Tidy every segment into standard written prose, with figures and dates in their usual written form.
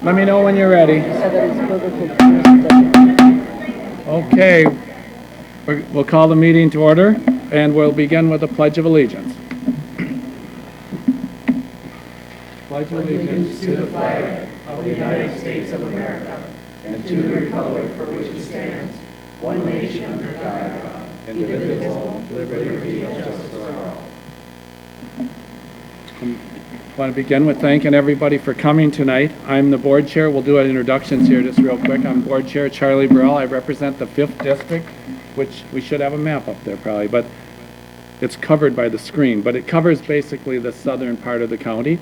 Let me know when you're ready. Okay, we'll call the meeting to order, and we'll begin with the Pledge of Allegiance. Pledge of allegiance To the flag of the United States of America and to the republic for which it stands, one nation under God, indivisible, with liberty and justice for all. I want to begin with thanking everybody for coming tonight. I'm the board chair. We'll do introductions here just real quick. I'm board chair Charlie Burrell. I represent the 5th district, which we should have a map up there probably, but it's covered by the screen. But it covers basically the southern part of the county.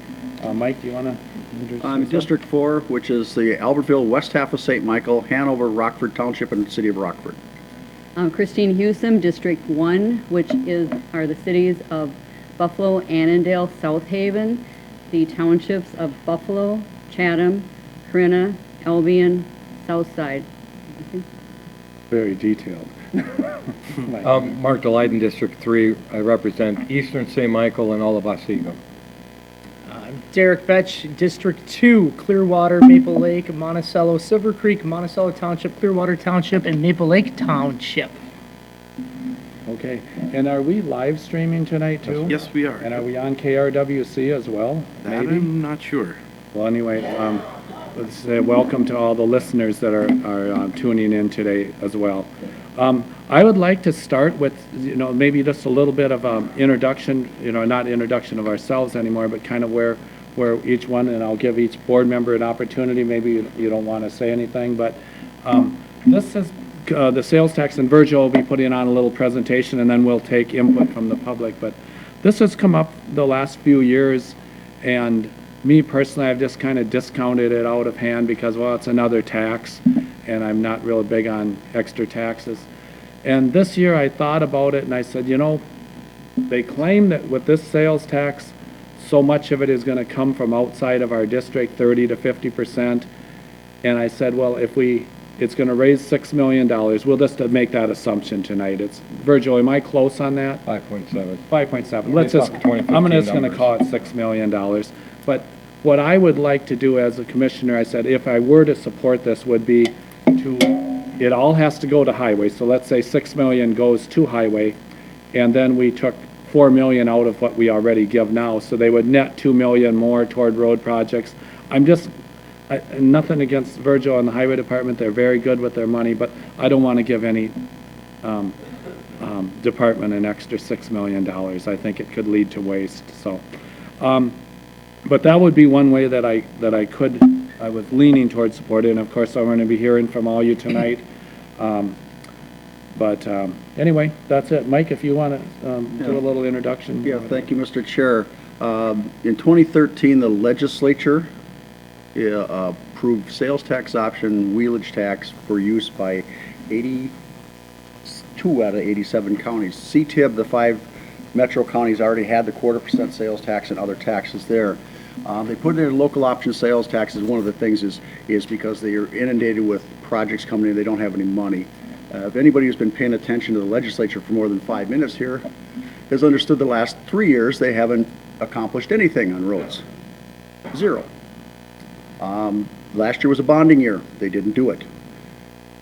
Mike, do you want to introduce I'm yourself? District 4, which is the Albertville, west half of St. Michael, Hanover, Rockford Township, and the city of Rockford. Christine Hewsome, District 1, which are the cities of Buffalo, Annandale, South Haven, the townships of Buffalo, Chatham, Corinna, Albion, Southside. Very detailed. Mark Delyden, District 3. I represent Eastern St. Michael and all of Otsego. Derek Betch, District 2, Clearwater, Maple Lake, Monticello, Silver Creek, Monticello Township, Clearwater Township, and Maple Lake Township. Okay, and are we live streaming tonight too? Yes, we are. And are we on KRWC as well? That Maybe? I'm not sure. Well, anyway, let's say welcome to all the listeners that are tuning in today as well. I would like to start with, maybe just a little bit of introduction, not introduction of ourselves anymore, but kind of where each one, and I'll give each board member an opportunity. Maybe you don't want to say anything, but this is the sales tax, and Virgil will be putting on a little presentation, and then we'll take input from the public. But this has come up the last few years, and me personally, I've just kind of discounted it out of hand because, well, it's another tax, and I'm not real big on extra taxes. And this year I thought about it, and I said, they claim that with this sales tax, so much of it is going to come from outside of our district, 30 to 50%. And I said, well, it's going to raise $6 million. We'll just make that assumption tonight. Virgil, am I close on that? 5.7. 5.7. Let's Based just, off the 2015 I'm just going to numbers. call it $6 million. But what I would like to do as a commissioner, I said, if I were to support this, would be it all has to go to highway. So let's say 6 million goes to highway, and then we took 4 million out of what we already give now. So they would net 2 million more toward road projects. Nothing against Virgil and the highway department. They're very good with their money, but I don't want to give any department an extra $6 million. I think it could lead to waste. So, but that would be one way that I was leaning towards supporting. And of course, I'm going to be hearing from all you tonight. Anyway, that's it. Mike, if you want to do a little introduction. Yeah, thank you, Mr. Chair. In 2013, the legislature approved sales tax option wheelage tax for use by 82 out of 87 counties. CTIB, the 5 metro counties, already had the 0.25% sales tax and other taxes there. They put in local option sales taxes. One of the things is because they are inundated with projects coming in, they don't have any money. If anybody who's been paying attention to the legislature for more than 5 minutes here has understood the last 3 years they haven't accomplished anything on roads. Zero. Last year was a bonding year. They didn't do it.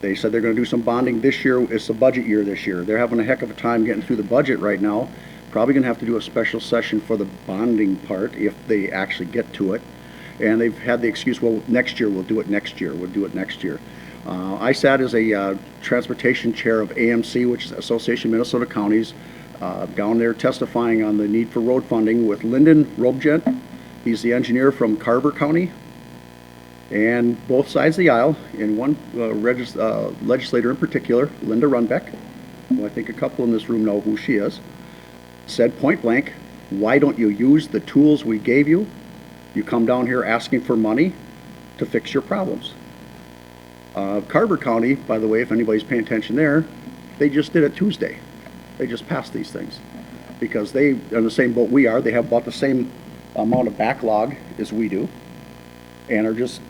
They said they're going to do some bonding this year. It's the budget year this year. They're having a heck of a time getting through the budget right now. Probably going to have to do a special session for the bonding part if they actually get to it. And they've had the excuse, well, next year, we'll do it next year. We'll do it next year. I sat as a transportation chair of AMC, which is Association of Minnesota Counties, down there testifying on the need for road funding with Lyndon Robgent. He's the engineer from Carver County. And both sides of the aisle, and one legislator in particular, Linda Runbeck, who I think a couple in this room know who she is, said point blank, why don't you use the tools we gave you? You come down here asking for money to fix your problems. Carver County, by the way, if anybody's paying attention there, they just did it Tuesday. They just passed these things because they are in the same boat we are. They have about the same amount of backlog as we do. And are just,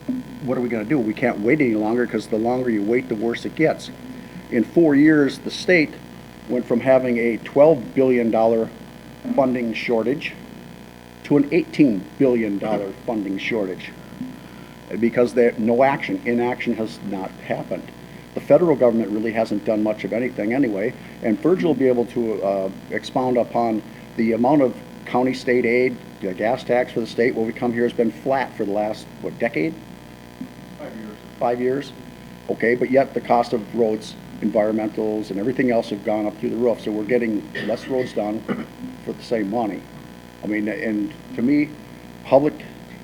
what are we going to do? We can't wait any longer because the longer you wait, the worse it gets. In 4 years, the state went from having a $12 billion funding shortage to an $18 billion funding shortage. because no action, inaction has not happened. The federal government really hasn't done much of anything anyway, and Virgil will be able to expound upon the amount of county state aid, the gas tax for the state, when we come here, has been flat for the last, what, decade? 5 years. 5 years? Okay, but yet the cost of roads, environmentals, and everything else have gone up through the roof, so we're getting less roads done for the same money. I mean, and to me, public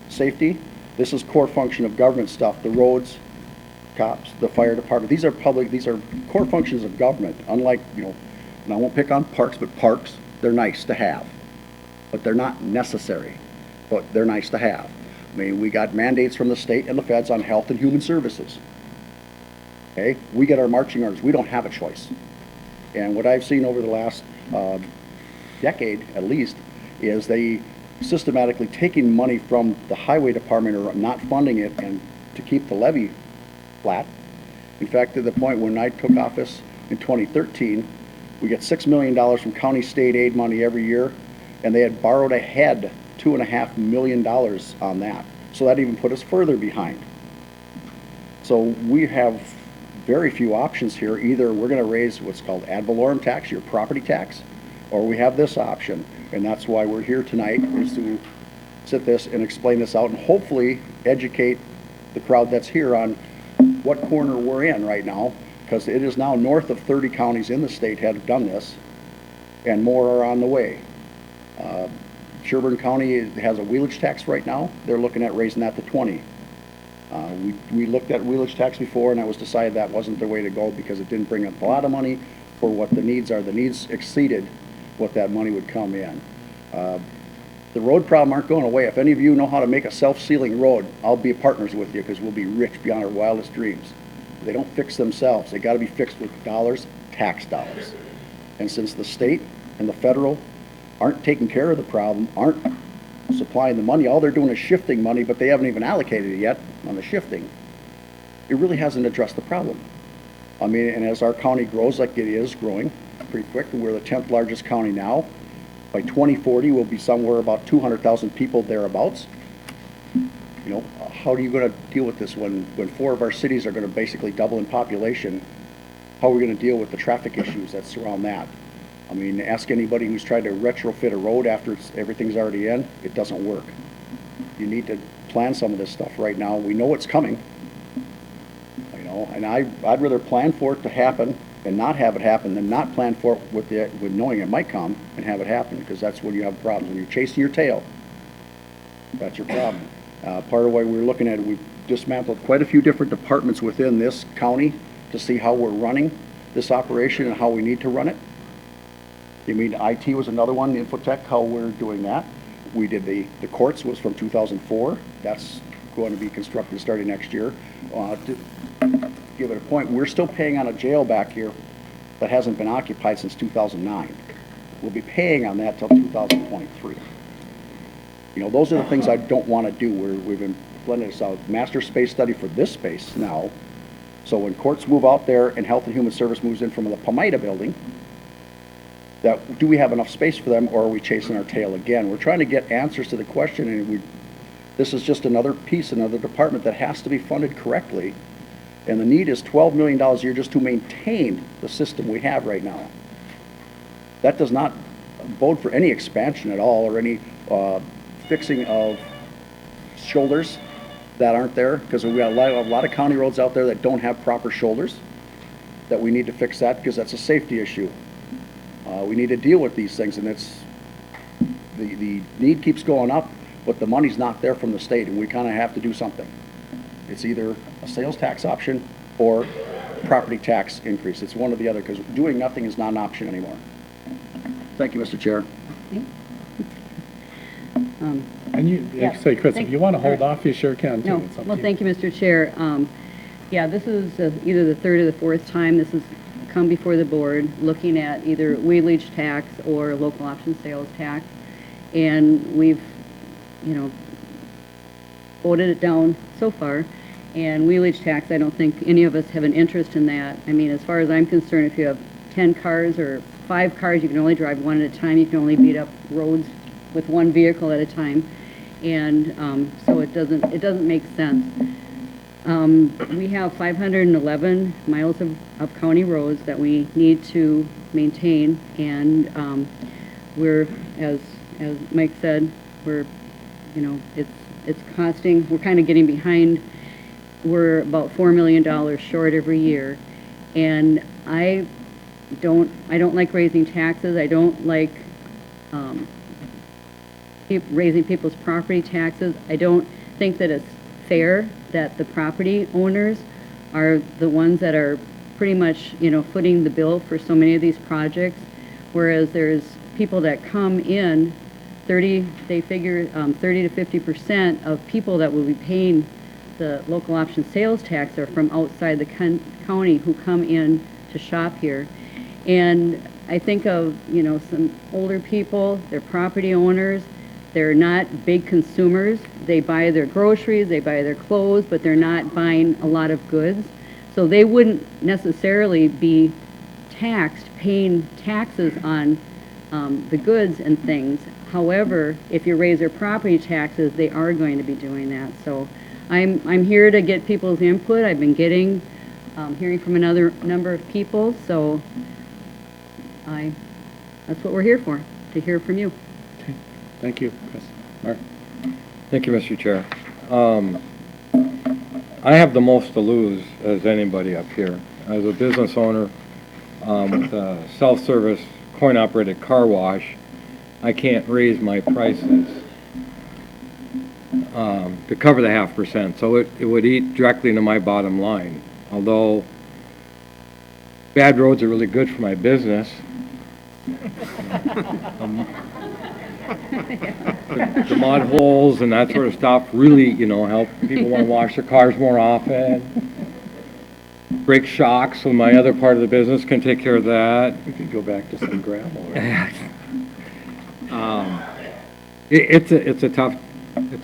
safety, this is core function of government stuff, the roads, cops, the fire department, these are core functions of government, unlike, and I won't pick on parks, but parks, they're nice to have, but they're not necessary, but they're nice to have. I mean, we got mandates from the state and the feds on health and human services. Okay, we get our marching orders, we don't have a choice. And what I've seen over the last decade, at least, is they systematically taking money from the highway department or not funding it and to keep the levy flat. In fact, to the point when I took office in 2013, we get $6 million from county state aid money every year, and they had borrowed ahead $2.5 million on that. So that even put us further behind. So we have very few options here. Either we're going to raise what's called ad valorem tax, your property tax, or we have this option. And that's why we're here tonight, is to sit this and explain this out and hopefully educate the crowd that's here on what corner we're in right now, because it is now north of 30 counties in the state have done this, and more are on the way. Sherburne County has a wheelage tax right now. They're looking at raising that to 20. We looked at wheelage tax before, and it was decided that wasn't the way to go because it didn't bring up a lot of money for what the needs are. The needs exceeded what that money would come in. The road problem aren't going away. If any of you know how to make a self-sealing road, I'll be partners with you because we'll be rich beyond our wildest dreams. They don't fix themselves. They got to be fixed with dollars, tax dollars. And since the state and the federal aren't taking care of the problem, aren't supplying the money, all they're doing is shifting money, but they haven't even allocated it yet on the shifting. It really hasn't addressed the problem. I mean, and as our county grows like it is growing pretty quick, we're the 10th largest county now. By 2040, we'll be somewhere about 200,000 people thereabouts. How are you going to deal with this when 4 of our cities are going to basically double in population? How are we going to deal with the traffic issues that surround that? I mean, ask anybody who's tried to retrofit a road after everything's already in, it doesn't work. You need to plan some of this stuff right now. We know it's coming, and I'd rather plan for it to happen and not have it happen than not plan for it with knowing it might come and have it happen, because that's when you have problems. When you're chasing your tail, that's your problem. Part of why we're looking at it, we've dismantled quite a few different departments within this county to see how we're running this operation and how we need to run it. IT was another one, the Infotech, how we're doing that. We did the courts was from 2004. That's going to be constructed starting next year. To give it a point, we're still paying on a jail back here that hasn't been occupied since 2009. We'll be paying on that till 2023. Those are the things I don't want to do. We've been blending this out. Master space study for this space now. So when courts move out there and Health and Human Service moves in from the Palmyra building, do we have enough space for them, or are we chasing our tail again? We're trying to get answers to the question, and this is just another piece, another department that has to be funded correctly. And the need is $12 million a year just to maintain the system we have right now. That does not bode for any expansion at all, or any fixing of shoulders that aren't there, because we got a lot of county roads out there that don't have proper shoulders, that we need to fix that, because that's a safety issue. We need to deal with these things, and the need keeps going up, but the money's not there from the state, and we kind of have to do something. It's either a sales tax option or property tax increase. It's one or the other, because doing nothing is not an option anymore. Thank you, Mr. Chair. And you say, Chris, if you want to hold off, you sure can, too. No, It's up well, to you. thank you, Mr. Chair. Yeah, this is either the third or the fourth time this has come before the board looking at either wheelage tax or local option sales tax. And we've, voted it down so far. And wheelage tax, I don't think any of us have an interest in that. I mean, as far as I'm concerned, if you have 10 cars or 5 cars, you can only drive one at a time. You can only beat up roads with one vehicle at a time. and so it doesn't make sense. We have 511 miles of county roads that we need to maintain, and we're, as Mike said, we're, you know, it's costing, we're kind of getting behind. We're about $4 million short every year, and I don't like raising taxes. I don't like raising people's property taxes. I don't think that it's fair that the property owners are the ones that are pretty much, you know, footing the bill for so many of these projects, whereas there's people that come in, they figure 30 to 50% of people that will be paying the local option sales tax are from outside the county who come in to shop here. And I think of, you know, some older people, they're property owners, they're not big consumers. They buy their groceries, they buy their clothes, but they're not buying a lot of goods. So they wouldn't necessarily be paying taxes on the goods and things. However, if you raise their property taxes, they are going to be doing that. So I'm here to get people's input. I've been hearing from another number of people, so that's what we're here for, to hear from you. Okay. Thank you, Chris. Mark? Thank you, Mr. Chair. I have the most to lose as anybody up here. As a business owner with a self-service coin-operated car wash, I can't raise my prices to cover the 0.5%, so it would eat directly into my bottom line. Although bad roads are really good for my business. The mud holes and that sort of stuff really, you know, help people want to wash their cars more often. Brake shocks, so my other part of the business can take care of that. We could go back to some gravel. It's a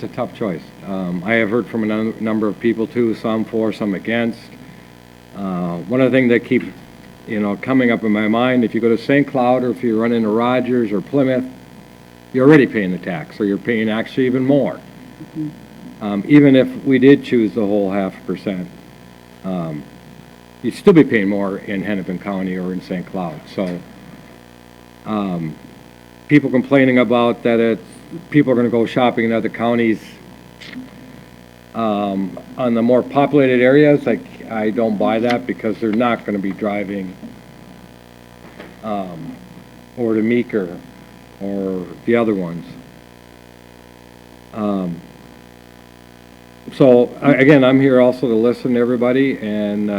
tough choice. I have heard from a number of people too, some for, some against. One of the things that keeps, you know, coming up in my mind, if you go to St. Cloud or if you run into Rogers or Plymouth, you're already paying the tax, or you're paying actually even more. Even if we did choose the whole 0.5%, you'd still be paying more in Hennepin County or in St. Cloud. So people complaining about that people are going to go shopping in other counties on the more populated areas, like, I don't buy that, because they're not going to be driving over to Meeker or the other ones. So again, I'm here also to listen to everybody, and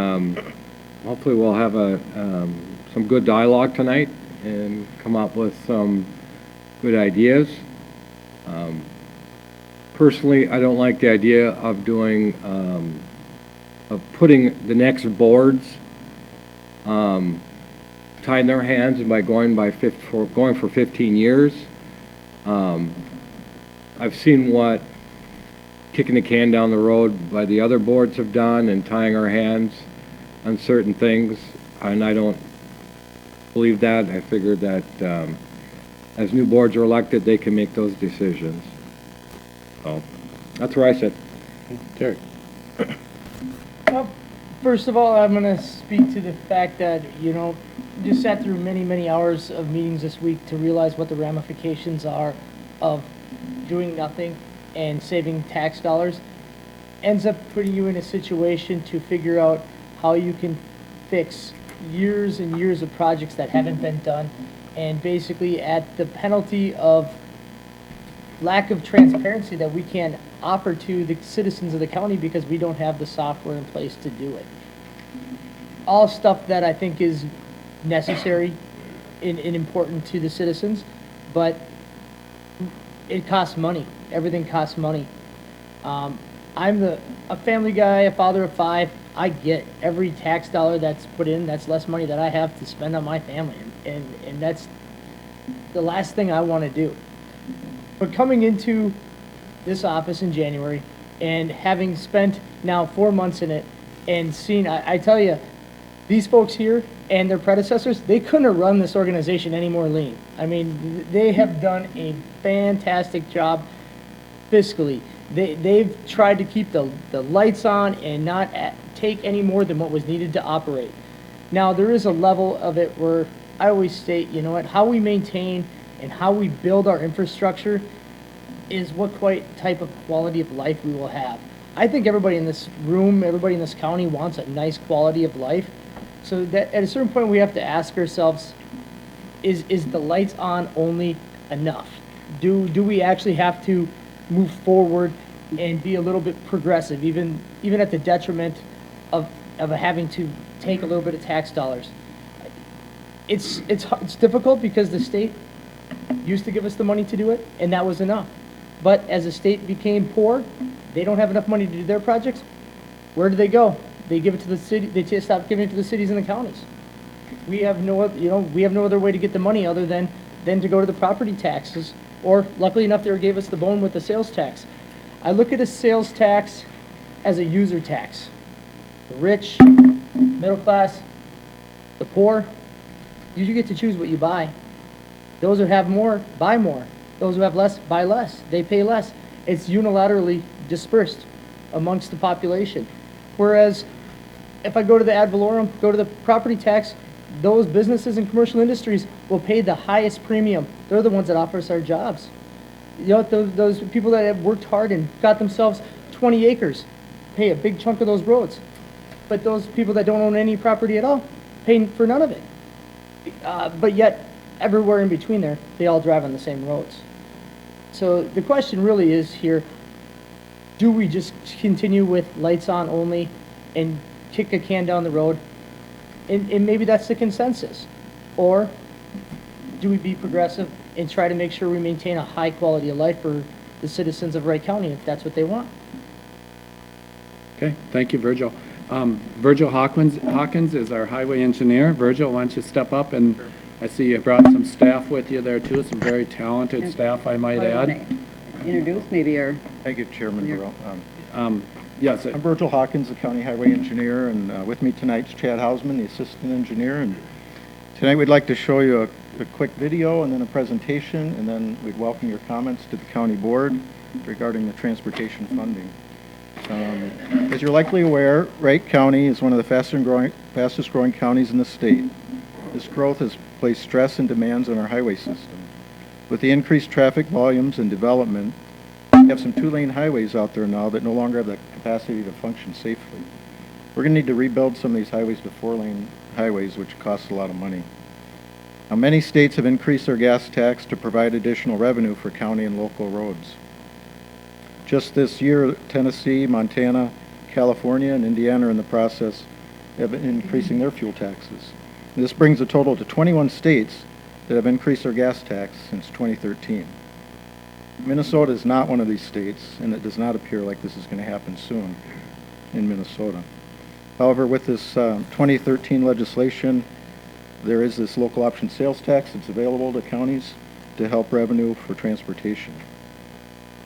hopefully we'll have some good dialogue tonight and come up with some good ideas. Personally, I don't like the idea of doing of putting the next boards tying their hands and by going for 15 years. I've seen what kicking the can down the road by the other boards have done and tying our hands on certain things, and I don't believe that. I figured that as new boards are elected, they can make those decisions. So that's where I sit. Terry? Well, first of all, I'm going to speak to the fact that, you know, just sat through many, many hours of meetings this week to realize what the ramifications are of doing nothing and saving tax dollars. Ends up putting you in a situation to figure out how you can fix years and years of projects that haven't been done, and basically at the penalty of lack of transparency that we can offer to the citizens of the county because we don't have the software in place to do it. All stuff that I think is necessary and important to the citizens, but it costs money. Everything costs money. I'm a family guy, a father of 5. I get every tax dollar that's put in, that's less money that I have to spend on my family, and that's the last thing I want to do. But coming into this office in January and having spent now 4 months in it and seen, I tell you, these folks here and their predecessors, they couldn't have run this organization any more lean. I mean, they have done a fantastic job fiscally. They've tried to keep the lights on and not take any more than what was needed to operate. Now, there is a level of it where I always state, you know what, how we maintain and how we build our infrastructure is what type of quality of life we will have. I think everybody in this room, everybody in this county wants a nice quality of life. So that at a certain point we have to ask ourselves, is the lights on only enough? Do we actually have to move forward and be a little bit progressive, even at the detriment of having to take a little bit of tax dollars? It's difficult because the state used to give us the money to do it, and that was enough. But as the state became poor, they don't have enough money to do their projects. Where do they go? They give it to the city. They just stop giving it to the cities and the counties. We have no other way to get the money other than to go to the property taxes. Or luckily enough, they gave us the bone with the sales tax. I look at a sales tax as a user tax. The rich, middle class, the poor, you get to choose what you buy. Those who have more, buy more. Those who have less, buy less. They pay less. It's unilaterally dispersed amongst the population. Whereas if I go to the ad valorem, go to the property tax, those businesses and commercial industries will pay the highest premium. They're the ones that offer us our jobs. You know, those people that have worked hard and got themselves 20 acres pay a big chunk of those roads. But those people that don't own any property at all pay for none of it. But yet, everywhere in between there, they all drive on the same roads. So the question really is here, do we just continue with lights on only and kick a can down the road? And maybe that's the consensus. Or do we be progressive and try to make sure we maintain a high quality of life for the citizens of Wright County if that's what they want? Okay, thank you, Virgil. Virgil Hawkins is our highway engineer. Virgil, why don't you step up, and I see you brought some staff with you there too, some very talented staff, I might add. Introduce maybe, or Thank you, Chairman Burrell. Yes, I'm Virgil Hawkins, the County Highway Engineer, and with me tonight's Chad Hausman, the Assistant Engineer. And tonight we'd like to show you a quick video and then a presentation, and then we'd welcome your comments to the County Board regarding the transportation funding. As you're likely aware, Wright County is one of the fastest growing counties in the state. This growth has placed stress and demands on our highway system. With the increased traffic volumes and development, we have some two-lane highways out there now that no longer have the capacity to function safely. We're going to need to rebuild some of these highways to four-lane highways, which costs a lot of money. Now, many states have increased their gas tax to provide additional revenue for county and local roads. Just this year, Tennessee, Montana, California, and Indiana are in the process of increasing their fuel taxes. This brings a total to 21 states that have increased their gas tax since 2013. Minnesota is not one of these states, and it does not appear like this is going to happen soon in Minnesota. However, with this 2013 legislation, there is this local option sales tax that's available to counties to help revenue for transportation.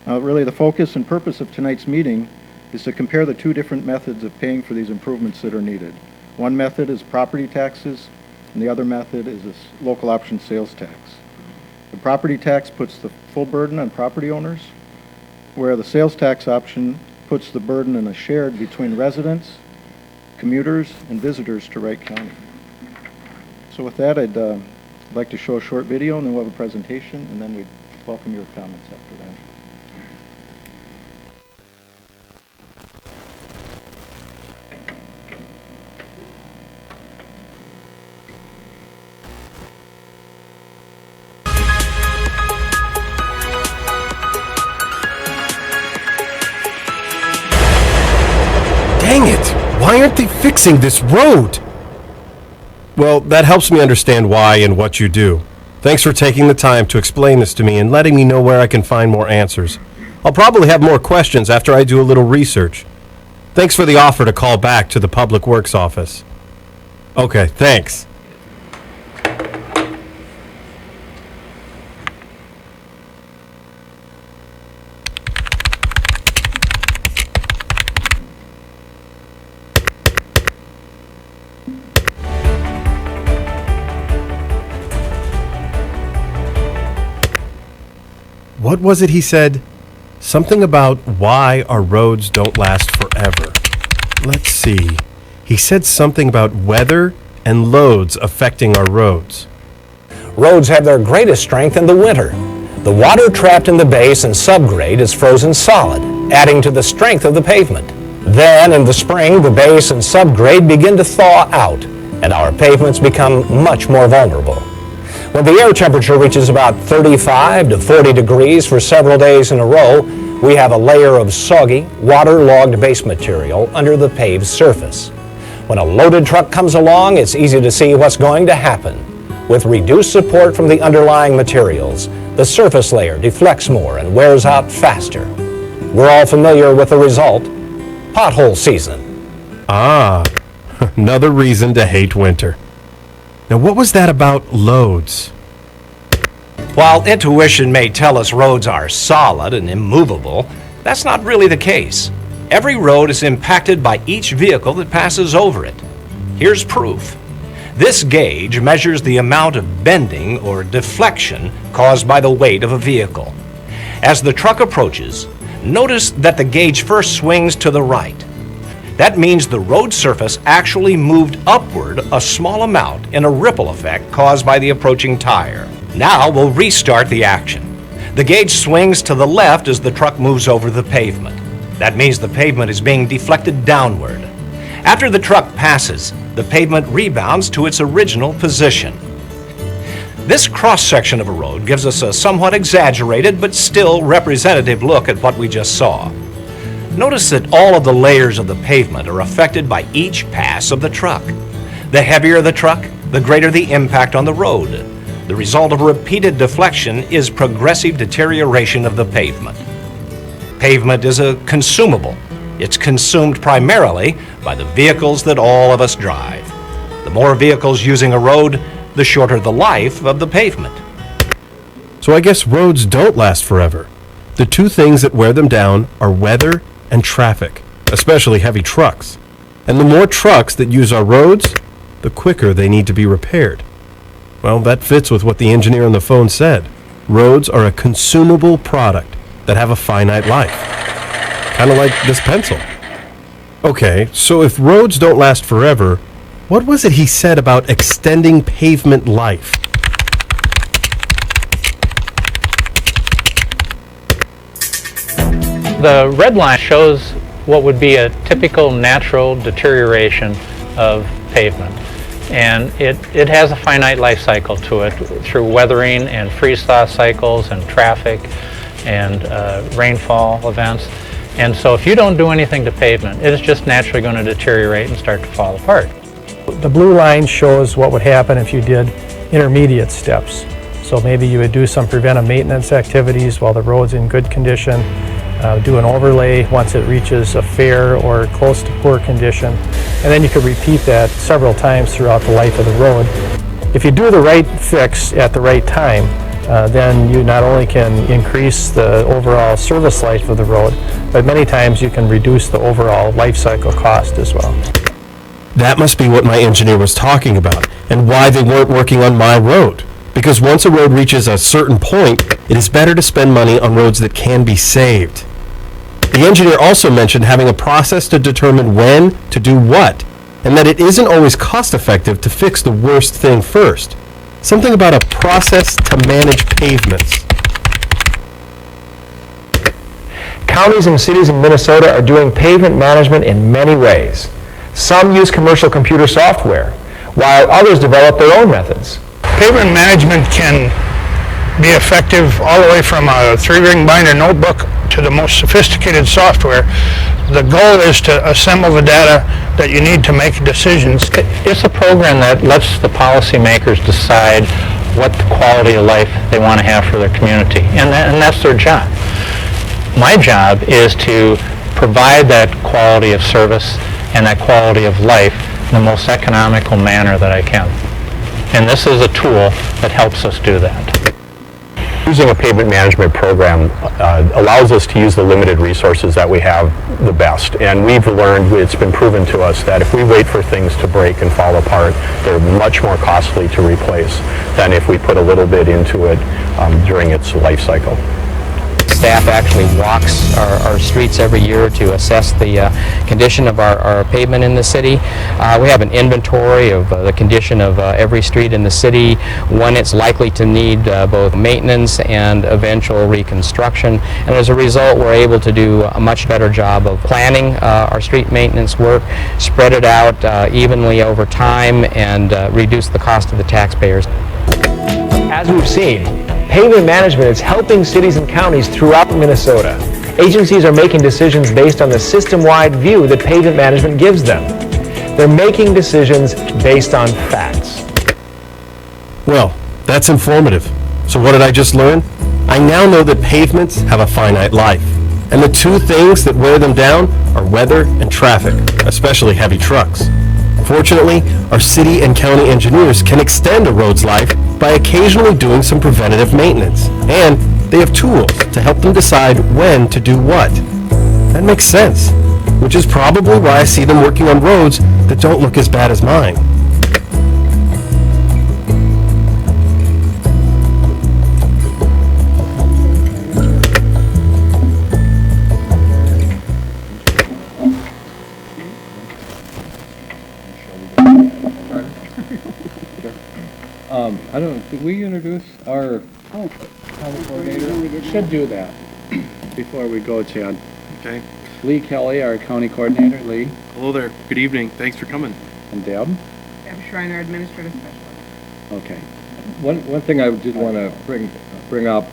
Really, the focus and purpose of tonight's meeting is to compare the two different methods of paying for these improvements that are needed. One method is property taxes, and the other method is this local option sales tax. The property tax puts the full burden on property owners, where the sales tax option puts the burden in a shared between residents, commuters, and visitors to Wright County. So with that, I'd like to show a short video, and then we'll have a presentation, and then we'd welcome your comments after that. Dang it! Why aren't they fixing this road? Well, that helps me understand why and what you do. Thanks for taking the time to explain this to me and letting me know where I can find more answers. I'll probably have more questions after I do a little research. Thanks for the offer to call back to the Public Works office. Okay, thanks. What was it he said? Something about why our roads don't last forever. Let's see. He said something about weather and loads affecting our roads. Roads have their greatest strength in the winter. The water trapped in the base and subgrade is frozen solid, adding to the strength of the pavement. Then, in the spring, the base and subgrade begin to thaw out, and our pavements become much more vulnerable. When the air temperature reaches about 35 to 40 degrees for several days in a row, we have a layer of soggy, water-logged base material under the paved surface. When a loaded truck comes along, it's easy to see what's going to happen. With reduced support from the underlying materials, the surface layer deflects more and wears out faster. We're all familiar with the result: pothole season. Ah, another reason to hate winter. Now, what was that about loads? While intuition may tell us roads are solid and immovable, that's not really the case. Every road is impacted by each vehicle that passes over it. Here's proof. This gauge measures the amount of bending or deflection caused by the weight of a vehicle. As the truck approaches, notice that the gauge first swings to the right. That means the road surface actually moved upward a small amount in a ripple effect caused by the approaching tire. Now we'll restart the action. The gauge swings to the left as the truck moves over the pavement. That means the pavement is being deflected downward. After the truck passes, the pavement rebounds to its original position. This cross-section of a road gives us a somewhat exaggerated but still representative look at what we just saw. Notice that all of the layers of the pavement are affected by each pass of the truck. The heavier the truck, the greater the impact on the road. The result of repeated deflection is progressive deterioration of the pavement. Pavement is a consumable. It's consumed primarily by the vehicles that all of us drive. The more vehicles using a road, the shorter the life of the pavement. So I guess roads don't last forever. The two things that wear them down are weather and traffic, especially heavy trucks. And the more trucks that use our roads, the quicker they need to be repaired. Well, that fits with what the engineer on the phone said. Roads are a consumable product that have a finite life. Kind of like this pencil. Okay, so if roads don't last forever, what was it he said about extending pavement life? The red line shows what would be a typical natural deterioration of pavement. And it has a finite life cycle to it through weathering and freeze-thaw cycles and traffic and rainfall events. And so if you don't do anything to pavement, it is just naturally going to deteriorate and start to fall apart. The blue line shows what would happen if you did intermediate steps. So maybe you would do some preventive maintenance activities while the road's in good condition, do an overlay once it reaches a fair or close to poor condition, and then you could repeat that several times throughout the life of the road. If you do the right fix at the right time, then you not only can increase the overall service life of the road, but many times you can reduce the overall life cycle cost as well. That must be what my engineer was talking about, and why they weren't working on my road. Because once a road reaches a certain point, it is better to spend money on roads that can be saved. The engineer also mentioned having a process to determine when to do what, and that it isn't always cost-effective to fix the worst thing first. Something about a process to manage pavements. Counties and cities in Minnesota are doing pavement management in many ways. Some use commercial computer software, while others develop their own methods. Pavement management can be effective all the way from a 3-ring binder notebook to the most sophisticated software. The goal is to assemble the data that you need to make decisions. It's a program that lets the policymakers decide what quality of life they want to have for their community, and that's their job. My job is to provide that quality of service and that quality of life in the most economical manner that I can. And this is a tool that helps us do that. Using a pavement management program allows us to use the limited resources that we have the best. And we've learned, it's been proven to us, that if we wait for things to break and fall apart, they're much more costly to replace than if we put a little bit into it during its life cycle. staff actually walks our streets every year to assess the condition of our pavement in the city. We have an inventory of the condition of every street in the city, when it's likely to need both maintenance and eventual reconstruction. And as a result, we're able to do a much better job of planning our street maintenance work, spread it out evenly over time, and reduce the cost of the taxpayers. As we've seen, pavement management is helping cities and counties throughout Minnesota. Agencies are making decisions based on the system-wide view that pavement management gives them. They're making decisions based on facts. Well, that's informative. So what did I just learn? I now know that pavements have a finite life. And the two things that wear them down are weather and traffic, especially heavy trucks. Fortunately, our city and county engineers can extend a road's life by occasionally doing some preventative maintenance. And they have tools to help them decide when to do what. That makes sense, which is probably why I see them working on roads that don't look as bad as mine. I don't, did we introduce our county coordinator? Should do that before we go, Chad. Okay. Lee Kelly, our county coordinator. Lee. Hello there. Good evening. Thanks for coming. And Deb. Deb Schreiner, administrative specialist. Okay. One thing I did want to bring up,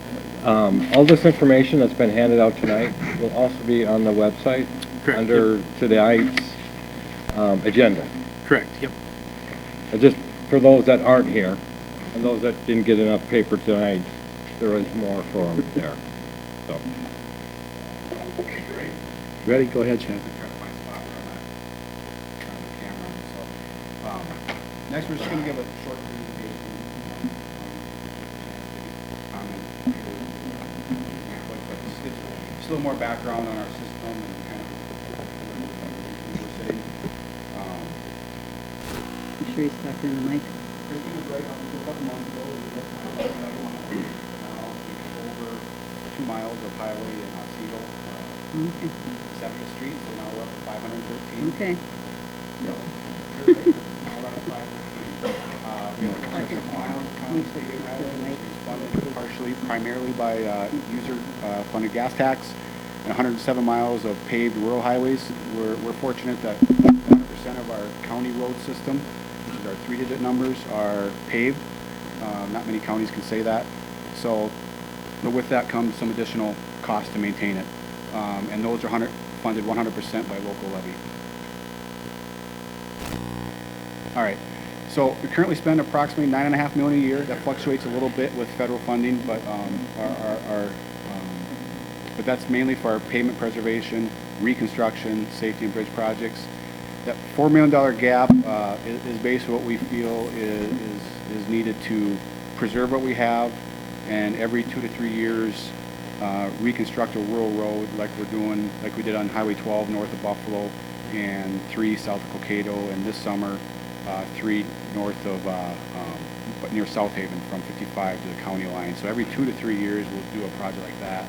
all this information that's been handed out tonight will also be on the website. Correct. Under tonight's agenda. Correct. Yep. Just for those that aren't here and those that didn't get enough paper tonight, there is more for them there. So. Ready? Go ahead, Chad. Next, we're just going to give a short presentation. Just a little more background on our system and kind of where we're sitting. Make sure he's talking in the mic. Everything was right up until a couple months ago. We had now over 2 miles of highway in Otsego, 7th Street, so now we're up to 513. Okay. Partially, primarily by user funded gas tax, and 107 miles of paved rural highways. We're fortunate that 100% of our county road system, which is our 3-digit numbers, are paved. Not many counties can say that. So, but with that comes some additional cost to maintain it, and those are funded 100% by local levy. All right. So we currently spend approximately $9.5 million a year. That fluctuates a little bit with federal funding, but but that's mainly for our pavement preservation, reconstruction, safety and bridge projects. That $4 million gap is basically what we feel is needed to preserve what we have, and every 2 to 3 years reconstruct a rural road like we're doing, like we did on Highway 12 north of Buffalo, and 3 south of Cokato, and this summer 3 north of near South Haven from 55 to the county line. So every 2 to 3 years we'll do a project like that.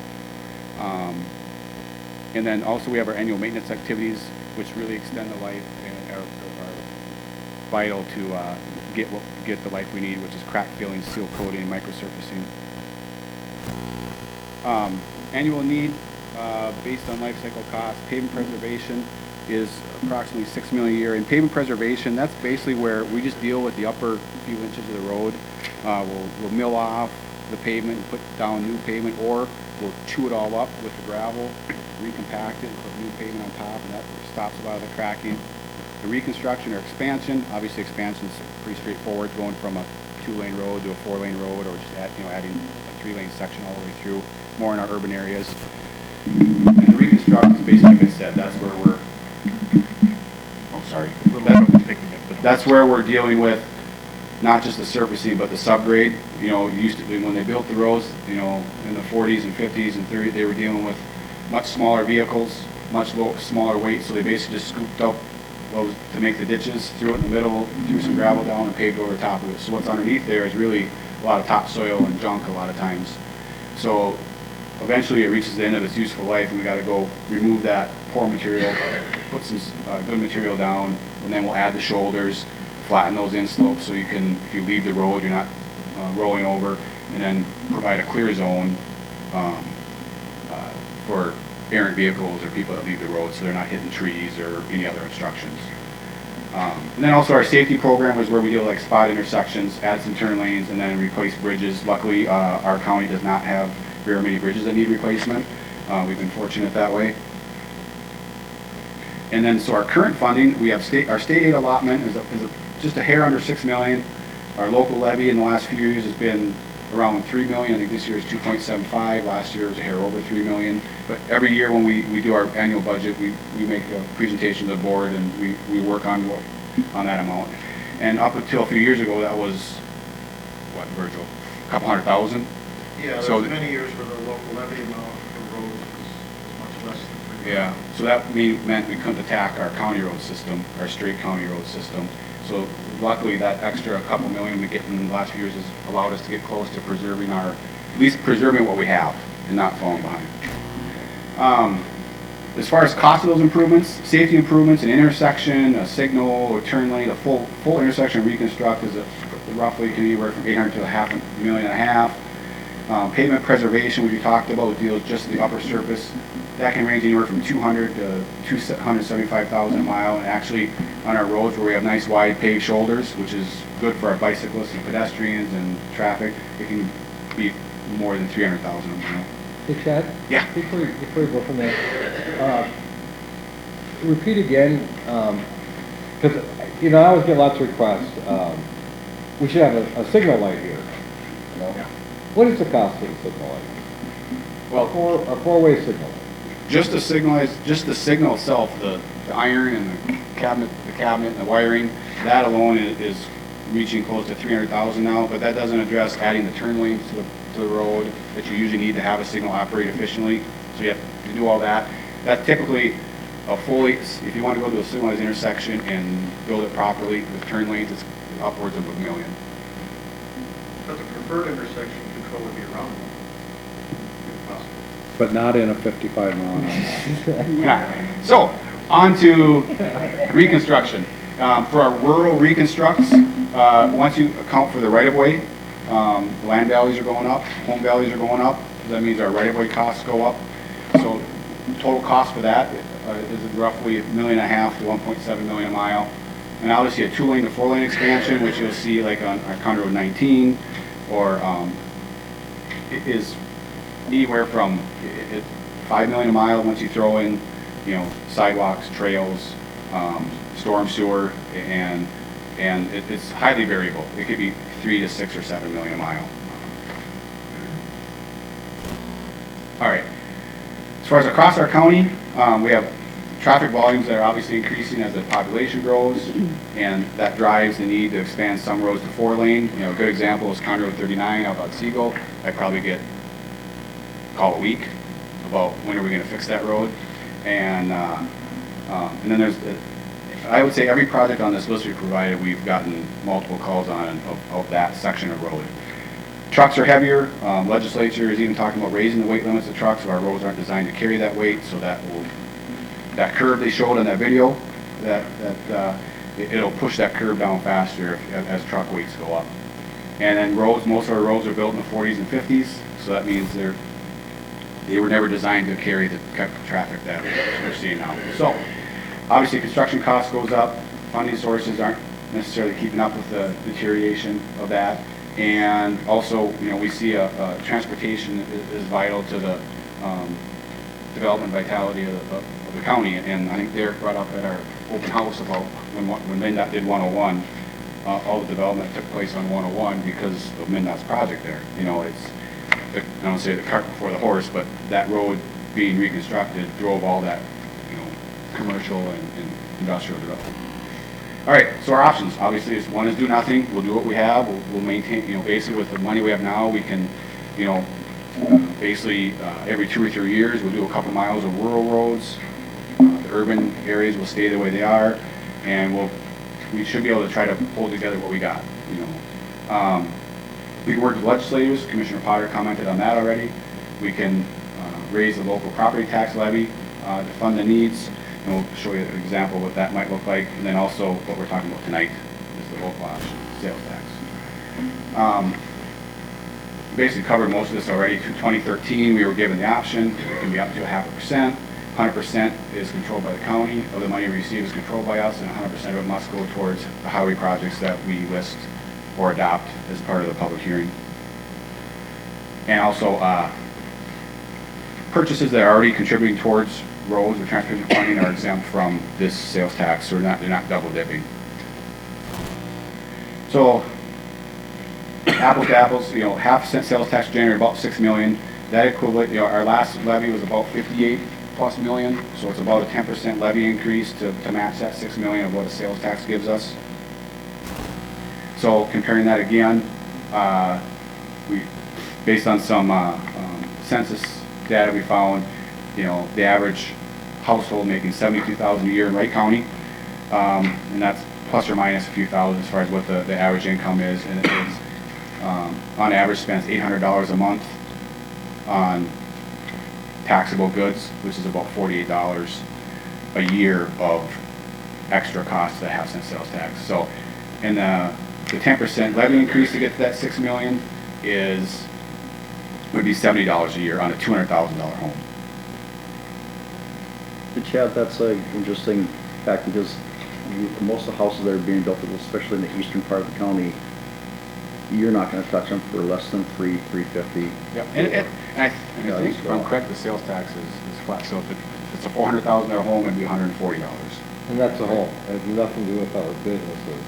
And then also we have our annual maintenance activities, which really extend the life and are vital to get the life we need, which is crack filling, seal coating, and microsurfacing. Annual need based on life cycle costs, pavement preservation is approximately $6 million a year. And pavement preservation, that's basically where we just deal with the upper few inches of the road. We'll mill off the pavement and put down new pavement, or we'll chew it all up with the gravel, recompact it, and put new pavement on top, and that stops a lot of the cracking. The reconstruction or expansion, obviously expansion is pretty straightforward, going from a 2-lane road to a 4-lane road, or just adding a 3-lane section all the way through, more in our urban areas. And the reconstruction is basically, like I said, that's where we're that's where we're dealing with not just the surfacing, but the subgrade. You know, used to be when they built the roads, you know, in the 40s and 50s and 30s, they were dealing with much smaller vehicles, much smaller weight, so they basically just scooped up those to make the ditches, threw it in the middle, threw some gravel down, and paved over top of it. So what's underneath there is really a lot of topsoil and junk a lot of times. So eventually it reaches the end of its useful life, and we got to go remove that poor material, put some good material down, and then we'll add the shoulders, flatten those in slopes so you can, if you leave the road, you're not rolling over, and then provide a clear zone for errant vehicles or people that leave the road so they're not hitting trees or any other obstructions. And then also our safety program is where we do like spot intersections, add some turn lanes, and then replace bridges. Luckily, our county does not have very many bridges that need replacement. We've been fortunate that way. And then so our current funding, we have our state aid allotment is just a hair under $6 million. Our local levy in the last few years has been around $3 million. I think this year is 2.75. Last year was a hair over $3 million. But every year when we do our annual budget, we make a presentation to the board and we work on that amount. And up until a few years ago, that was, what, Virgil, a couple $100,000? Yeah, so there's many years where the local levy amount for roads was much less than 3 Yeah, so that meant we couldn't attack our county road system, our straight county road system. So luckily that extra couple million we get in the last few years has allowed us to get close to preserving at least preserving what we have and not falling behind. As far as cost of those improvements, safety improvements, an intersection, a signal, or turn lane, a full intersection reconstruct is roughly can be anywhere from $800,000 to $500,000 and a half. Pavement preservation, which we talked about, deals just the upper surface. That can range anywhere from $200,000 to $275,000 a mile. And actually, on our roads where we have nice wide paved shoulders, which is good for our bicyclists and pedestrians and traffic, it can be more than $300,000 a mile. Hey, Chad? Yeah. Before you go from there, repeat again, because, I always get lots of requests. We should have a signal light here. Yeah. What is the cost of the signal light? Well, a four-way signal. Just the signal itself, the iron and the cabinet and the wiring, that alone is reaching close to $300,000 now. But that doesn't address adding the turn lanes to the road that you usually need to have a signal operate efficiently. So you have to do all that. That's typically if you want to go to a signalized intersection and build it properly with turn lanes, it's upwards of $1 million. But the preferred intersection control would be around one. But not in a 55 mile an hour. Yeah. So, on to reconstruction. For our rural reconstructs, once you account for the right-of-way, land values are going up, home values are going up. That means our right-of-way costs go up. So, total cost for that is roughly $1.5 million to $1.7 million a mile. And obviously a 2-lane to 4-lane expansion, which you'll see like on our County Road 19, or it is anywhere from $5 million a mile once you throw in, sidewalks, trails, storm sewer, and it's highly variable. It could be $3 to $6 or $7 million a mile. All right. As far as across our county, we have traffic volumes that are obviously increasing as the population grows, and that drives the need to expand some roads to 4-lane. A good example is County Road 39 out about Siegel. I probably get call a week about when are we going to fix that road, and then there's, I would say every project on this list we provided, we've gotten multiple calls on of that section of road. Trucks are heavier. Legislature is even talking about raising the weight limits of trucks, so our roads aren't designed to carry that weight, so that curve they showed in that video, it'll push that curve down faster as truck weights go up. And then most of our roads are built in the 40s and 50s, so that means they were never designed to carry the traffic that we're seeing now. So, obviously construction cost goes up, funding sources aren't necessarily keeping up with the deterioration of that, and also, we see transportation is vital to the development vitality of the county, and I think Derek brought up at our open house about when MnDOT did 101, all the development took place on 101 because of MnDOT's project there. I don't say the cart before the horse, but that road being reconstructed drove all that, commercial and industrial development. All right, so our options, obviously, one is do nothing. We'll do what we have. We'll maintain, basically with the money we have now, we can, basically every 2 or 3 years, we'll do a couple miles of rural roads. The urban areas will stay the way they are, and we should be able to try to pull together what we got, We can work with legislators. Commissioner Potter commented on that already. We can raise the local property tax levy to fund the needs. And we'll show you an example of what that might look like. And then also what we're talking about tonight is the local option sales tax. Basically covered most of this already. 2013, we were given the option. It can be up to 0.5%. 100% is controlled by the county. Of the money we receive is controlled by us, and 100% of it must go towards the highway projects that we list or adopt as part of the public hearing. And also purchases that are already contributing towards roads or transportation funding are exempt from this sales tax, so they're not double dipping. So apples to apples, 0.5% sales tax generated about $6 million. That equivalent, our last levy was about 58 plus million, so it's about a 10% levy increase to match that $6 million of what a sales tax gives us. So comparing that again, based on some census data we found, the average household making $72,000 a year in Wright County, and that's plus or minus a few thousand as far as what the average income is, and it is on average spends $800 a month on taxable goods, which is about $48 a year of extra costs that have since sales tax. So, and the 10% levy increase to get to that $6 million would be $70 a year on a $200,000 home. Chad, that's an interesting fact because most of the houses that are being built, especially in the eastern part of the county, you're not going to touch them for less than $350. Yep. And I think, if I'm correct, the sales tax is flat. So if it's a $400,000 home, it'd be $140. And that's a home. It has nothing to do with our businesses.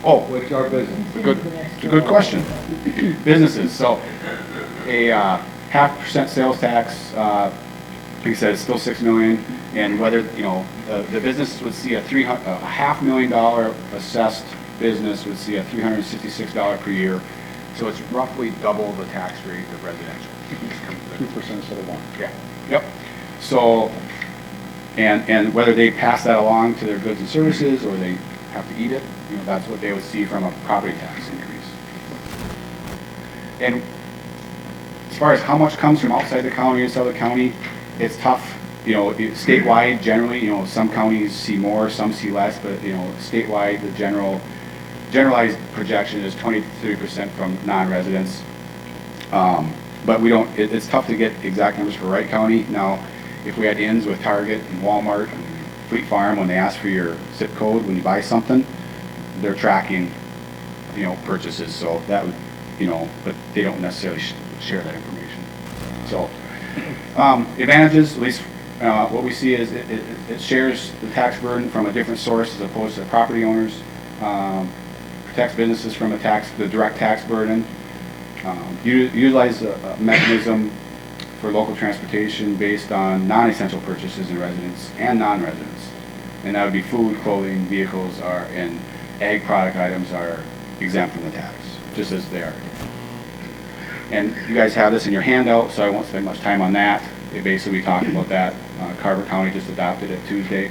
Oh, Which are businesses? It's a good question. Businesses. So a 0.5% sales tax, like I said, it's still $6 million. And whether, the business would see a $500,000 assessed business would see a $366 per year. So it's roughly double the tax rate of residential. 2% instead of 1. Yeah. Yep. So, and whether they pass that along to their goods and services or they have to eat it, that's what they would see from a property tax increase. And as far as how much comes from outside the county, inside the county, it's tough. Statewide, generally, some counties see more, some see less, but, statewide, the generalized projection is 20 to 30% from non-residents. But it's tough to get exact numbers for Wright County. Now, if we had ins with Target and Walmart and Fleet Farm, when they ask for your zip code when you buy something, they're tracking, purchases. So that would, but they don't necessarily share that information. So, advantages, at least what we see is it shares the tax burden from a different source as opposed to the property owners. Protects businesses from the direct tax burden. Utilize a mechanism for local transportation based on non-essential purchases in residents and non-residents. And that would be food, clothing, vehicles and ag product items are exempt from the tax, just as they are. And you guys have this in your handout, so I won't spend much time on that. Basically, we talked about that. Carver County just adopted it Tuesday.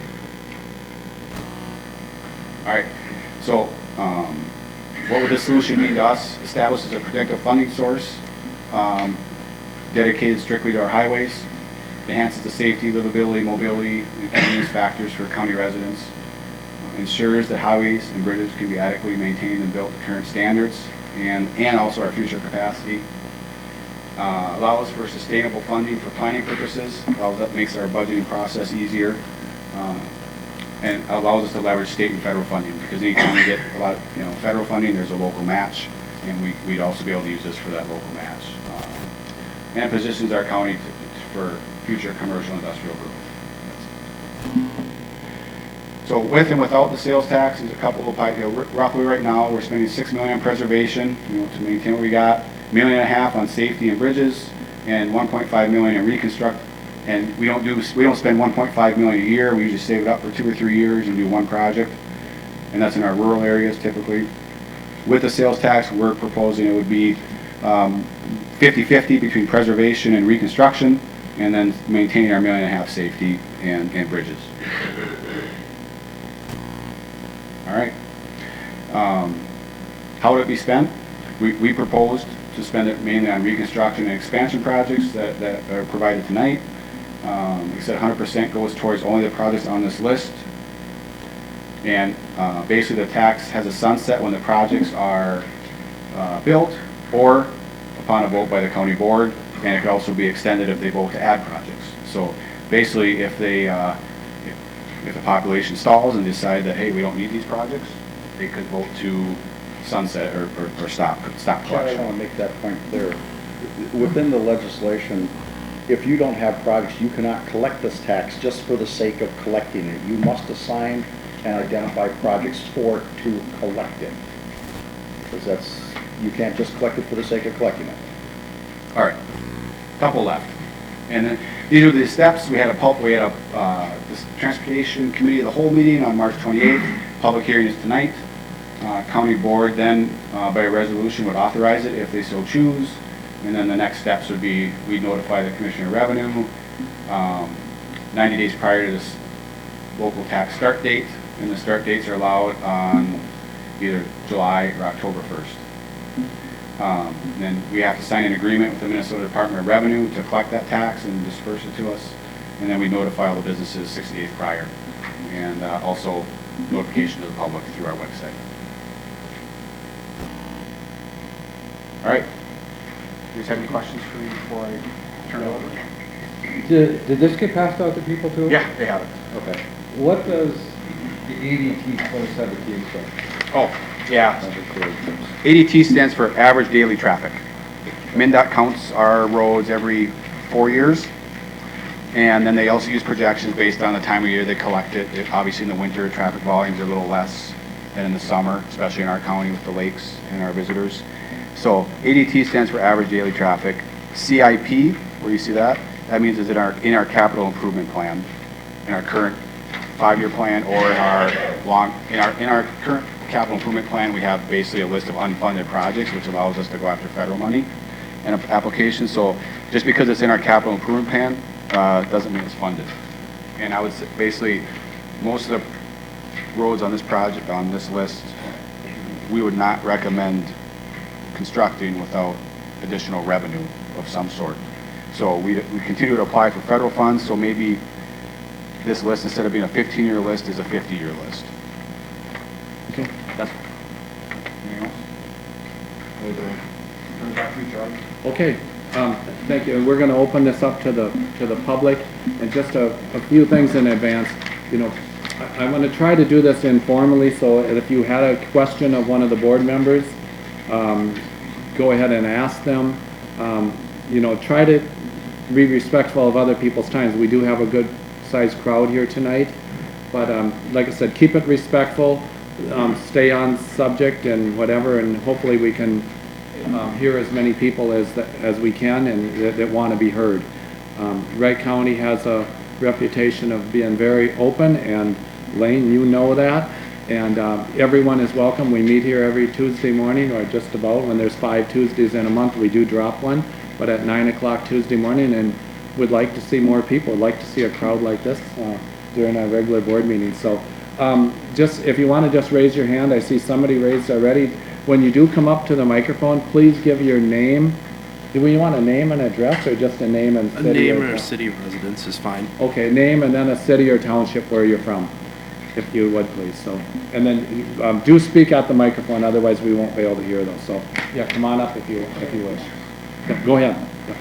All right, so what would this solution mean to us? Establishes a predictive funding source dedicated strictly to our highways. Enhances the safety, livability, mobility, and convenience factors for county residents. Ensures that highways and bridges can be adequately maintained and built to current standards and also our future capacity. Allows for sustainable funding for planning purposes. That makes our budgeting process easier. And allows us to leverage state and federal funding because anytime we get a lot of federal funding, there's a local match, and we'd also be able to use this for that local match. And positions our county for future commercial industrial growth. So with and without the sales tax, there's a couple of roughly right now we're spending $6 million on preservation, to maintain what we got, $1.5 million on safety and bridges, and $1.5 million in reconstruct. And we don't spend $1.5 million a year. We usually save it up for 2 or 3 years and do one project, and that's in our rural areas typically. With the sales tax, we're proposing it would be 50-50 between preservation and reconstruction, and then maintaining our $1.5 million safety and bridges. All right. How would it be spent? We proposed to spend it mainly on reconstruction and expansion projects that are provided tonight. Like I said, 100% goes towards only the projects on this list. And basically the tax has a sunset when the projects are built or upon a vote by the county board, and it could also be extended if they vote to add projects. So basically if they, if the population stalls and decide that, hey, we don't need these projects, they could vote to sunset or stop Chad, I collection. want to make that point clear. Within the legislation, if you don't have projects, you cannot collect this tax just for the sake of collecting it. You must assign and identify projects to collect it. Because you can't just collect it for the sake of collecting it. All right, couple left. And then these are the steps. We had this Transportation Committee of the whole meeting on March 28th. Public hearing is tonight. County board then, by a resolution, would authorize it if they so choose. And then the next steps would be, we'd notify the Commissioner of Revenue 90 days prior to this local tax start date. And the start dates are allowed on either July or October 1st. And then we have to sign an agreement with the Minnesota Department of Revenue to collect that tax and disperse it to us. And then we notify all the businesses 60 days prior. And also notification to the public through our website. All right. Do you guys have any questions for me before I turn it over? Did this get passed out to people too? Yeah, they have it. Okay. What does the ADT 2017 stand? Oh, yeah. ADT stands for Average Daily Traffic. MnDOT counts our roads every 4 years. And then they also use projections based on the time of year they collect it. Obviously in the winter, traffic volumes are a little less than in the summer, especially in our county with the lakes and our visitors. So ADT stands for Average Daily Traffic. CIP, where you see that, that means it's in our capital improvement plan, in our current 5-year plan, or in our current capital improvement plan, we have basically a list of unfunded projects, which allows us to go after federal money and applications. So just because it's in our capital improvement plan, doesn't mean it's funded. And I would say basically most of the roads on this project, on this list, we would not recommend constructing without additional revenue of some sort. So we continue to apply for federal funds, so maybe this list, instead of being a 15-year list, is a 50-year list. Okay. That's anything else? Turn it back to you, Charlie. Okay, thank you. And we're going to open this up to the public. And just a few things in advance. You know, I'm going to try to do this informally, so if you had a question of one of the board members, go ahead and ask them. You know, try to be respectful of other people's times. We do have a good sized crowd here tonight, but like I said, keep it respectful, stay on subject and whatever, and hopefully we can hear as many people as we can and that want to be heard. Wright County has a reputation of being very open, and Lane, you know that, and everyone is welcome. We meet here every Tuesday morning, or just about. When there's 5 Tuesdays in a month, we do drop one, but at 9 o'clock Tuesday morning, and would like to see more people. Would like to see a crowd like this during our regular board meeting. So just if you want to just raise your hand, I see somebody raised already. When you do come up to the microphone, please give your name. Do we want a name and address, or just a name and city? A name or a city of residence is fine. Okay, name and then a city or township where you're from, if you would please. So, and then do speak at the microphone, otherwise we won't be able to hear those. So, yeah, come on up if you wish. Yeah, go ahead. Yeah.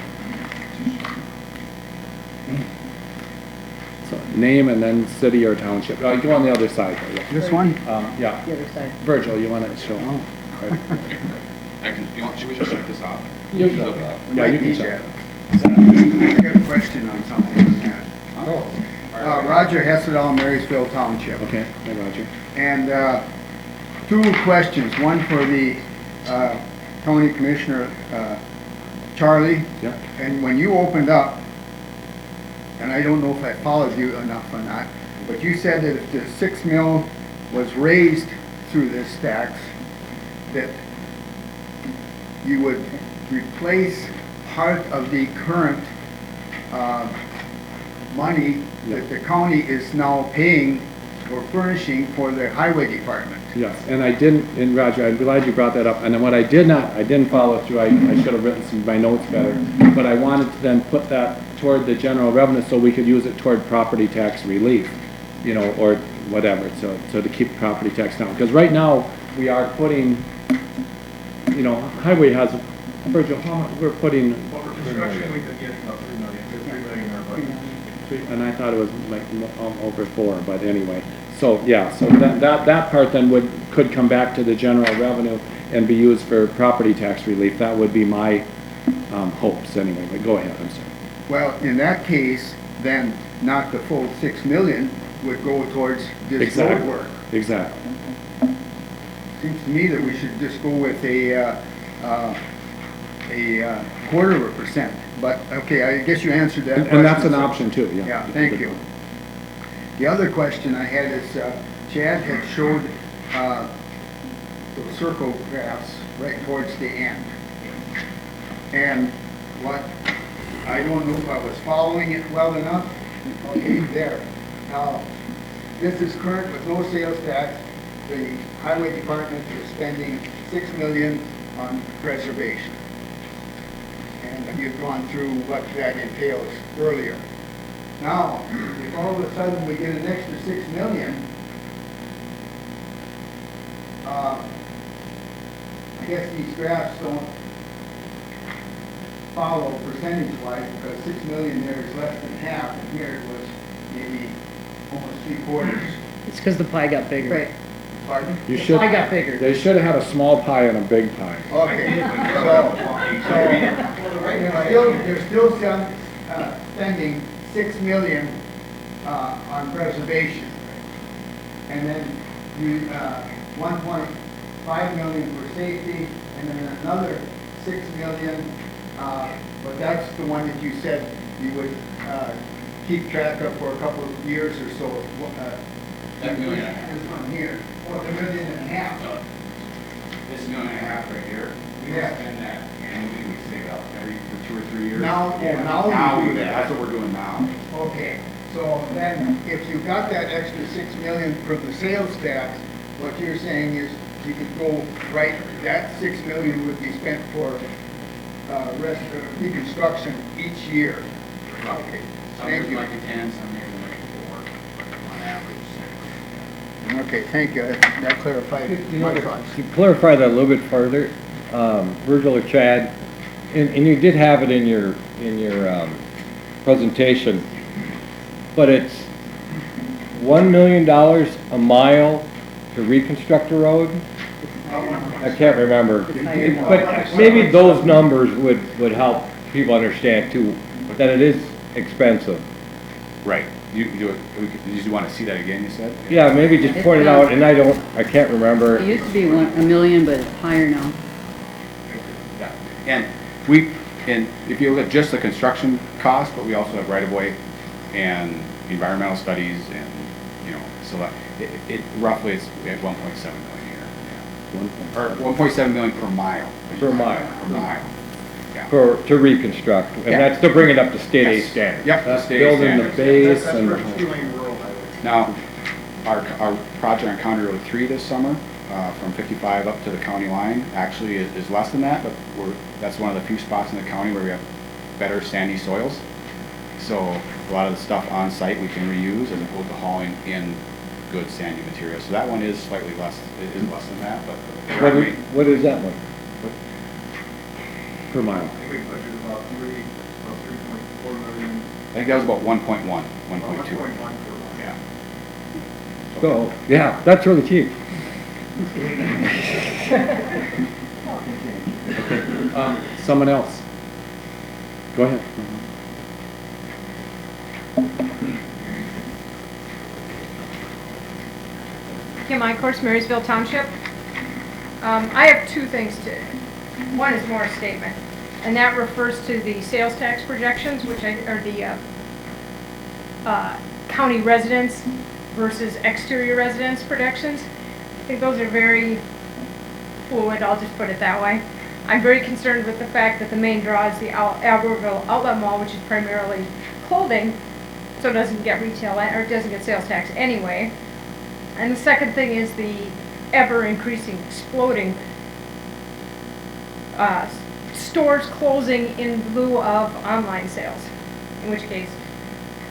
So, name and then city or township. Go on the other side. This one? Yeah. The other side. Virgil, you want to show? Should we just check this out? Yeah, you can check. I got a question on something. Roger Hessedall, Marysville Township. Okay, hi Roger. And 2 questions. One for the County Commissioner, Charlie. Yeah. And when you opened up, and I don't know if I followed you enough or not, but you said that if the 6 mil was raised through this tax, that you would replace part of the current money that the county is now paying or furnishing for the highway department. Yes, and I didn't, and Roger, I'm glad you brought that up, and then what I did not, I didn't follow through, I should have written some of my notes better, but I wanted to then put that toward the general revenue so we could use it toward property tax relief, you know, or whatever, so to keep property tax down. Because right now, we are putting, you know, highway has, Virgil, how much, we're putting. For construction, we could get about 3 million, 3 million in our budget. And I thought it was like over 4, but anyway. So, yeah, so that part then could come back to the general revenue and be used for property tax relief. That would be my hopes anyway, but go ahead, I'm sorry. Well, in that case, then not the full 6 million would go towards this road work. Exactly. Seems to me that we should just go with a 0.25%. But, okay, I guess you answered that question. And that's an option too, yeah. Yeah, thank you. The other question I had is, Chad had showed the circle graphs right towards the end. And what, I don't know if I was following it well enough. Okay, there. Now, this is current with no sales tax. The highway department is spending $6 million on preservation. And you've gone through what that entails earlier. Now, if all of a sudden we get an extra $6 million, I guess these graphs don't follow percentage-wise because $6 million there is less than half, and here it was maybe almost 3/4. It's because the pie got bigger. Right. Pardon? You should. I got bigger. They should have had a small pie and a big pie. Okay, so they're still spending $6 million on preservation. And then you, 1.5 million for safety, and then another 6 million, but that's the one that you said you would keep track of for a couple of years or so. That million. This one here, or $1.5 million. This $1.5 million right here, we don't spend that annually, we save it up for 2 or 3 years. Now Now you we do do, that. that's what we're doing now. Okay, so then if you got that extra $6 million from the sales tax, what you're saying is you could go right, that $6 million would be spent for reconstruction each year. Okay, Some thank years you. like a 10, some years like a 4, but on average, 6. Okay, thank you. That clarified my thoughts. To clarify that a little bit further, Virgil or Chad, and you did have it in your presentation, but it's $1 million a mile to reconstruct a road? I can't remember. But maybe those numbers would help people understand too, that it is expensive. Right. You want to see that again, you said? Yeah, maybe just point it out, and I can't remember. It used to be $1 million, but it's higher now. Yeah. And if you look at just the construction cost, but we also have right-of-way and environmental studies and, you know, so that, it roughly it's at 1.7 million here. Yeah. Or 1.7 million per mile. Per mile. Per mile. Yeah. To reconstruct, and Yeah. that's to bring it up to state aid Yes. standards. Yep, That's state aid building the standards. base and. Now, our project on County Road 3 this summer, from 55 up to the county line, actually is less than that, but that's one of the few spots in the county where we have better sandy soils. So a lot of the stuff on site we can reuse as opposed to hauling in good sandy material. So that one is slightly less, it is less than that, but. What is that one? Per mile. I think we budgeted about 3.4 million. I think that was about 1.1, 1.2. Yeah. So, yeah, that's really cheap. Someone else. Go ahead. Kim Icorse, Marysville Township. I have two things to, one is more a statement, and that refers to the sales tax projections, which are the county residents versus exterior residents projections. I think those are very fluid, I'll just put it that way. I'm very concerned with the fact that the main draw is the Albertville Outlet Mall, which is primarily clothing, so it doesn't get retail, or it doesn't get sales tax anyway. And the second thing is the ever-increasing, exploding stores closing in lieu of online sales, in which case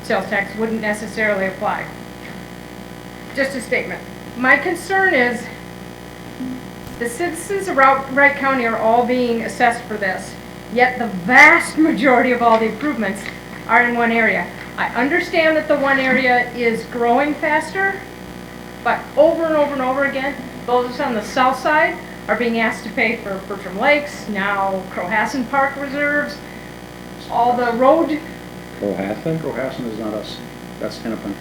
sales tax wouldn't necessarily apply. Just a statement. My concern is the citizens of Wright County are all being assessed for this, yet the vast majority of all the improvements are in one area. I understand that the one area is growing faster, but over and over and over again, those on the south side are being asked to pay for Bertram Lakes, now Crohassan Park reserves, all the road. Cohasset? Cohasset is not us. That's Hennepin.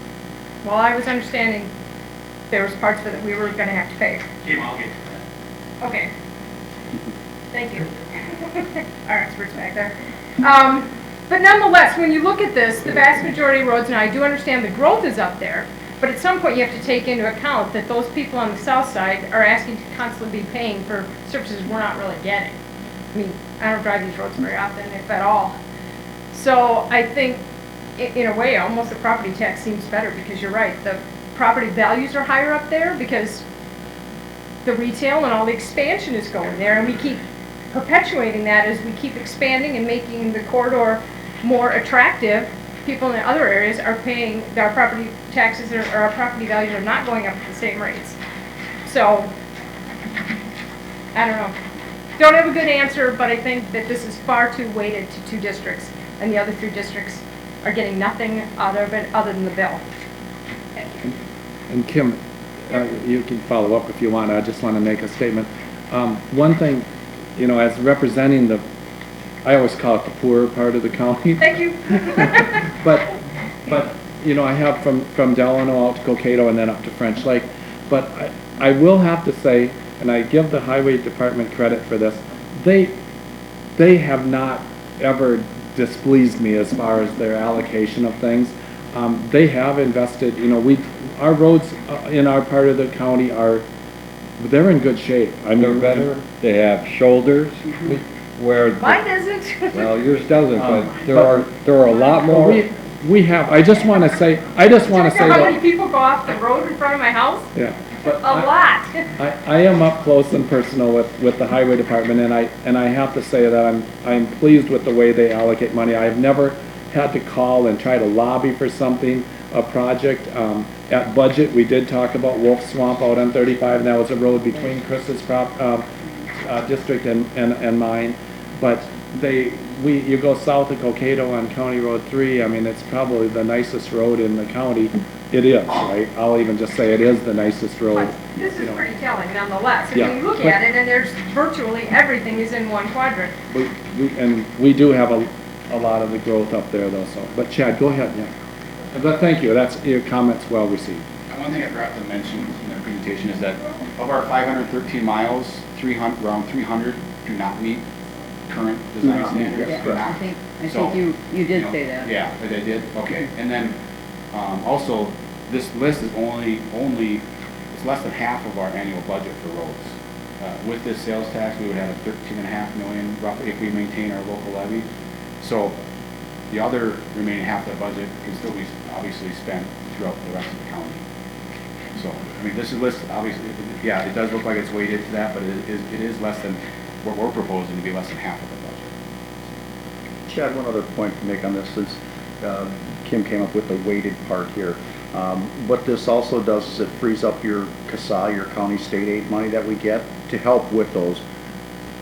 Well, I was understanding there was parts of it that we were going to have to pay. Kim, I'll get to that. Okay. Thank you. Our experts back there. But nonetheless, when you look at this, the vast majority of roads, and I do understand the growth is up there, but at some point you have to take into account that those people on the south side are asking to constantly be paying for services we're not really getting. I mean, I don't drive these roads very often, if at all. So I think, in a way, almost the property tax seems better, because you're right, the property values are higher up there because the retail and all the expansion is going there, and we keep perpetuating that as we keep expanding and making the corridor more attractive. People in the other areas are paying, our property taxes or our property values are not going up at the same rates. So, I don't know. Don't have a good answer, but I think that this is far too weighted to 2 districts, and the other 3 districts are getting nothing out of it other than the bill. And Kim, you can follow up if you want. I just want to make a statement. One thing, you know, as representing the, I always call it the poorer part of the county. Thank you. but you know, I have from Delano out to Cokato and then up to French Lake. But I will have to say, and I give the highway department credit for this, they have not ever displeased me as far as their allocation of things. They have invested, you know, our roads in our part of the county they're in good shape. I mean, They're better. They have shoulders where. Mine doesn't. Well, yours doesn't, but there are a lot more. We have. I just want to say. I just want to say how that. many people go off the road in front of my house? Yeah. But a lot. I am up close and personal with the highway department, and I have to say that I'm pleased with the way they allocate money. I've never had to call and try to lobby for something, a project. At budget, we did talk about Wolf Swamp out on 35, and that was a road between Chris's district and mine. But you go south of Cokato on County Road 3, I mean, it's probably the nicest road in the county. It is, right? I'll even just say it is the nicest road. But this is pretty telling nonetheless. If Yeah, you look at it, and there's virtually everything is in one quadrant. We do have a lot of the growth up there though, so. But Chad, go ahead, yeah. But thank you, that's, your comment's well received. One thing I forgot to mention in the presentation is that of our 513 miles, around 300 do not meet current design standards. Yeah, Do not. I think you did say that. Yeah, they did, okay. And then also, this list is only, it's less than half of our annual budget for roads. With this sales tax, we would have a $13.5 million roughly if we maintain our local levy. So the other remaining half of the budget can still be obviously spent throughout the rest of the county. So, I mean, this is listed, obviously, yeah, it does look like it's weighted to that, but it is less than, what we're proposing to be less than half of the budget. Chad, one other point to make on this, since Kim came up with the weighted part here. What this also does is it frees up your CASA, your county state aid money that we get to help with those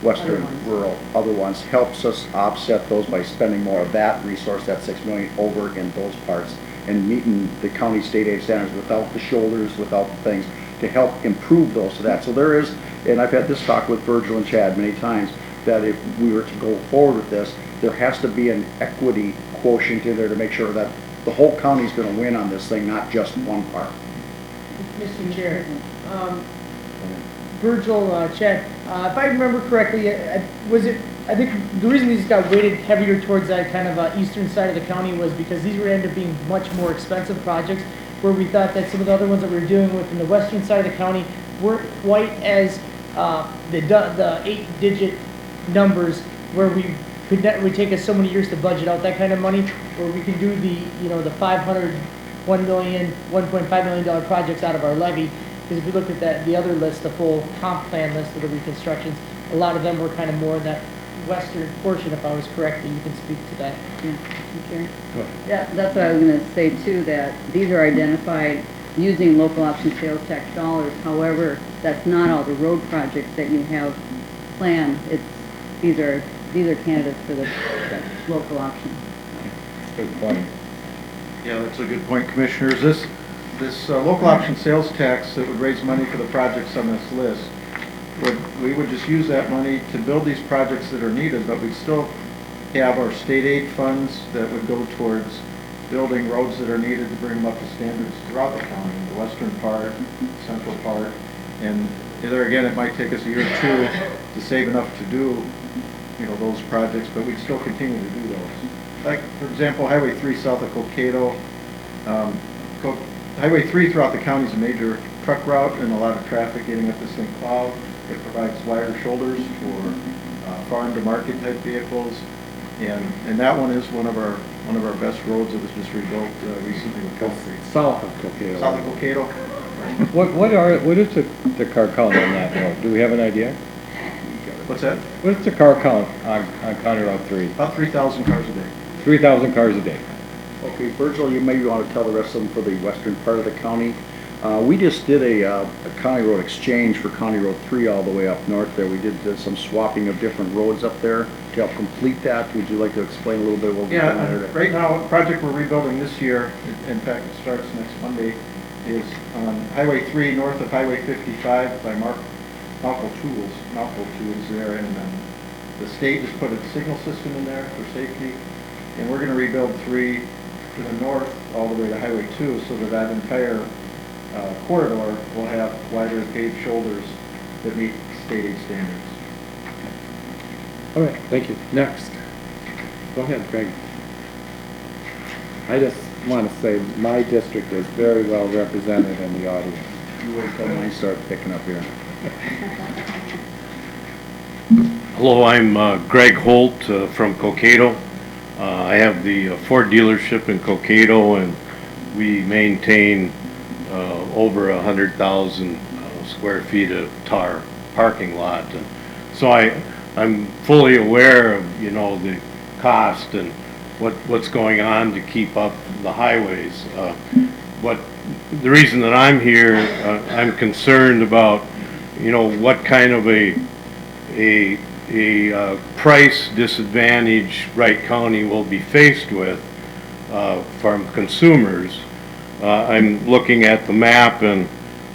western rural other ones, helps us offset those by spending more of that resource, that $6 million, over in those parts and meeting the county state aid standards without the shoulders, without the things, to help improve those to that. So there is, and I've had this talk with Virgil and Chad many times, that if we were to go forward with this, there has to be an equity quotient in there to make sure that the whole county is going to win on this thing, not just one part. Mr. Chair, Virgil, Chad, if I remember correctly, I think the reason these got weighted heavier towards that kind of eastern side of the county was because these would end up being much more expensive projects, where we thought that some of the other ones that we were dealing with in the western side of the county weren't quite as the 8-digit numbers, where would take us so many years to budget out that kind of money, where we can do the, you know, the 500 $1.5 million projects out of our levy. Because if you look at that, the other list, the full comp plan list of the reconstructions, a lot of them were kind of more in that western portion, if I was correct, but you can speak to that. Yeah, yeah, that's what I was gonna say too, that these are identified using local option sales tax dollars. However, that's not all the road projects that you have planned. These are candidates for the local option. Good point. Yeah, that's a good point, Commissioners. This local option sales tax that would raise money for the projects on this list, we would just use that money to build these projects that are needed, but we'd still have our state aid funds that would go towards building roads that are needed to bring them up to standards throughout the county, the western part, central part, and there again, it might take us a year or two to save enough to do, those projects, but we'd still continue to do those. Like, for example, Highway 3 south of Cokato. Highway 3 throughout the county is a major truck route and a lot of traffic getting up to St. Cloud. It provides wider shoulders for farm to market type vehicles, and that one is one of our best roads that was just rebuilt recently with Cokato. South of Cokato. South of Cokato. What is the car count on that road? Do we have an idea? What's that? What's the car count on County Road 3? About 3,000 cars a day. 3,000 cars a day. Okay, Virgil, you maybe want to tell the rest of them for the western part of the county. We just did a county road exchange for County Road 3 all the way up north there. We did some swapping of different roads up there to help complete that. Would you like to explain a little bit what we've done there? Right now, the project we're rebuilding this year, in fact, it starts next Monday, is on Highway 3 north of Highway 55 by Malco Tools there, and the state has put a signal system in there for safety, and we're going to rebuild 3 to the north all the way to Highway 2 so that entire corridor will have wider paved shoulders that meet state aid standards. All right, thank you. Next. Go ahead, Greg. I just want to say my district is very well represented in the audience. You wait till mine start picking up here. Hello, I'm Greg Holt from Cokato. I have the Ford dealership in Cokato, and we maintain over 100,000 square feet of tar parking lot. And so I'm fully aware of, the cost and what's going on to keep up the highways. The reason that I'm here, I'm concerned about, what kind of a price disadvantage Wright County will be faced with from consumers. I'm looking at the map, and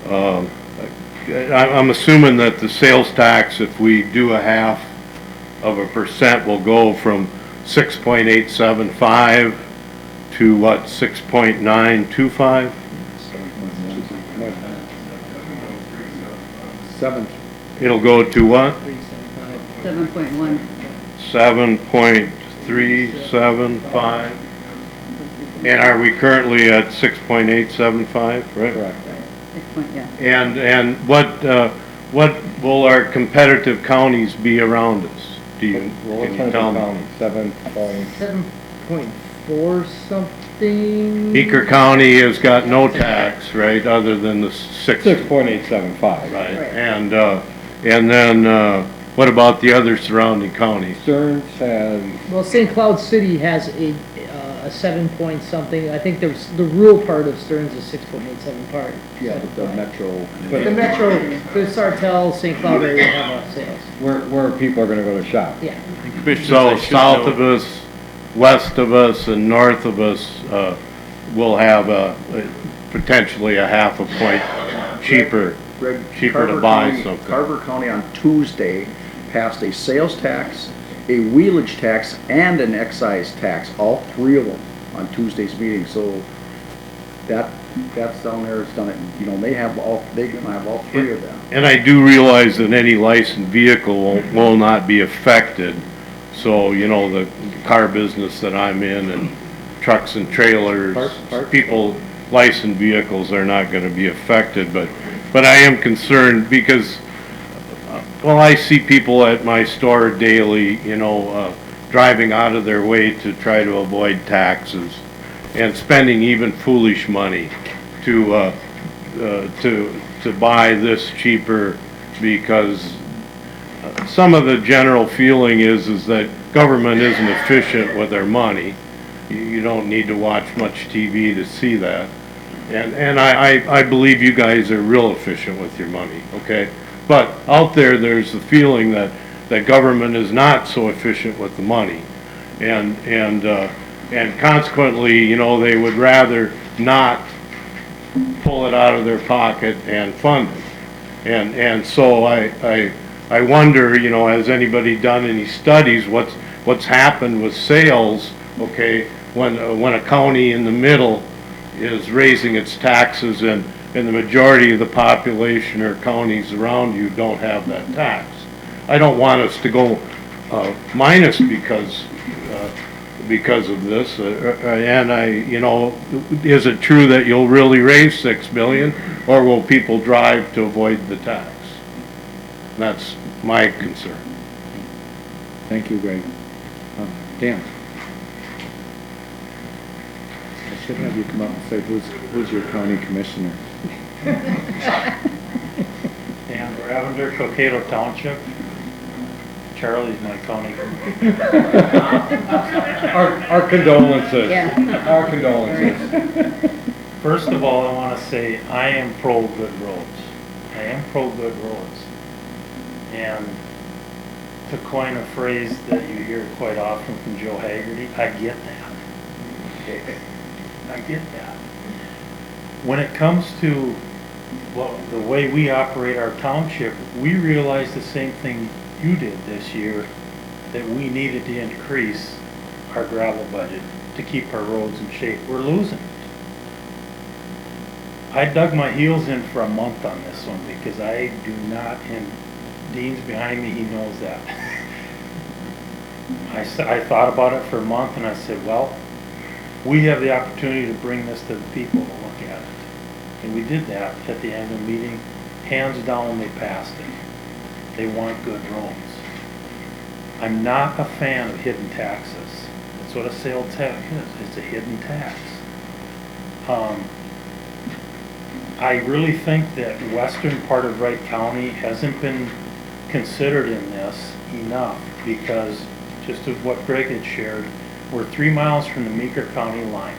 I'm assuming that the sales tax, if we do 0.5% will go from 6.875 to what, 6.925? 7. It'll go to what? 7.1. 7.375. And are we currently at 6.875, right? Correct. 6 yeah. And what will our competitive counties be around us? Can you tell me? 7.4 something. Beaker County has got no tax, right, other than the 6.875. Right. And then what about the other surrounding counties? Stearns has. Well, St. Cloud City has a 7 point something. I think there's the rural part of Stearns is 6.87 part. Yeah, but the metro. But the metro, the Sartell, St. Cloud area have sales. Where people are going to go to shop. Yeah. So south of us, west of us, and north of us will have potentially a 0.5 point cheaper to buy something. Carver County on Tuesday passed a sales tax, a wheelage tax, and an excise tax, all 3 of them on Tuesday's meeting. So that's down there, it's done it, they're gonna have all 3 of them. And I do realize that any licensed vehicle will not be affected. So, the car business that I'm in and trucks and trailers, people, licensed vehicles are not gonna be affected, but I am concerned because, I see people at my store daily, driving out of their way to try to avoid taxes. and spending even foolish money to buy this cheaper, because some of the general feeling is that government isn't efficient with their money. You don't need to watch much TV to see that. And I believe you guys are real efficient with your money, okay? But out there's the feeling that government is not so efficient with the money. And consequently, you know, they would rather not pull it out of their pocket and fund it. And so I wonder, you know, has anybody done any studies what's happened with sales, okay, when a county in the middle is raising its taxes and the majority of the population or counties around you don't have that tax. I don't want us to go minus because of this, and you know, is it true that you'll really raise $6 billion, or will people drive to avoid the tax? That's my concern. Thank you, Greg. Dan? I should have you come up and say, who's your county commissioner? Dan Ravender, Cokato Township. Charlie's my county. Our condolences. Yeah. Our condolences. First of all, I want to say I am pro good roads. I am pro good roads. And to coin a phrase that you hear quite often from Joe Haggerty, I get that. I get that. When it comes to the way we operate our township, we realize the same thing you did this year, that we needed to increase our gravel budget to keep our roads in shape. We're losing it. I dug my heels in for a month on this one because I do not, and Dean's behind me, he knows that. I thought about it for a month and I said, well, we have the opportunity to bring this to the people to look at it. And we did that at the annual meeting. Hands down, they passed it. They want good roads. I'm not a fan of hidden taxes. That's what a sales tax is. It's a hidden tax. I really think that western part of Wright County hasn't been considered in this enough, because just as what Greg had shared, we're 3 miles from the Meeker County line.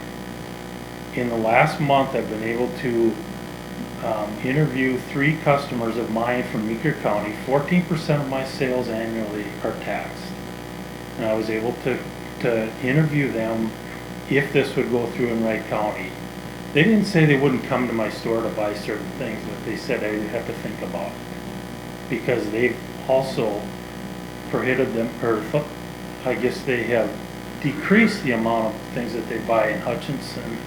In the last month, I've been able to interview 3 customers of mine from Meeker County. 14% of my sales annually are taxed. And I was able to interview them if this would go through in Wright County. They didn't say they wouldn't come to my store to buy certain things, but they said I would have to think about it. Because they've also prohibited them, or I guess they have decreased the amount of things that they buy in Hutchinson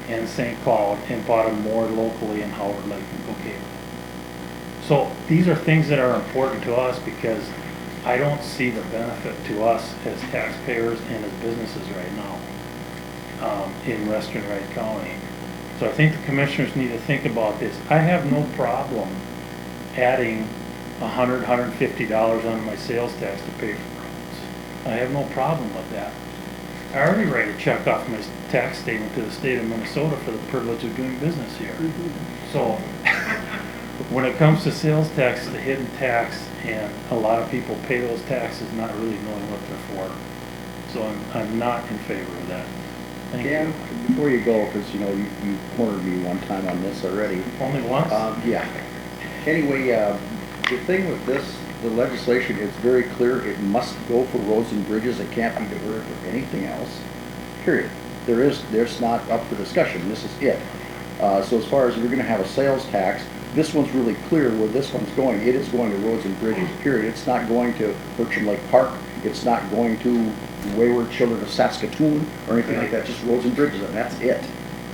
and St. Cloud and bought them more locally in Howard Lake and Cokato. So these are things that are important to us, because I don't see the benefit to us as taxpayers and as businesses right now in western Wright County. So I think the commissioners need to think about this. I have no problem adding $100, $150 on my sales tax to pay for roads. I have no problem with that. I already write a check off my tax statement to the state of Minnesota for the privilege of doing business here. So when it comes to sales tax, it's a hidden tax, and a lot of people pay those taxes not really knowing what they're for. So I'm not in favor of that. Thank you. Before you go, because you know you cornered me one time on this already. Only once? Yeah. Anyway, the thing with this, the legislation is very clear. It must go for roads and bridges. It can't be diverted for anything else. Period. There's not up for discussion. This is it. So as far as we're going to have a sales tax, this one's really clear where this one's going. It is going to roads and bridges. Period. It's not going to Berkshire Lake Park. It's not going to Wayward Children of Saskatoon or anything like that. Just roads and bridges, and that's it.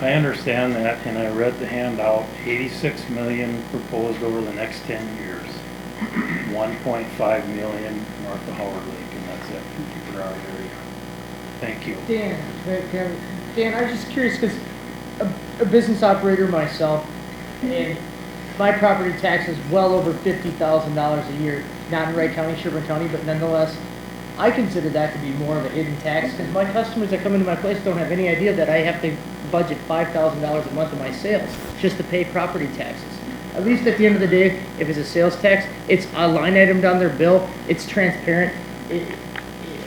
I understand that, and I read the handout. 86 million proposed over the next 10 years. 1.5 million north of Howard Lake, and that's it for our area. Thank you. Dan, I was just curious, because a business operator myself, and my property tax is well over $50,000 a year, not in Wright County, Sherburne County, but nonetheless, I consider that to be more of a hidden tax, because my customers that come into my place don't have any idea that I have to budget $5,000 a month of my sales just to pay property taxes. At least at the end of the day, if it's a sales tax, it's a line item down their bill, it's transparent.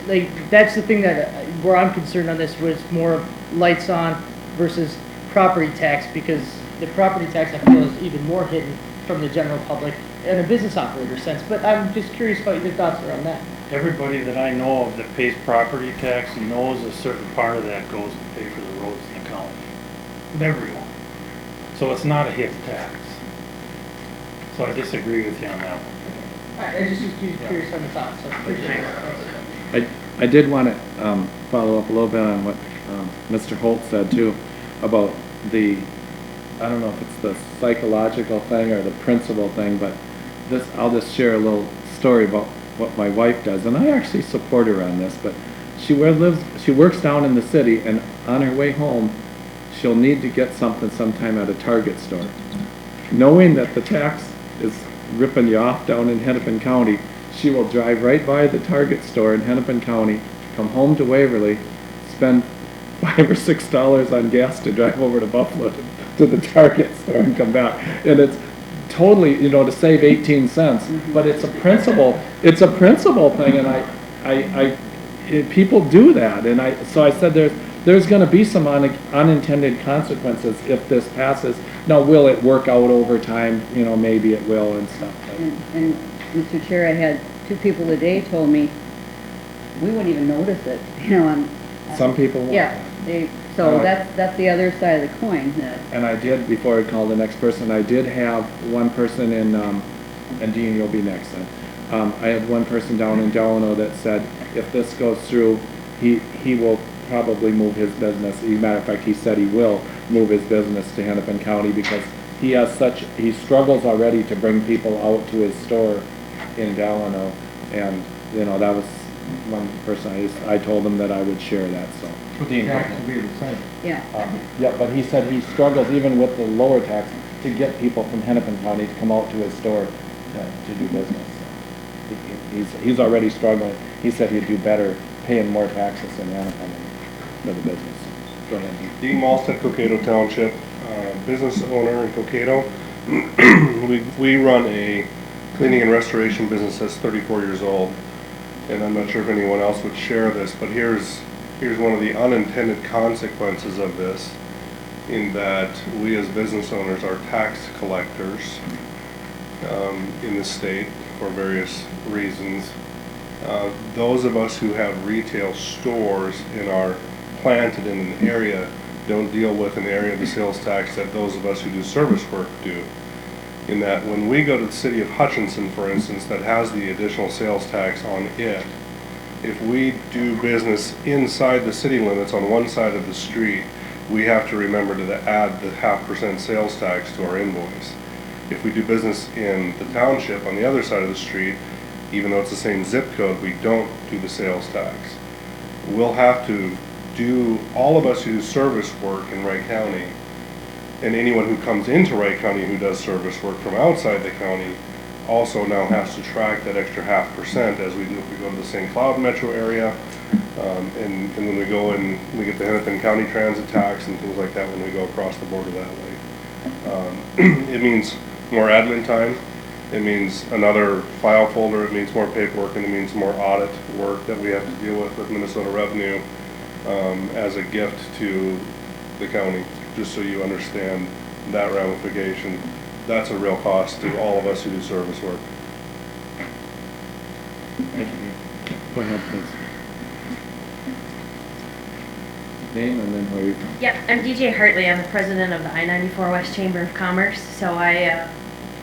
Like, that's the thing that, where I'm concerned on this, was more lights on versus property tax, because the property tax, I feel, is even more hidden from the general public in a business operator sense. But I'm just curious about your thoughts around that. Everybody that I know of that pays property tax knows a certain part of that goes to pay for the roads in the county. Everyone. So it's not a hidden tax. So I disagree with you on that one. All right, I just curious on the thoughts, so appreciate it. I did want to follow up a little bit on what Mr. Holt said too, about the, I don't know if it's the psychological thing or the principle thing, but this, I'll just share a little story about what my wife does, and I actually support her on this, but she works down in the city, and on her way home, she'll need to get something sometime at a Target store. Knowing that the tax is ripping you off down in Hennepin County, she will drive right by the Target store in Hennepin County, come home to Waverly, spend $5 or $6 on gas to drive over to Buffalo to the Target store and come back. And it's totally, you know, to save 18 cents. But it's a principle thing, and people do that. And so I said there's going to be some unintended consequences if this passes. Now, will it work out over time? You know, maybe it will and stuff. And Mr. Chair, I had two people today told me we wouldn't even notice it, you know. Some people won't. Yeah, so that's the other side of the coin. And I did, before I call the next person, I did have one person in, and Dean, you'll be next then. I had one person down in Delano that said if this goes through, he will probably move his business. As a matter of fact, he said he will move his business to Hennepin County because he struggles already to bring people out to his store in Delano, and you know, that was one person I told him that I would share that, so. Tax will be the same. Yeah. Yeah, but he said he struggles even with the lower tax to get people from Hennepin County to come out to his store to do business. So he's already struggling. He said he'd do better paying more taxes in Hennepin for the business. Go ahead. Dean Malston, Cokato Township, business owner in Cokato. we run a cleaning and restoration business that's 34 years old, and I'm not sure if anyone else would share this, but here's one of the unintended consequences of this, in that we as business owners are tax collectors in the state for various reasons. Those of us who have retail stores and are planted in an area don't deal with an area of the sales tax that those of us who do service work do. In that when we go to the city of Hutchinson, for instance, that has the additional sales tax on it, if we do business inside the city limits on one side of the street, we have to remember to add the 0.5% sales tax to our invoice. If we do business in the township on the other side of the street, even though it's the same zip code, we don't do the sales tax. We'll have to do, all of us who do service work in Wright County, and anyone who comes into Wright County who does service work from outside the county also now has to track that extra 0.5% as we do if we go to the St. Cloud metro area, and when we go and we get the Hennepin County transit tax and things like that when we go across the border that way. It means more admin time, it means another file folder, it means more paperwork, and it means more audit work that we have to deal with Minnesota Revenue as a gift to the county, just so you understand that ramification. That's a real cost to all of us who do service work. Thank you. Go ahead, please. Name and then where you from? Yep, I'm DJ Hartley. I'm the president of the I-94 West Chamber of Commerce. So I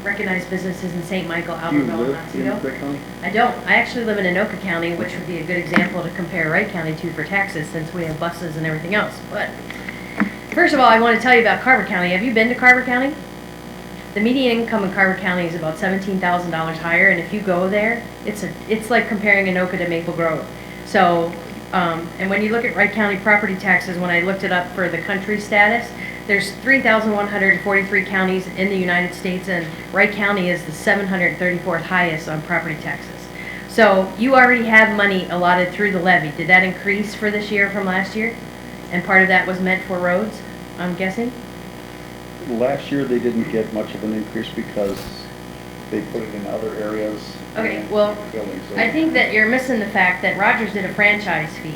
recognize businesses in St. Michael, Albertville, and Otsego. County? I don't. I actually live in Anoka County, which would be a good example to compare Wright County to for taxes, since we have buses and everything else. But first of all, I want to tell you about Carver County. Have you been to Carver County? The median income in Carver County is about $17,000 higher, and if you go there, it's like comparing Anoka to Maple Grove. So, and when you look at Wright County property taxes, when I looked it up for the country status, there's 3,143 counties in the United States, and Wright County is the 734th highest on property taxes. So you already have money allotted through the levy. Did that increase for this year from last year? And part of that was meant for roads? I'm guessing? Last year, they didn't get much of an increase because they put it in other areas. Okay, and well, buildings, so- I think that you're missing the fact that Rogers did a franchise fee.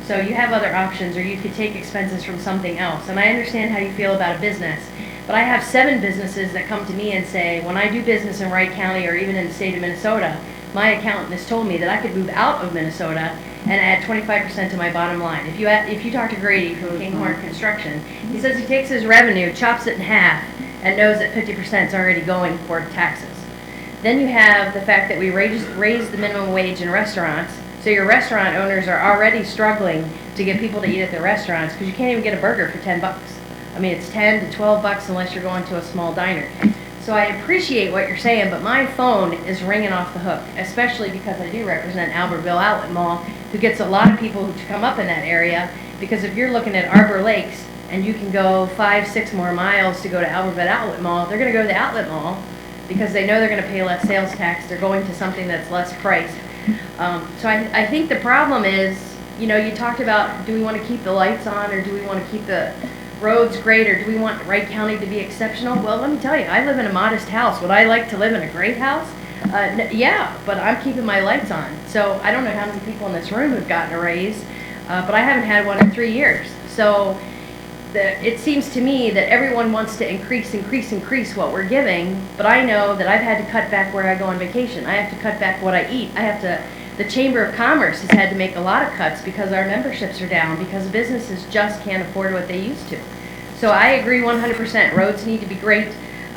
So you have other options, or you could take expenses from something else. And I understand how you feel about a business, but I have 7 businesses that come to me and say, when I do business in Wright County or even in the state of Minnesota, my accountant has told me that I could move out of Minnesota and add 25% to my bottom line. If you talk to Grady from Kinghorn Construction, he says he takes his revenue, chops it in half, and knows that 50% is already going toward taxes. Then you have the fact that we raised the minimum wage in restaurants, so your restaurant owners are already struggling to get people to eat at their restaurants because you can't even get a burger for 10 bucks. I mean, it's 10 to 12 bucks unless you're going to a small diner. So I appreciate what you're saying, but my phone is ringing off the hook, especially because I do represent Albertville Outlet Mall, who gets a lot of people to come up in that area, because if you're looking at Arbor Lakes and you can go 5-6 more miles to go to Albertville Outlet Mall, they're going to go to the outlet mall because they know they're going to pay less sales tax. They're going to something that's less priced. So I think the problem is, you know, you talked about, do we want to keep the lights on, or do we want to keep the roads great, or do we want Wright County to be exceptional? Well, let me tell you, I live in a modest house. Would I like to live in a great house? Yeah, but I'm keeping my lights on. So I don't know how many people in this room have gotten a raise, but I haven't had one in 3 years. So it seems to me that everyone wants to increase what we're giving, but I know that I've had to cut back where I go on vacation. I have to cut back what I eat. The Chamber of Commerce has had to make a lot of cuts because our memberships are down, because businesses just can't afford what they used to. So I agree 100%, roads need to be great,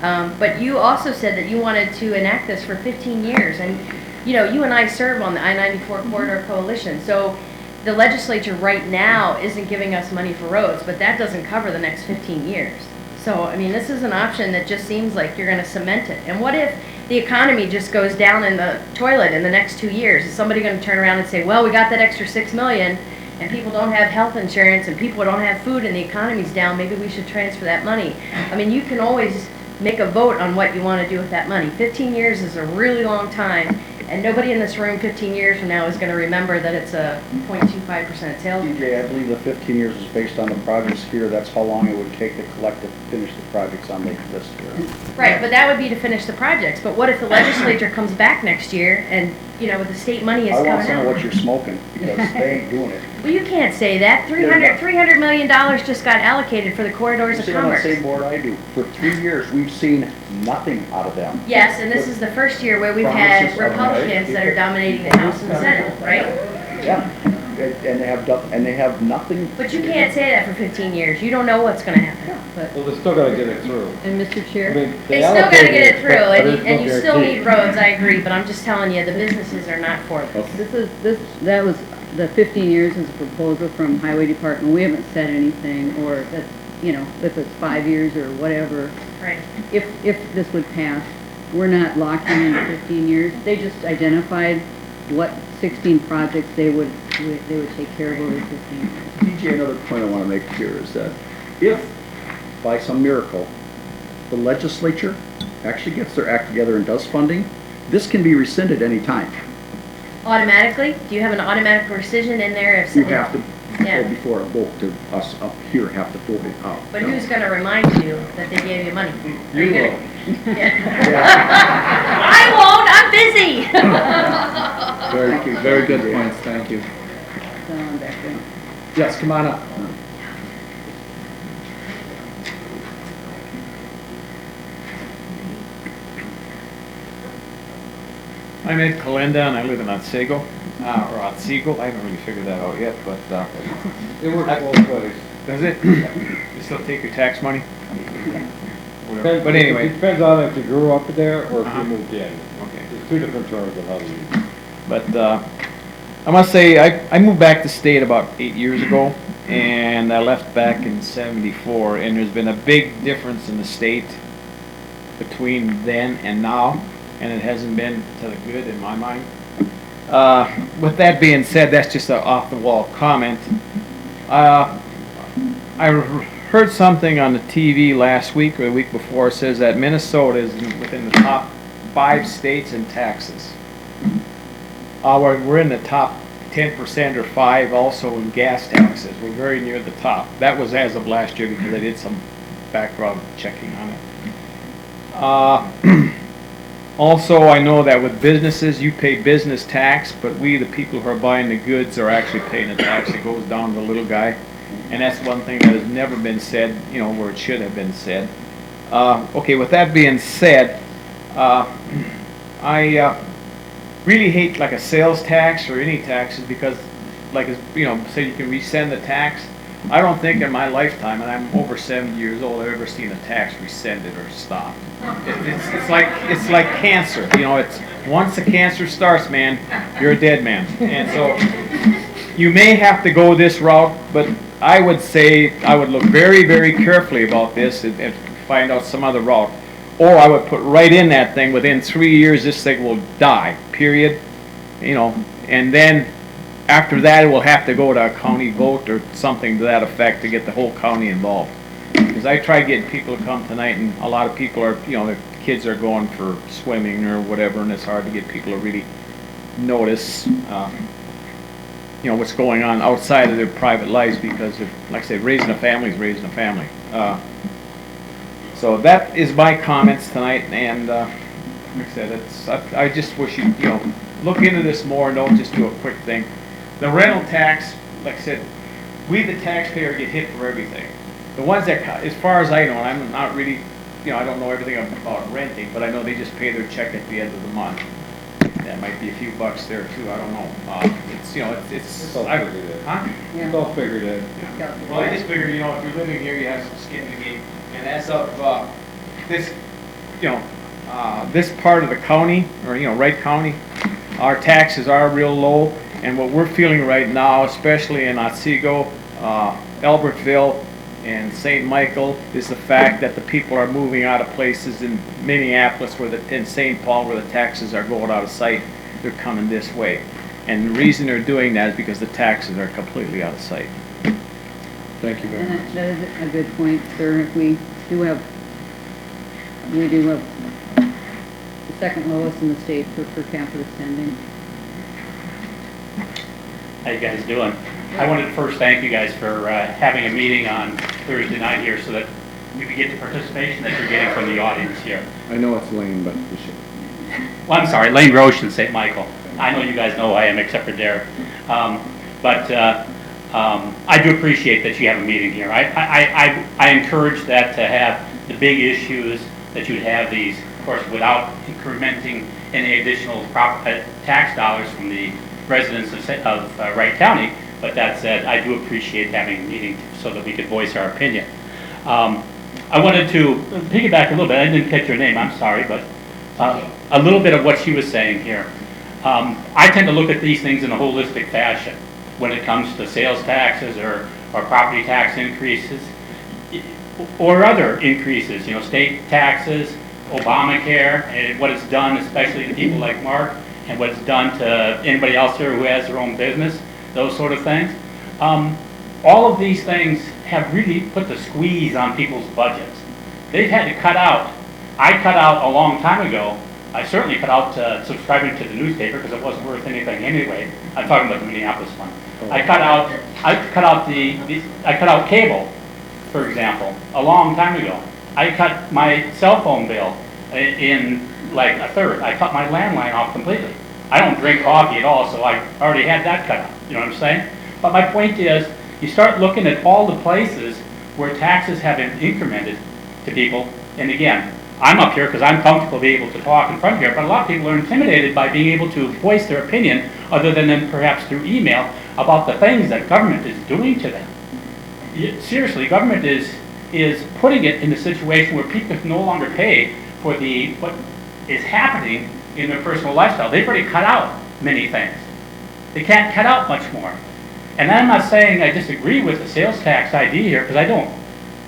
but you also said that you wanted to enact this for 15 years, and you know, you and I serve on the I-94 Corridor Coalition, so the legislature right now isn't giving us money for roads, but that doesn't cover the next 15 years. So, I mean, this is an option that just seems like you're going to cement it. And what if the economy just goes down in the toilet in the next 2 years? Is somebody going to turn around and say, well, we got that extra $6 million, and people don't have health insurance, and people don't have food, and the economy's down, maybe we should transfer that money? I mean, you can always make a vote on what you want to do with that money. 15 years is a really long time, and nobody in this room 15 years from now is going to remember that it's a 0.25% sales. TJ, I believe the 15 years is based on the projects here. That's how long it would take to collect to finish the projects on the list here. Right, but that would be to finish the projects. But what if the legislature comes back next year and, you know, the state money is coming out? I want to know what you're smoking, because they ain't doing it. Well, you can't say that. $300 million just got allocated for the corridors of You're on the commerce. same board I do. For 3 years, we've seen nothing out of them. Yes, and this is the first year where we've had Republicans that are dominating the House and the Senate, right? Yeah, and they have nothing. But you can't say that for 15 years. You don't know what's going to happen. But Well, they still gotta get it through. And Mr. Chair? I mean, they still got to get it through, but there's and no you still guarantee. need roads. I agree, but I'm just telling you, the businesses are not for this. That was, the 15 years is a proposal from Highway Department. We haven't said anything, or that, you know, if it's 5 years or whatever. Right. If this would pass, we're not locked in 15 years. They just identified what 16 projects they would take care of over 15 years. TJ, another point I want to make here is that if, by some miracle, the legislature actually gets their act together and does funding, this can be rescinded any time. Automatically? Do you have an automatic rescission in there? If You have to, Yeah. before a vote, to us up here have to vote it out. But who's going to remind you that they gave you money? Are You gonna- will. I won't. I'm busy. Very good points, thank you. Yes, come on up. I'm Ed Kalenda, and I live in Otsego, or Otsego. I haven't really figured that out yet, but It works both ways. does it? You still take your tax money? Whatever. But It anyway, depends on if you grew up there or if Uh-huh. you moved in. Okay. There's two different terms of how to use it. but I must say I moved back to state about 8 years ago, and I left back in '74. And there's been a big difference in the state between then and now, and it hasn't been to the good in my mind. With that being said, that's just an off-the-wall comment. I heard something on the TV last week or the week before. It says that Minnesota is within the top 5 states in taxes. We're in the top 10% or 5 also in gas taxes. We're very near the top. That was as of last year because I did some background checking on it. Also, I know that with businesses, you pay business tax, but we, the people who are buying the goods, are actually paying the tax. It goes down to the little guy. And that's one thing that has never been said, you know, where it should have been said. Okay, with that being said, I really hate like a sales tax or any taxes because, like, you know, say you can rescind the tax. I don't think in my lifetime, and I'm over 70 years old, I've ever seen a tax rescinded or stopped. It's like cancer. You know, it's once the cancer starts, man, you're a dead man. And so you may have to go this route, but I would say I would look very, very carefully about this and find out some other route. Or I would put right in that thing within 3 years, this thing will die, period. You know, and then after that, it will have to go to a county vote or something to that effect to get the whole county involved. Because I tried getting people to come tonight, and a lot of people are, you know, their kids are going for swimming or whatever, and it's hard to get people to really notice, you know, what's going on outside of their private lives because, like I said, raising a family is raising a family. So that is my comments tonight, and like I said, I just wish you, you know, look into this more and don't just do a quick thing. The rental tax, like I said, we the taxpayer get hit for everything. The ones that, as far as I know, and I'm not really, you know, I don't know everything about renting, but I know they just pay their check at the end of the month. That might be a few bucks there too, I don't know. It's, you know, it's all figured in. Huh? Yeah. It's all figured in. Yeah. Well, I just figured, you know, if you're living here, you have some skin in the game. And as of this, you know, this part of the county, or, you know, Wright County, our taxes are real low. And what we're feeling right now, especially in Otsego, Albertville, and St. Michael, is the fact that the people are moving out of places in Minneapolis and St. Paul where the taxes are going out of sight. They're coming this way. And the reason they're doing that is because the taxes are completely out of sight. Thank you very much. That is a good point, sir. We do have the second lowest in the state for per capita spending. How you guys doing? I wanted to first thank you guys for having a meeting on Thursday night here so that you could get the participation that you're getting from the audience here. I know it's Lane, but we should. Well, I'm sorry, Lane Roche in St. Michael. I know you guys know who I am except for Derek. I do appreciate that you have a meeting here. I encourage that to have the big issues that you'd have these, of course, without incrementing any additional tax dollars from the residents of Wright County. But that said, I do appreciate having a meeting so that we could voice our opinion. I wanted to piggyback a little bit. I didn't catch your name, I'm sorry, but a little bit of what she was saying here. I tend to look at these things in a holistic fashion when it comes to sales taxes or property tax increases or other increases, you know, state taxes, Obamacare, and what it's done, especially to people like Mark, and what it's done to anybody else here who has their own business, those sort of things. All of these things have really put the squeeze on people's budgets. They've had to cut out. I cut out a long time ago. I certainly cut out subscribing to the newspaper because it wasn't worth anything anyway. I'm talking about the Minneapolis one. I cut out cable, for example, a long time ago. I cut my cell phone bill in like a third. I cut my landline off completely. I don't drink coffee at all, so I already had that cut out. You know what I'm saying? But my point is, you start looking at all the places where taxes have been incremented to people. And again, I'm up here because I'm comfortable being able to talk in front here, but a lot of people are intimidated by being able to voice their opinion other than perhaps through email about the things that government is doing to them. Seriously, government is putting it in a situation where people can no longer pay for what is happening in their personal lifestyle. They've already cut out many things. They can't cut out much more. And I'm not saying I disagree with the sales tax idea here, because I don't.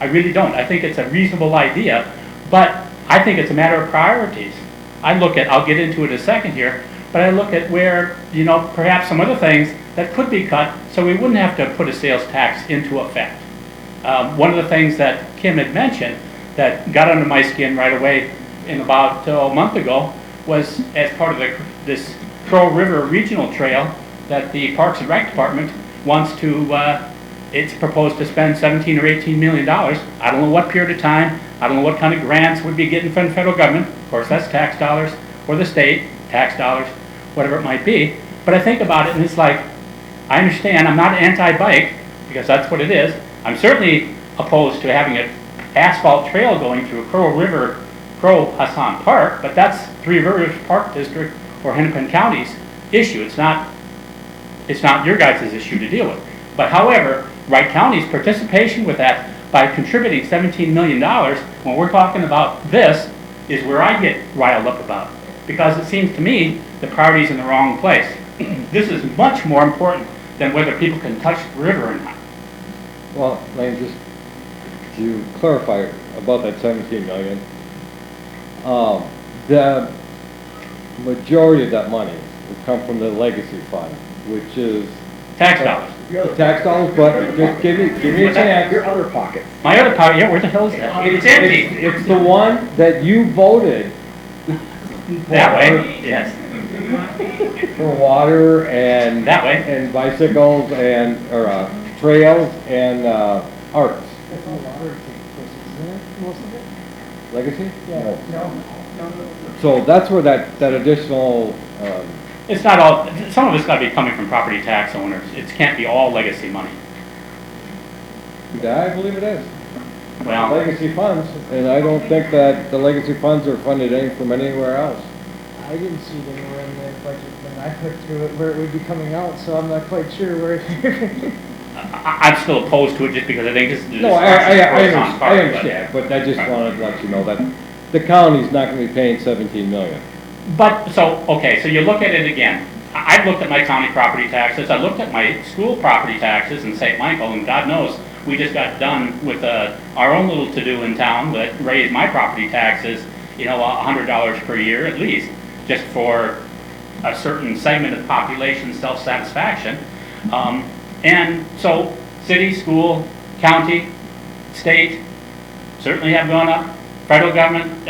I really don't. I think it's a reasonable idea, but I think it's a matter of priorities. I'll get into it in a second here, but I look at where, you know, perhaps some other things that could be cut so we wouldn't have to put a sales tax into effect. One of the things that Kim had mentioned that got under my skin right away in about a month ago was as part of this Crow River Regional Trail, that the Parks and Rec Department wants to, it's proposed to spend 17 or 18 million dollars. I don't know what period of time, I don't know what kind of grants we'd be getting from the federal government. Of course, that's tax dollars, or the state, tax dollars, whatever it might be. But I think about it and it's like, I understand, I'm not anti-bike, because that's what it is. I'm certainly opposed to having an asphalt trail going through Crow Hassan Park, but that's Three Rivers Park District or Hennepin County's issue. It's not your guys' issue to deal with. But however, Wright County's participation with that by contributing $17 million, when we're talking about this, is where I get riled up about. Because it seems to me the priority's in the wrong place. This is much more important than whether people can touch the river or not. Well, Lane, just to clarify about that 17 million, the majority of that money will come from the legacy fund, which is tax dollars. Tax dollars, but just give me a chance. Your other pocket. My other pocket, yeah, where the hell is that? It's empty. It's the one that you voted that way. Yes. For water and that way, and bicycles and trails and arts. That's all water takes, isn't it? Most of it? Legacy? Yeah. No. So that's where that additional. It's not all. Some of it's got to be coming from property tax owners. It can't be all legacy money. Yeah, I believe it is. Well, legacy funds, and I don't think that the legacy funds are funded from anywhere else. I didn't see it anywhere in the budget when I put through it where it would be coming out, so I'm not quite sure where. I'm still opposed to it just because I think this is. No, I understand, but I just wanted to let you know that the county's not going to be paying 17 million. But, okay, so you look at it again. I've looked at my county property taxes, I looked at my school property taxes in St. Michael, and God knows, we just got done with our own little to-do in town that raised my property taxes, you know, $100 per year at least, just for a certain segment of the population's self-satisfaction. And so, city, school, county, state, certainly have gone up. Federal government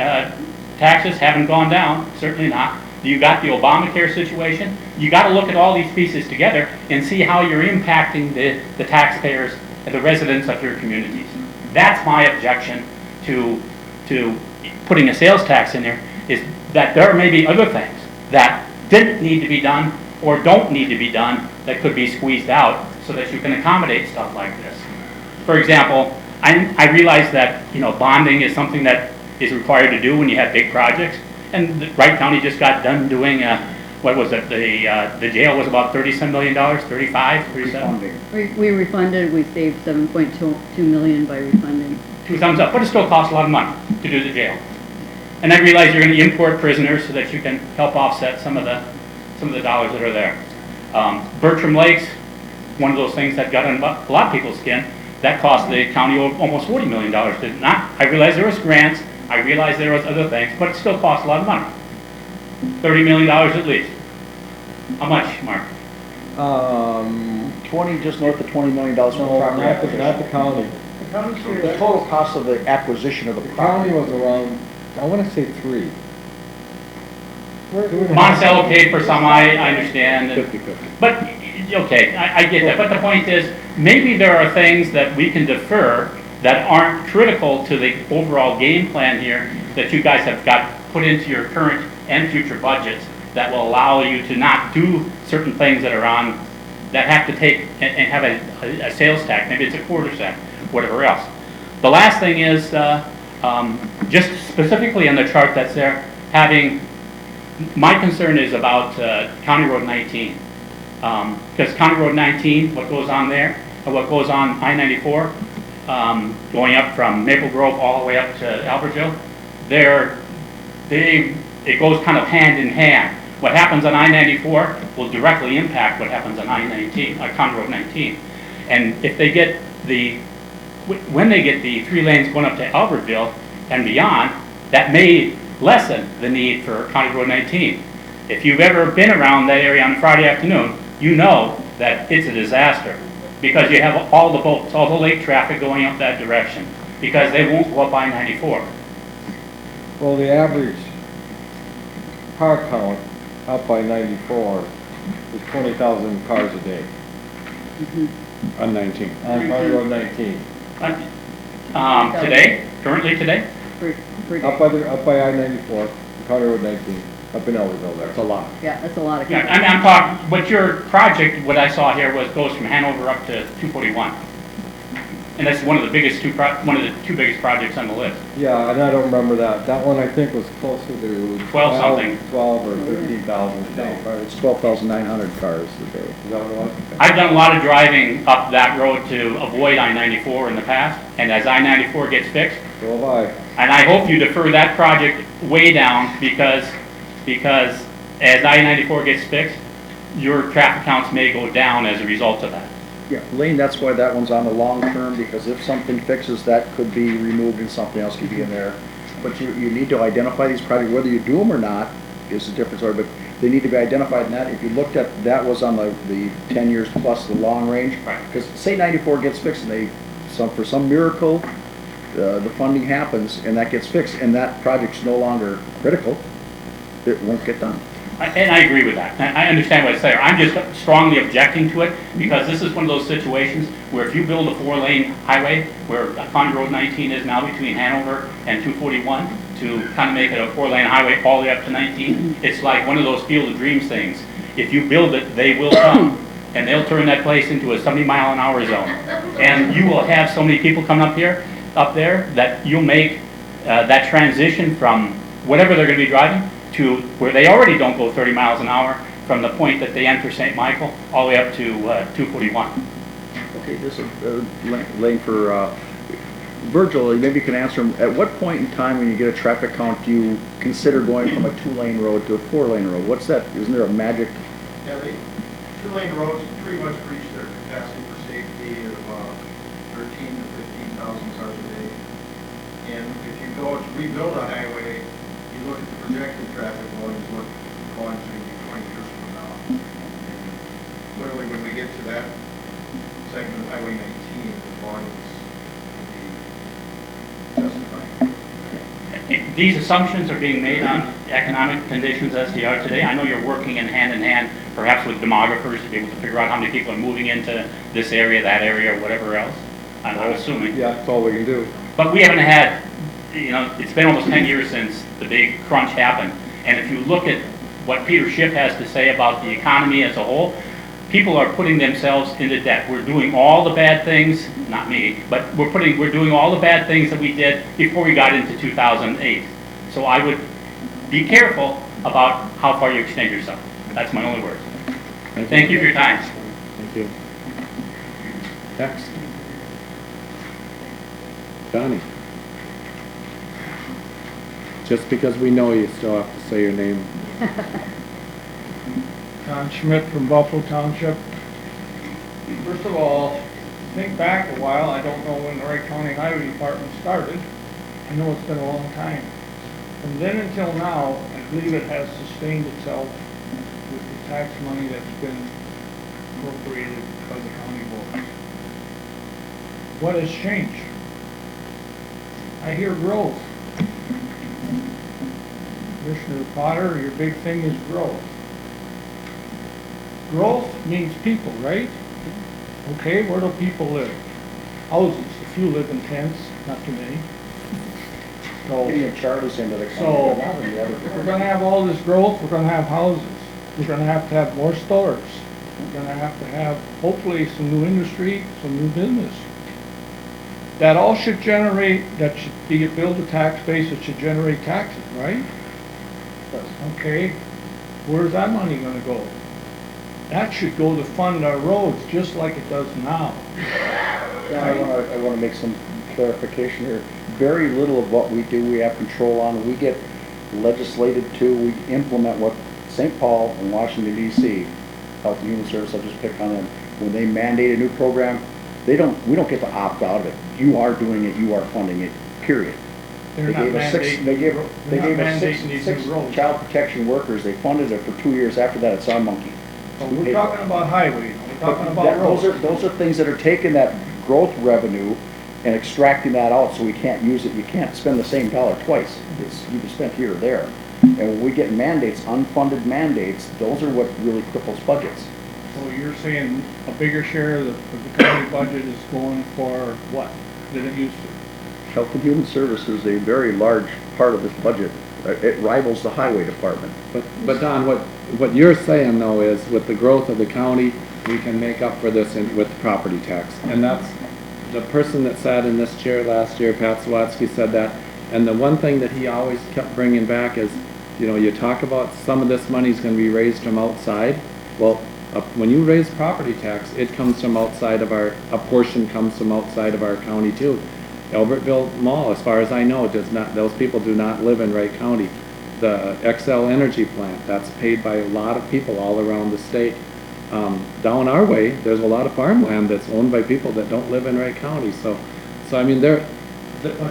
taxes haven't gone down, certainly not. You got the Obamacare situation. You got to look at all these pieces together and see how you're impacting the taxpayers and the residents of your communities. That's my objection to putting a sales tax in there, is that there may be other things that didn't need to be done or don't need to be done that could be squeezed out so that you can accommodate stuff like this. For example, I realize that, you know, bonding is something that is required to do when you have big projects. And Wright County just got done doing, what was it, the jail was about $30-some million, 35, 37? We refunded, we saved 7.2 million by refunding. 2 thumbs up, but it still costs a lot of money to do the jail. And I realize you're going to import prisoners so that you can help offset some of the dollars that are there. Bertram Lakes, one of those things that got on a lot of people's skin, that cost the county almost $40 million. Did it not? I realize there was grants, I realize there was other things, but it still costs a lot of money. $30 million at least. How much, Mark? 20, just north of $20 million for the property acquisition. Not the county. The total cost of the acquisition of the property. County was around, I want to say 3. Monticello paid for some, I understand. 50-50. But, okay, I get that. But the point is, maybe there are things that we can defer that aren't critical to the overall game plan here that you guys have got put into your current and future budgets that will allow you to not do certain things that are on, that have to take and have a sales tax. Maybe it's a quarter cent, whatever else. The last thing is, just specifically on the chart that's there, having, my concern is about County Road 19. Because County Road 19, what goes on there, and what goes on I-94, going up from Maple Grove all the way up to Albertville, it goes kind of hand in hand. What happens on I-94 will directly impact what happens on I-19, County Road 19. And if they get when they get the 3 lanes going up to Albertville and beyond, that may lessen the need for County Road 19. If you've ever been around that area on Friday afternoon, you know that it's a disaster because you have all the boats, all the lake traffic going up that direction because they won't go up I-94. Well, the average car count up by 94 is 20,000 cars a day On 19. on County Road 19. Today, currently today? Up by I-94, County Road 19, up in Elderville there. That's a lot. Yeah, that's a lot of. Yeah, I'm talking, what your project, what I saw here was, goes from Hanover up to 241. And that's one of the biggest one of the two biggest projects on the list. Yeah, and I don't remember that. That one I think was closer to 12 something. 12 or 15,000 a day. It's 12,900 cars a day. Is that what it was? I've done a lot of driving up that road to avoid I-94 in the past, and as I-94 gets fixed, So have I. and I hope you defer that project way down because as I-94 gets fixed, your traffic counts may go down as a result of that. Yeah, Lane, that's why that one's on the long term, because if something fixes, that could be removed and something else could be in there. But you need to identify these projects, whether you do them or not is a different story, but they need to be identified in that. If you looked at, that was on the 10 years plus the long range. Right. Because say 94 gets fixed and for some miracle, the funding happens and that gets fixed and that project's no longer critical, it won't get done. And I agree with that. And I understand what it's there. I'm just strongly objecting to it because this is one of those situations where if you build a 4-lane highway, where County Road 19 is now between Hanover and 241, to kind of make it a 4-lane highway all the way up to 19, it's like one of those Field of Dreams things. If you build it, they will come. And they'll turn that place into a 70-mile-an-hour zone. And you will have so many people coming up there, that you'll make that transition from whatever they're going to be driving to where they already don't go 30 miles an hour from the point that they enter St. Michael all the way up to 241. Okay, this is Lane for Virgil, maybe you can answer him. At what point in time when you get a traffic count do you consider going from a 2-lane road to a 4-lane road? What's that? Isn't there a magic? Yeah, the 2-lane roads pretty much reach their capacity for safety of 13 to 15,000 cars a day. And if you go to rebuild a highway, you look at the projected traffic volumes, what volumes are going to be 20 years from now. And clearly, when we get to that segment of Highway 19, the volumes will be justified. These assumptions are being made on economic conditions as they are today. I know you're working in hand, perhaps with demographers, to be able to figure out how many people are moving into this area, that area, or whatever else. I'm assuming. Yeah, that's all we can do. But we haven't had, it's been almost 10 years since the big crunch happened. And if you look at what Peter Schiff has to say about the economy as a whole, people are putting themselves into debt. We're doing all the bad things, not me, but we're doing all the bad things that we did before we got into 2008. So I would be careful about how far you extend yourself. That's my only word. Thank you for your time. Thank you. Next. Johnny. Just because we know you still have to say your name. John Schmidt from Buffalo Township. First of all, think back a while. I don't know when the Wright County Highway Department started. I know it's been a long time. From then until now, I believe it has sustained itself with the tax money that's been appropriated by the county board. What has changed? I hear growth. Commissioner Potter, your big thing is growth. Growth means people, right? Okay, where do people live? Houses. A few live in tents, not too many. So, Getting a Charlie's into the so county, if we're going to have all this growth, we're going to have houses. We're going to have more stores. We're going to have, hopefully, some new industry, some new business. That all should generate, that should be a build a tax base that should generate taxes, right? Okay, where's that money going to go? That should go to fund our roads just like it does now. Yeah, I want to make some clarification here. Very little of what we do we have control on. We get legislated to, we implement what St. Paul and Washington D.C., Health and Human Services, I'll just pick on them. When they mandate a new program, we don't get to opt out of it. You are doing it, you are funding it, period. They're not mandating, they gave us six child protection workers. They funded it for 2 years. After that, it's our monkey. So we're talking about highways. We're talking about roads. Those are things that are taking that growth revenue and extracting that out so we can't use it. You can't spend the same dollar twice. You can spend here or there. And when we get mandates, unfunded mandates, those are what really cripples budgets. So you're saying a bigger share of the county budget is going for what than it used to? Health and Human Services is a very large part of this budget. It rivals the highway department. But Don, what you're saying though is with the growth of the county, we can make up for this with property tax. And that's, the person that sat in this chair last year, Pat Sawatsky, said that. And the one thing that he always kept bringing back is, you know, you talk about some of this money is going to be raised from outside. Well, when you raise property tax, it comes from outside of a portion comes from outside of our county too. Albertville Mall, as far as I know, does not, those people do not live in Wright County. The XL Energy plant, that's paid by a lot of people all around the state. Down our way, there's a lot of farmland that's owned by people that don't live in Wright County. So I mean, But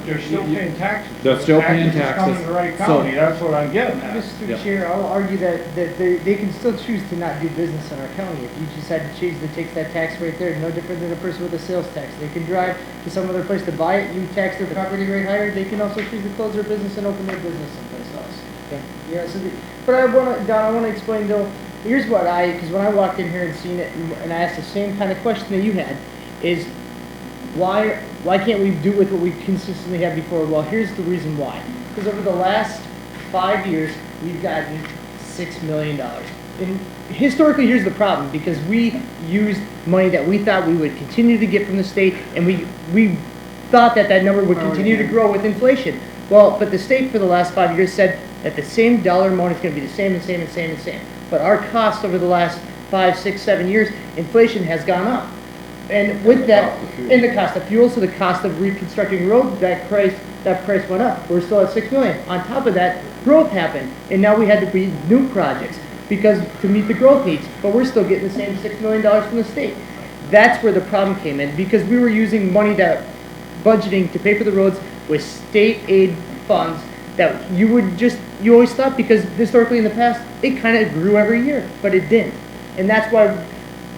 they're still paying taxes. They're still paying Taxes taxes. coming to Wright County, So- that's what I'm getting at. Mr. Chair, I'll argue that they can still choose to not do business in our county. If you decide to choose to take that tax right there, no different than a person with a sales tax. They can drive to some other place to buy it, you tax their property rate higher, they can also choose to close their business and open their business someplace else. Yeah, so but Don, I wanna explain though, here's what because when I walked in here and seen it, and I asked the same kind of question that you had, is why can't we do with what we consistently had before? Well, here's the reason why. Because over the last 5 years, we've gotten $6 million. And historically, here's the problem, because we used money that we thought we would continue to get from the state, and we thought that number would continue to grow with inflation. Well, but the state for the last 5 years said that the same dollar amount is going to be the same and same and same and same. But our cost over the last 5, 6, 7 years, inflation has gone up. And with that, and the cost of fuel, so the cost of reconstructing roads, that price went up. We're still at $6 million. On top of that, growth happened, and now we had to be new projects to meet the growth needs. But we're still getting the same $6 million from the state. That's where the problem came in, because we were using money that budgeting to pay for the roads with state aid funds that you always thought, because historically in the past it kind of grew every year, but it didn't. And that's why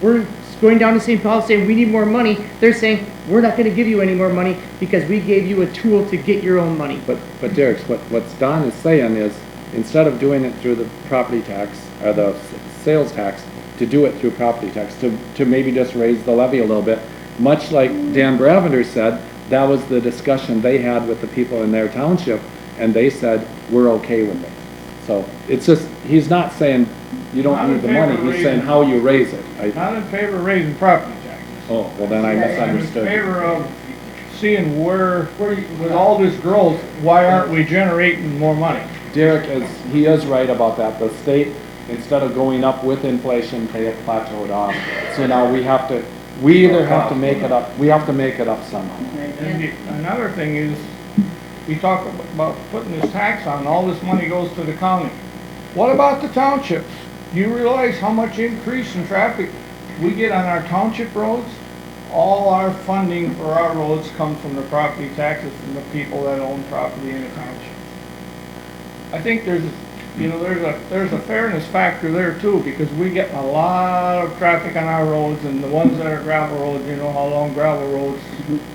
we're going down the same path saying we need more money. They're saying we're not going to give you any more money because we gave you a tool to get your own money. But Derek, what Don is saying is, instead of doing it through the property tax or the sales tax, to do it through property tax, to maybe just raise the levy a little bit, much like Dan Bravender said, that was the discussion they had with the people in their township, and they said we're okay with it. So it's just, he's not saying you don't need the money, he's saying how you raise it. Not in favor of raising property taxes. Oh, well then I misunderstood. I'm in favor of seeing where with all this growth, why aren't we generating more money? Derek he is right about that. The state, instead of going up with inflation, they have plateaued off. So now we either have to make it up, we have to make it up somehow. And another thing is, we talk about putting this tax on, all this money goes to the county. What about the townships? Do you realize how much increase in traffic we get on our township roads? All our funding for our roads comes from the property taxes from the people that own property in the township. I think there's a fairness factor there too, because we get a lot of traffic on our roads, and the ones that are gravel roads, you know how long gravel roads,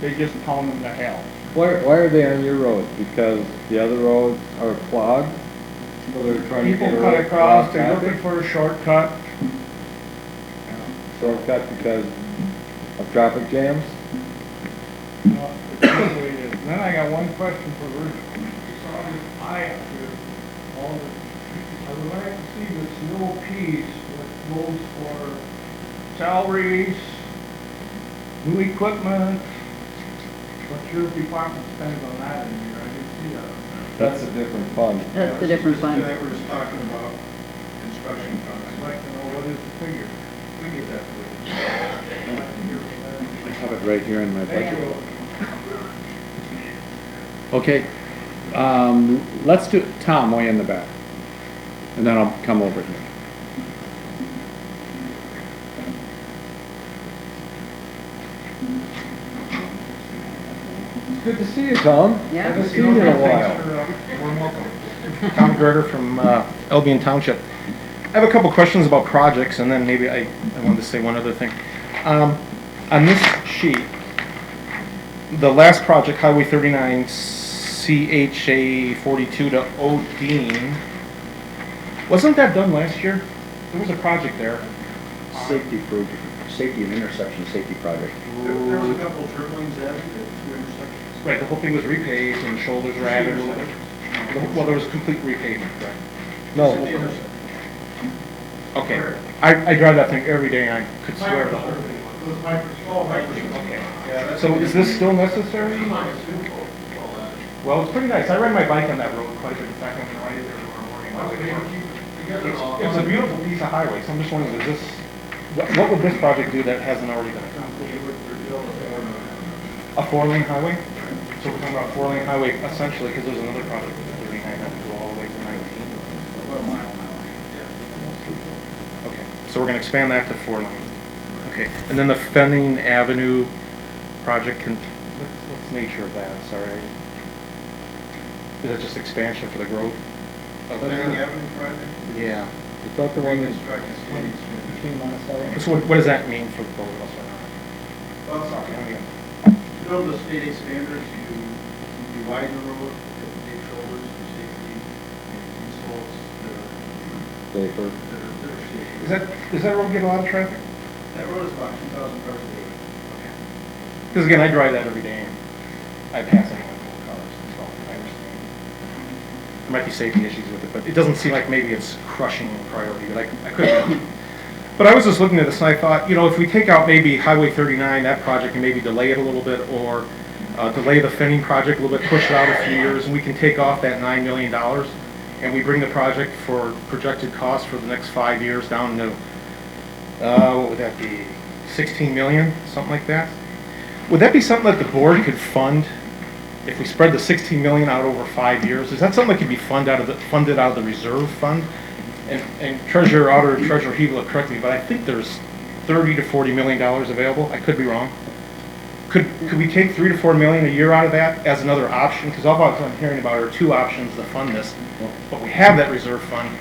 they just pound them to hell. Why are they on your road? Because the other roads are clogged? So they're trying to People get cut around across, they're traffic? looking for a shortcut. Shortcut because of traffic jams? It's just the way it is. Then I got one question for Virgil. Saw this eye up here, I would like to see this little piece that goes for salaries, new equipment. What your department spends on that in here, I didn't see that. That's a different fund. That's the different fund. Tonight we're just talking about construction funds. I'd like to know what is the figure. We get that for you. I have it right here in my Thank budget. you. Okay, let's do Tom way in the back, and then I'll come over here. Good to see you, Tom. Yeah. Haven't seen you in a while. Warm welcome. Tom Gerter from Albion Township. I have a couple questions about projects, and then maybe I wanted to say one other thing. On this sheet, the last project, Highway 39, CHA 42 to Odine, Wasn't that done last year? There was a project there. Safety and intersection safety project. There was a couple of trip lanes added at two intersections. Right, the whole thing was repaved and the shoulders were added a little bit. Well, there was complete repavement, correct? No. Okay. I drive that thing every day and I could swear the whole thing. Okay. So is this still necessary? Well, it's pretty nice. I ride my bike on that road quite a bit. In fact, I'm going to ride it there tomorrow morning. It's a beautiful piece of highway, so I'm just wondering, is this, what would this project do that hasn't already been done? A 4-lane highway? So we're talking about a 4-lane highway essentially, because there's another project that's 39 that can go all the way to 19. Okay, so we're going to expand that to 4 lanes. Okay, and then the Fenning Avenue project, what's the nature of that? Sorry. Is that just expansion for the growth? Fenning Avenue project? Yeah. Is that the one that's Between Monticello. So what does that mean for the boat? Well, to build the state aid standards, you widen the road, you have big shoulders for safety, and slopes that are safe. Does that road get a lot of traffic? That road is about 2,000 cars a day. Because again, I drive that every day and I pass anyone full of cars, so I understand. There might be safety issues with it, but it doesn't seem like maybe it's crushing priority, but I could. But I was just looking at this and I thought, you know, if we take out maybe Highway 39, that project, and maybe delay it a little bit, or delay the Fenning project a little bit, push it out a few years, and we can take off that $9 million, and we bring the project for projected cost for the next 5 years down to, what would that be, 16 million, something like that? Would that be something that the board could fund if we spread the 16 million out over 5 years? Is that something that could be funded out of the reserve fund? And Treasurer Otter and Treasurer Hebel will correct me, but I think there's $30 to $40 million available. I could be wrong. Could we take $3 to $4 million a year out of that as another option? Because all I'm hearing about are 2 options to fund this. But we have that reserve fund.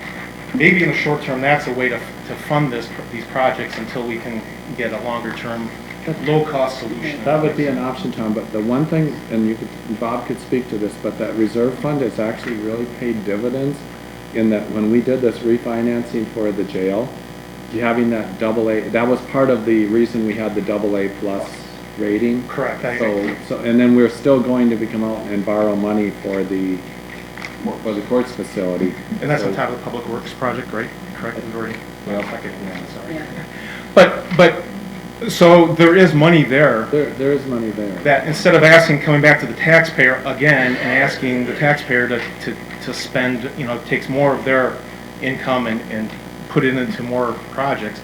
Maybe in the short term, that's a way to fund these projects until we can get a longer term, low-cost solution. That would be an option, Tom, but the one thing, and Bob could speak to this, but that reserve fund has actually really paid dividends in that when we did this refinancing for the jail, having that AA, that was part of the reason we had the AA plus rating. Correct. So, and then we're still going to come out and borrow money for the courts facility. And that's on top of the Public Works project, right? Correct, we've already, well, second, sorry. Yeah. But, so there is money there. There is money there. That instead of coming back to the taxpayer again and asking the taxpayer to spend, you know, takes more of their income and put it into more projects,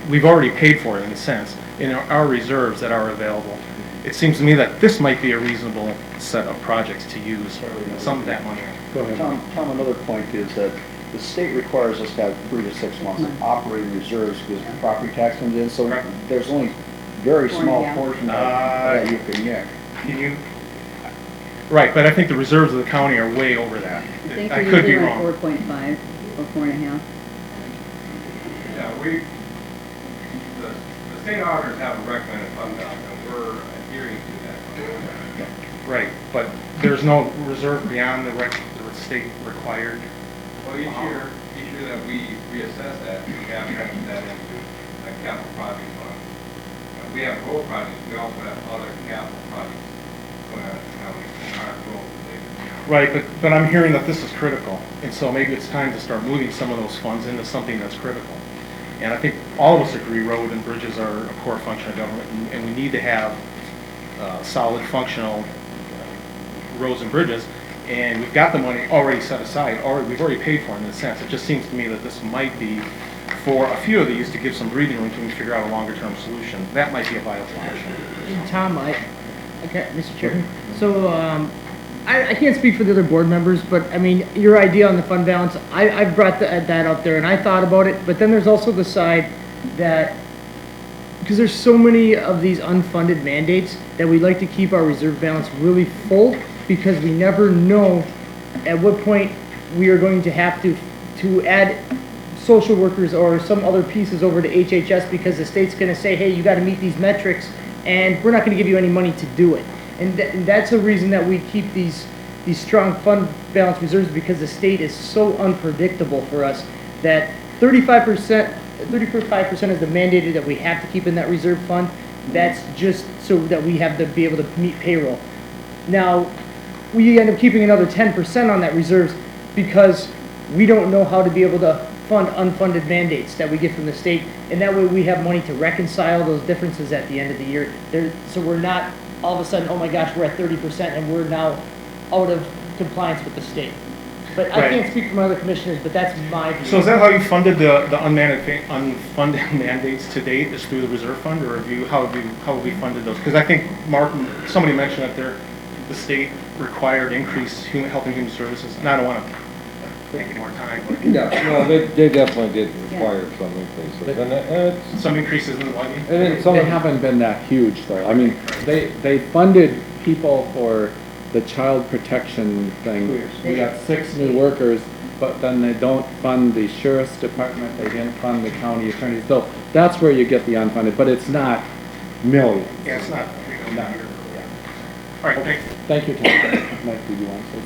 we've already paid for it in a sense, in our reserves that are available. It seems to me that this might be a reasonable set of projects to use some of that money. Go ahead. Tom, another point is that the state requires us to have 3 to 6 months of operating reserves because the property tax comes in, so there's only very small portion that you can get. Right, but I think the reserves of the county are way over that. I could be wrong. 4.5 or 4.5. Yeah, the state auditors have a recommended fund balance, and we're adhering to that fund balance. Right, but there's no reserve beyond the state required. Well, each year that we reassess that, we have to put that into a capital project fund. We have road projects, we also have other capital projects going on in the county, aren't road related. Right, but I'm hearing that this is critical, and so maybe it's time to start moving some of those funds into something that's critical. And I think all of us agree road and bridges are a core function of government, and we need to have solid, functional roads and bridges. And we've got the money already set aside, we've already paid for it in a sense. It just seems to me that this might be, for a few of these, to give some breathing room to figure out a longer-term solution. That might be a viable option. Tom, okay, Mr. Chairman. So, I can't speak for the other board members, but I mean, your idea on the fund balance, I've brought that out there and I thought about it, but then there's also the side that, because there's so many of these unfunded mandates that we'd like to keep our reserve balance really full, because we never know at what point we are going to have to add social workers or some other pieces over to HHS, because the state's going to say, hey, you got to meet these metrics, and we're not going to give you any money to do it. And that's the reason that we keep these strong fund balance reserves, because the state is so unpredictable for us. that 35% is the mandated that we have to keep in that reserve fund. That's just so that we have to be able to meet payroll. Now, we end up keeping another 10% on that reserves because we don't know how to be able to fund unfunded mandates that we get from the state, and that way we have money to reconcile those differences at the end of the year. So we're not all of a sudden, oh my gosh, we're at 30% and we're now out of compliance with the state. But I can't speak for other commissioners, but that's my view. So is that how you funded the unfunded mandates to date, is through the reserve fund, or how have we funded those? Because I think, Mark, somebody mentioned that the state required increased health and human services, and I don't want to take any more time. But Yeah, no, they definitely did require some increases. And it's, some increases in the levy? They haven't been that huge, though. I mean, they funded people for the child protection thing. We got 6 new workers, but then they don't fund the sheriff's department, they didn't fund the county attorney. So that's where you get the unfunded, but it's not millions. Yeah, it's not. No. All right, thanks. Thank you, Tom. Mike, did you want to say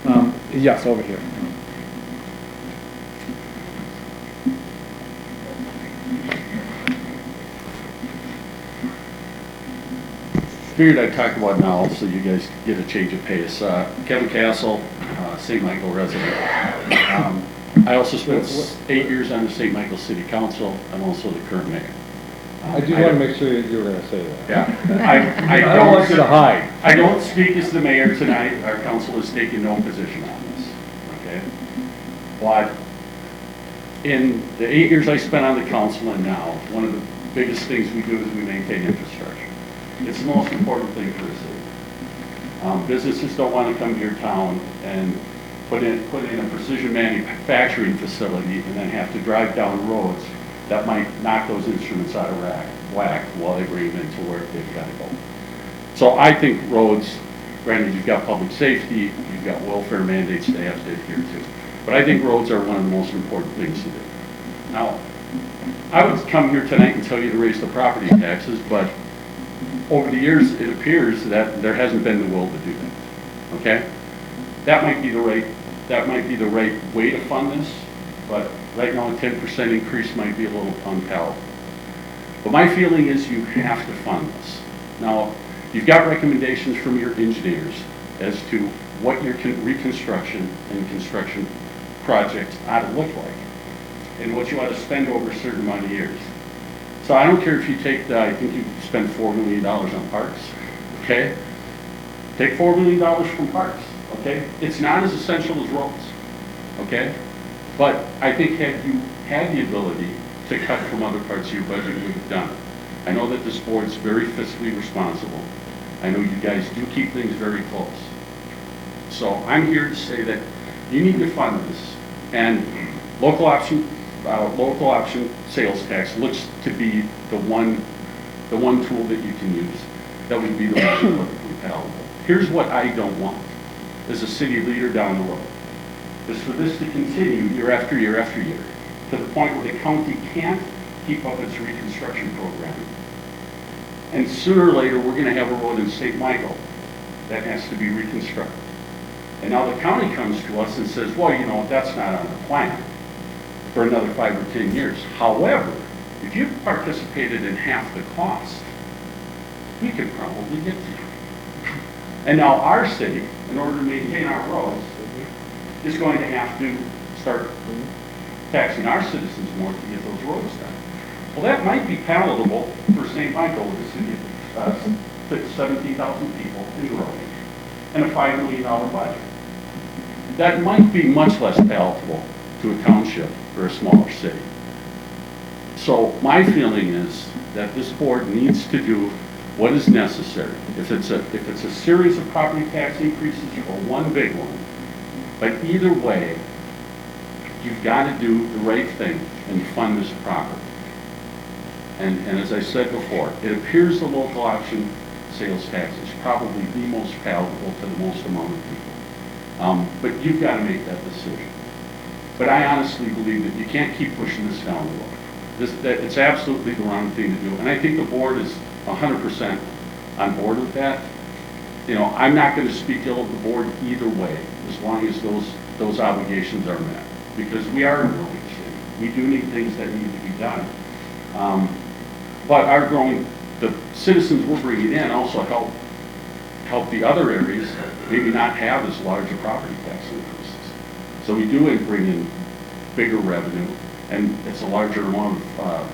something? Yes, over here. Figured I'd talk about now so you guys get a change of pace. Kevin Castle, St. Michael resident. I also spent 8 years on the St. Michael City Council. I'm also the current mayor. I just want to make sure that you were going to say that. Yeah. I don't want you to hide. I don't speak as the mayor tonight. Our council has taken no position on this, okay? But in the 8 years I spent on the council and now, one of the biggest things we do is we maintain infrastructure. It's the most important thing for the city. Businesses don't want to come to your town and put in a precision manufacturing facility and then have to drive down roads that might knock those instruments out of whack while they bring them into where they've got to go. So I think roads, granted you've got public safety, you've got welfare mandates they have to adhere to, but I think roads are one of the most important things to do. Now, I would come here tonight and tell you to raise the property taxes, but over the years it appears that there hasn't been the will to do that. Okay? That might be the right way to fund this, but right now a 10% increase might be a little unpalatable. But my feeling is you have to fund this. Now, you've got recommendations from your engineers as to what your reconstruction and construction projects ought to look like and what you ought to spend over a certain amount of years. So I don't care if you take I think you spend $4 million on parks, okay? Take $4 million from parks, okay? It's not as essential as roads, okay? But I think had you had the ability to cut from other parts of your budget, you would have done it. I know that this board's very fiscally responsible. I know you guys do keep things very close. So I'm here to say that you need to fund this. And local option sales tax looks to be the one tool that you can use that would be the most politically palatable. Here's what I don't want as a city leader down the road, is for this to continue year after year after year, to the point where the county can't keep up its reconstruction program. And sooner or later, we're gonna have a road in St. Michael that has to be reconstructed. And now the county comes to us and says, well, you know, that's not on the plan for another 5 or 10 years. However, if you participated in half the cost, we could probably get to you. And now our city, in order to maintain our roads, is going to have to start taxing our citizens more to get those roads done. Well, that might be palatable for St. Michael, with a city of 17,000 people in growing, and a $5 million budget. That might be much less palatable to a township or a smaller city. So my feeling is that this board needs to do what is necessary. If it's a series of property tax increases or one big one, but either way, you've got to do the right thing and fund this properly. And as I said before, it appears the local option sales tax is probably the most palatable to the most amount of people. But you've got to make that decision. But I honestly believe that you can't keep pushing this down the road. It's absolutely the wrong thing to do. And I think the board is 100% on board with that. You know, I'm not going to speak ill of the board either way, as long as those obligations are met. because we are a growing city. We do need things that need to be done. But our growing, the citizens we're bringing in also help the other areas maybe not have as large a property tax increases. So we do bring in bigger revenue, and it's a larger amount of,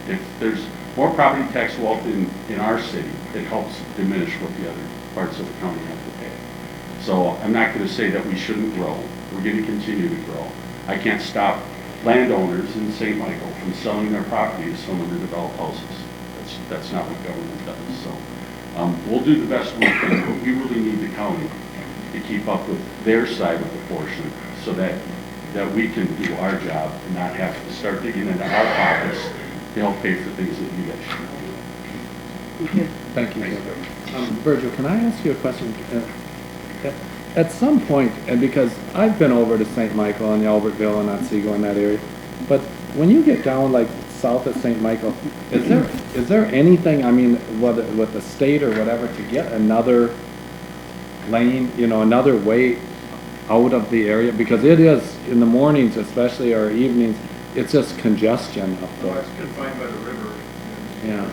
if there's more property tax wealth in our city, it helps diminish what the other parts of the county have to pay. So I'm not going to say that we shouldn't grow. We're going to continue to grow. I can't stop landowners in St. Michael from selling their property to someone to develop houses. That's not what government does. So we'll do the best we can, but we really need the county to keep up with their side of the portion so that we can do our job and not have to start digging into our pockets to help pay for things that you guys should do. Thank you. Virgil, can I ask you a question? At some point, and because I've been over to St. Michael and Albertville and Otsego in that area, but when you get down like south of St. Michael, is there anything, I mean, whether with the state or whatever, to get another lane, another way out of the area? Because it is, in the mornings especially, or evenings, it's just congestion up there. It's confined by the river. Yeah.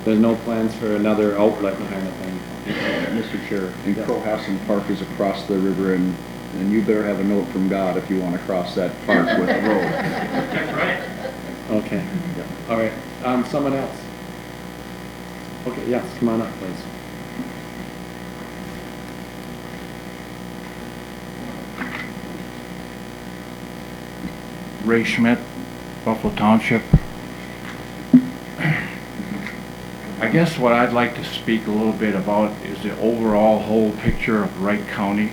There's no plans for another outlet kind of thing. Mr. Chair, and Cohasset Park is across the river, and you better have a note from God if you want to cross that park with the road. That's right. Okay. All right. Someone else? Okay, yes, come on up, please. Ray Schmidt, Buffalo Township. I guess what I'd like to speak a little bit about is the overall whole picture of Wright County.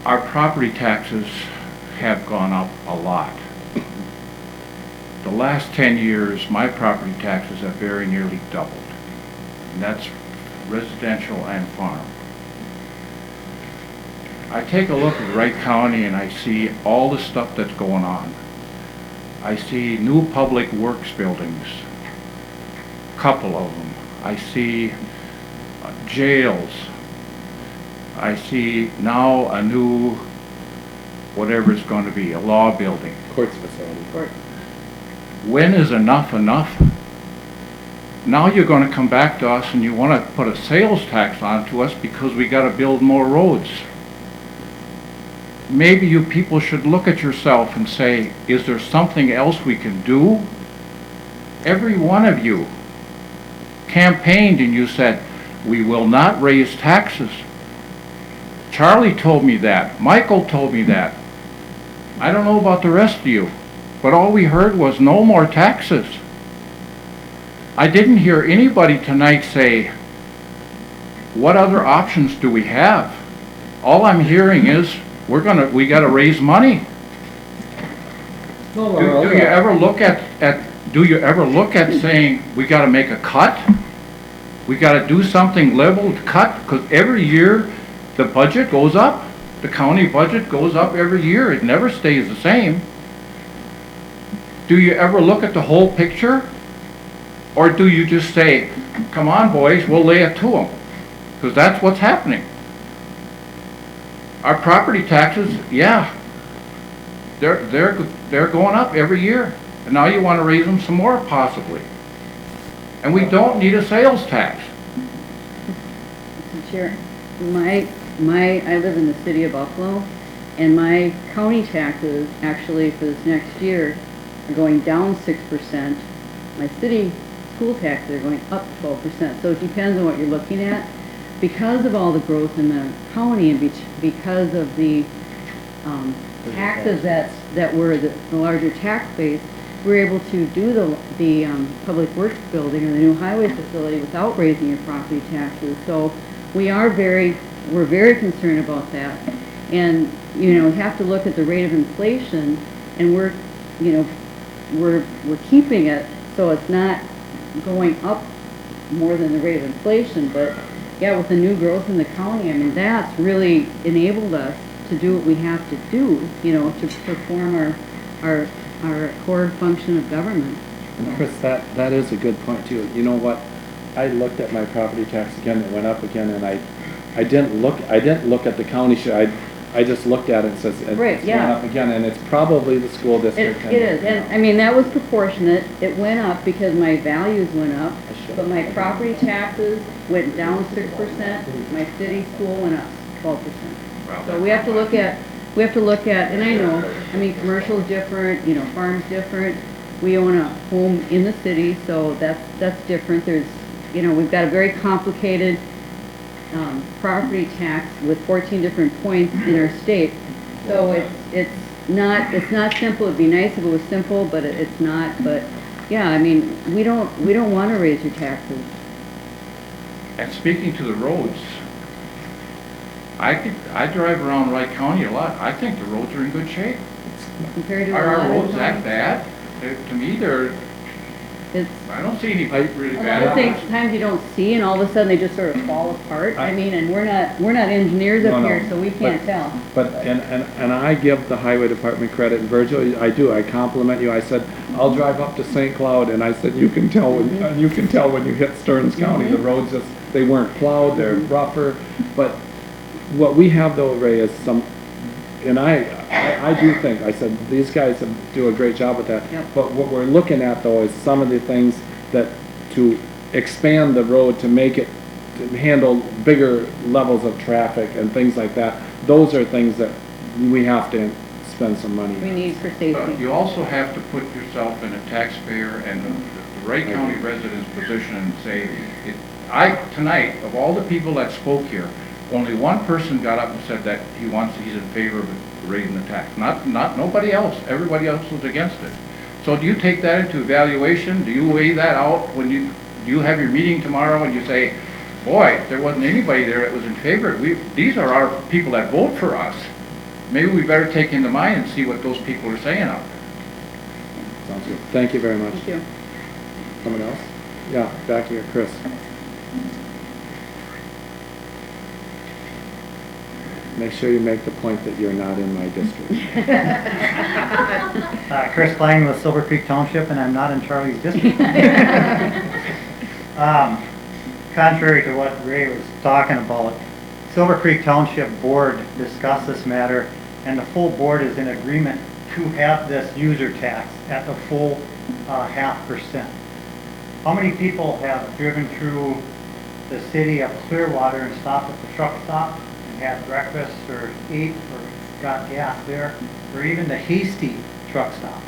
Our property taxes have gone up a lot. The last 10 years, my property taxes have very nearly doubled. And that's residential and farm. I take a look at Wright County and I see all the stuff that's going on. I see new public works buildings, couple of them. I see jails. I see now a new, whatever it's going to be, a law building. Courts facility. Court. When is enough enough? Now you're going to come back to us and you want to put a sales tax onto us because we got to build more roads. Maybe you people should look at yourself and say, is there something else we can do? Every one of you campaigned and you said, we will not raise taxes. Charlie told me that. Michael told me that. I don't know about the rest of you, but all we heard was no more taxes. I didn't hear anybody tonight say, what other options do we have? All I'm hearing is, we gotta raise money. Do you ever look at saying, we gotta make a cut? We gotta do something level to cut, because every year the budget goes up. The county budget goes up every year. It never stays the same. Do you ever look at the whole picture? Or do you just say, come on boys, we'll lay it to them? Because that's what's happening. Our property taxes, yeah, they're going up every year. And now you want to raise them some more, possibly. And we don't need a sales tax. Mr. Chair, I live in the city of Buffalo, and my county taxes actually for this next year are going down 6%. My city school taxes are going up 12%. So it depends on what you're looking at. Because of all the growth in the county and because of the taxes that were the larger tax base, we're able to do the public works building or the new highway facility without raising your property taxes. So we're very concerned about that. And, we have to look at the rate of inflation, and we're keeping it so it's not going up more than the rate of inflation. But yeah, with the new growth in the county, I mean, that's really enabled us to do what we have to do, to perform our core function of government. And Chris, that is a good point too. You know what? I looked at my property tax again, it went up again, and I didn't look at the county share, I just looked at it and says, it's Right, going yeah. up again, and it's probably the school district. It is, and, I mean, that was proportionate. It went up because my values went up, but my property taxes went down 6%, my city school went up 12%. So we have to look at, and I know, I mean, commercial's different, you know, farm's different. We own a home in the city, so that's different. There's, you know, we've got a very complicated property tax with 14 different points in our state. So it's not simple. It'd be nice if it was simple, but it's not. But yeah, I mean, we don't want to raise your taxes. And speaking to the roads, I drive around Wright County a lot. I think the roads are in good shape. Compared to Are a lot our of roads that bad? To me, I don't see any really A lot bad of things, ones. times you don't see, and all of a sudden they just sort of fall apart. I mean, and we're not engineers up No, here, so we can't tell. But, and I give the highway department credit, and Virgil, I do, I compliment you. I said, I'll drive up to St. Cloud, and I said, you can tell when you hit Stearns County, the roads just, they weren't plowed, they're rougher. But what we have though, Ray, is some, and I do think, I said, these guys do a great job with that. Yep. But what we're looking at though is some of the things that, to expand the road, to make it, to handle bigger levels of traffic and things like that. Those are things that we have to spend some money. We need for But safety. you also have to put yourself in a taxpayer and the Wright County resident's position and say, tonight, of all the people that spoke here, only one person got up and said that he's in favor of raising the tax. Not nobody else. Everybody else was against it. So do you take that into evaluation? Do you weigh that out when do you have your meeting tomorrow and you say, boy, there wasn't anybody there that was in favor. These are our people that vote for us. Maybe we better take into mind and see what those people are saying out there. Sounds good. Thank you very much. Thank you. Someone else? Yeah, back here, Chris. Make sure you make the point that you're not in my district. Chris Klein with Silver Creek Township, and I'm not in Charlie's district. Contrary to what Ray was talking about, Silver Creek Township Board discussed this matter, and the full board is in agreement to have this user tax at the full 0.5%. How many people have driven through the city of Clearwater and stopped at the truck stop and had breakfast or ate or got gas there, or even the Hasty truck stop?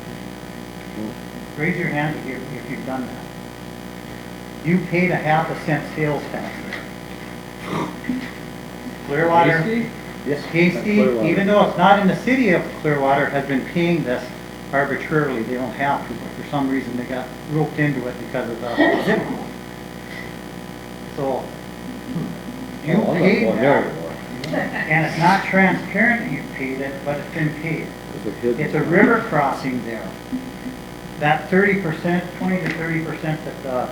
Raise your hand if you've done that. You paid a 0.5 cent sales tax there. Clearwater, Hasty? yes, Hasty, Clearwater. even though it's not in the city of Clearwater, has been paying this arbitrarily. They don't have to, but for some reason they got roped into it because of the zip code. So, you paid that, and it's not transparent that you paid it, but it's been paid. It's a river crossing there. That 30%, 20 to 30% that the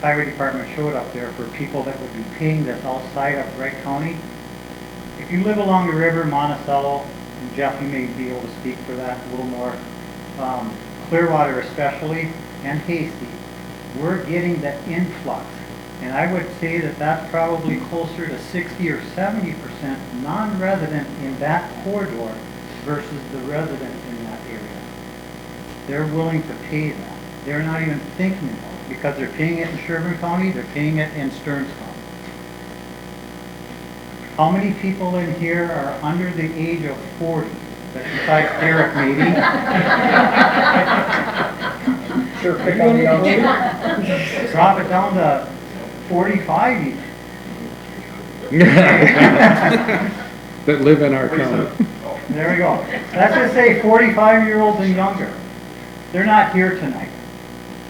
highway department showed up there for people that would be paying this outside of Wright County. If you live along the river, Monticello, and Jeff, you may be able to speak for that a little more, Clearwater especially, and Hasty, we're getting the influx. And I would say that that's probably closer to 60 or 70% non-resident in that corridor versus the resident in that area. They're willing to pay that. They're not even thinking about it because they're paying it in Sherburne County, they're paying it in Stearns County. How many people in here are under the age of 40? Besides Derek, maybe. Sure, pick on the young people. Drop it down to 45 even. That live in our county. There we go. Let's just say 45-year-olds and younger. They're not here tonight.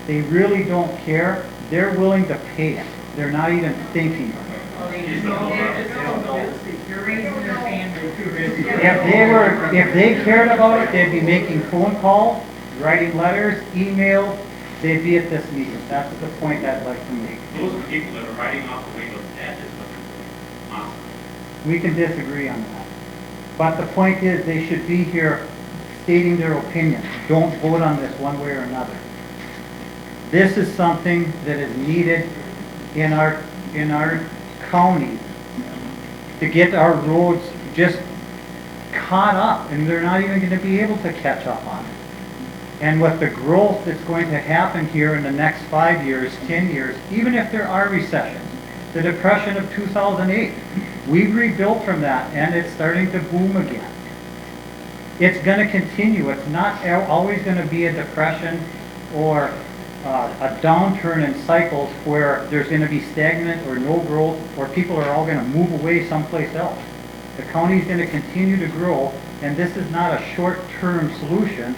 They really don't care. They're willing to pay it. They're not even thinking of it. If they cared about it, they'd be making phone calls, writing letters, emails, they'd be at this meeting. That's the point I'd like to make. Those are people that are riding off the windows, that is what awesome. We can disagree on that. But the point is, they should be here stating their opinion. Don't vote on this one way or another. This is something that is needed in our county to get our roads just caught up, and they're not even gonna be able to catch up on it. And with the growth that's going to happen here in the next 5 years, 10 years, even if there are recessions, the Depression of 2008, we've rebuilt from that, and it's starting to boom again. It's going to continue. It's not always going to be a depression or a downturn in cycles where there's going to be stagnant or no growth, or people are all going to move away someplace else. The county's going to continue to grow, and this is not a short-term solution.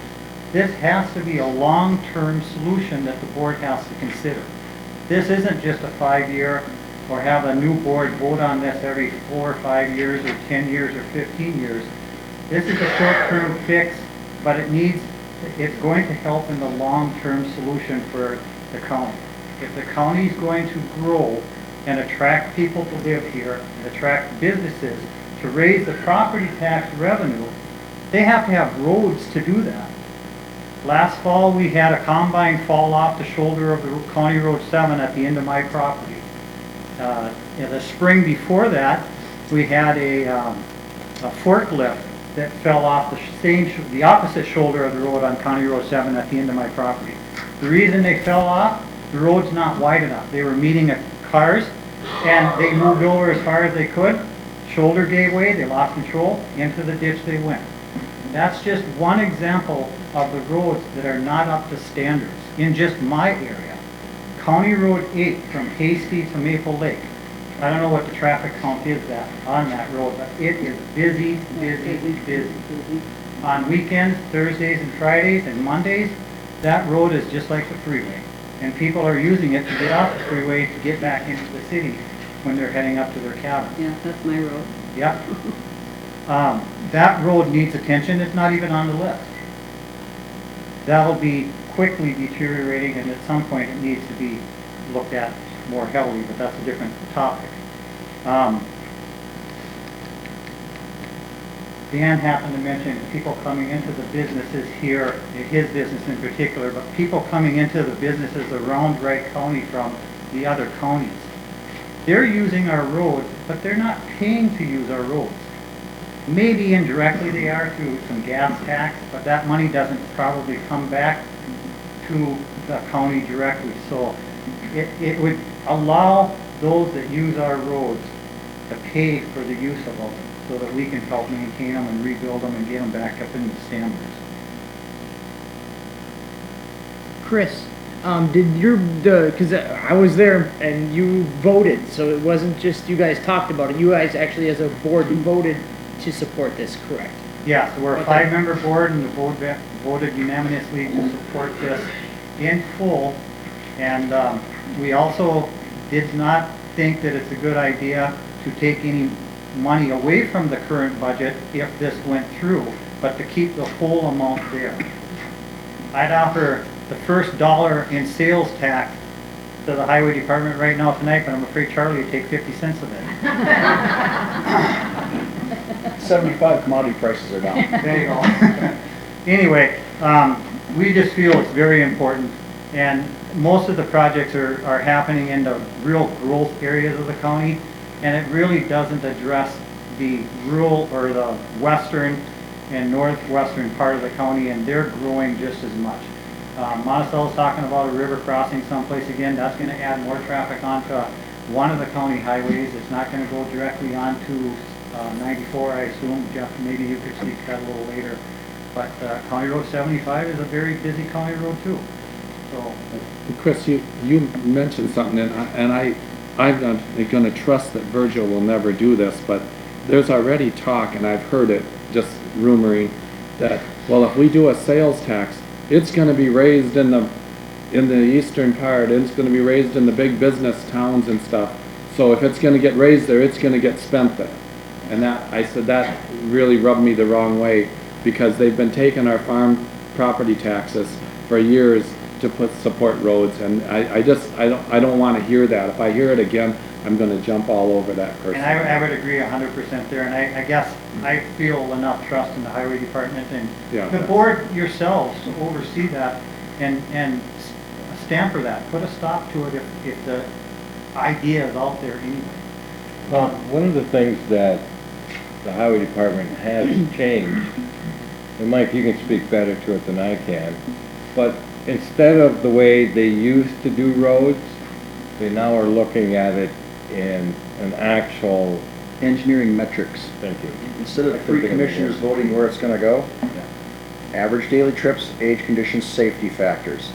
This has to be a long-term solution that the board has to consider. This isn't just a 5-year, or have a new board vote on this every 4 or 5 years, or 10 years, or 15 years. This is a short-term fix, but it's going to help in the long-term solution for the county. If the county's going to grow and attract people to live here, and attract businesses to raise the property tax revenue, they have to have roads to do that. Last fall, we had a combine fall off the shoulder of the County Road 7 at the end of my property. In the spring before that, we had a forklift that fell off the opposite shoulder of the road on County Road 7 at the end of my property. The reason they fell off, the road's not wide enough. They were meeting cars, and they moved over as far as they could. Shoulder gave way, they lost control, into the ditch they went. That's just one example of the roads that are not up to standards in just my area. County Road 8 from Hasty to Maple Lake. I don't know what the traffic count is on that road, but it is busy, busy, busy. On weekends, Thursdays and Fridays and Mondays, that road is just like the freeway. And people are using it to get off the freeway to get back into the city when they're heading up to their cabin. Yeah, that's my road. Yep. That road needs attention. It's not even on the list. That'll be quickly deteriorating, and at some point it needs to be looked at more heavily, but that's a different topic. Dan happened to mention people coming into the businesses here, his business in particular, but people coming into the businesses around Wright County from the other counties. They're using our roads, but they're not paying to use our roads. Maybe indirectly they are through some gas tax, but that money doesn't probably come back to the county directly. So it would allow those that use our roads to pay for the use of them so that we can help maintain them and rebuild them and get them back up into standards. Chris, because I was there and you voted, so it wasn't just you guys talked about it. You guys actually, as a board, voted to support this, correct? Yeah, so we're a 5-member board, and the board voted unanimously to support this in full. And we also did not think that it's a good idea to take any money away from the current budget if this went through, but to keep the whole amount there. I'd offer the first dollar in sales tax to the highway department right now tonight, but I'm afraid Charlie would take 50 cents of it. 75 commodity prices are down. There you go. Anyway, we just feel it's very important, and most of the projects are happening in the real growth areas of the county, and it really doesn't address the rural or the western and northwestern part of the county, and they're growing just as much. Monticello's talking about a river crossing someplace again. That's going to add more traffic onto one of the county highways. It's not going to go directly onto 94, I assume. Jeff, maybe you could speak to that a little later. But County Road 75 is a very busy county road too. So, Chris, you mentioned something, and I'm not going to trust that Virgil will never do this, but there's already talk, and I've heard it just rumoring, that, well, if we do a sales tax, it's going to be raised in the eastern part, it's going to be raised in the big business towns and stuff. So if it's going to get raised there, it's going to get spent there. And I said that really rubbed me the wrong way, because they've been taking our farm property taxes for years to support roads, and I don't want to hear that. If I hear it again, I'm going to jump all over that person. and I would agree 100% there, and I guess I feel enough trust in the highway department and the board yourselves to oversee that and stamp for that. Put a stop to it if the idea is out there anyway. Well, one of the things that the highway department has changed, and Mike, you can speak better to it than I can, but instead of the way they used to do roads, they now are looking at it in an actual... Engineering metrics. Thank you. Instead of three commissioners voting where it's gonna go, average daily trips, age conditions, safety factors.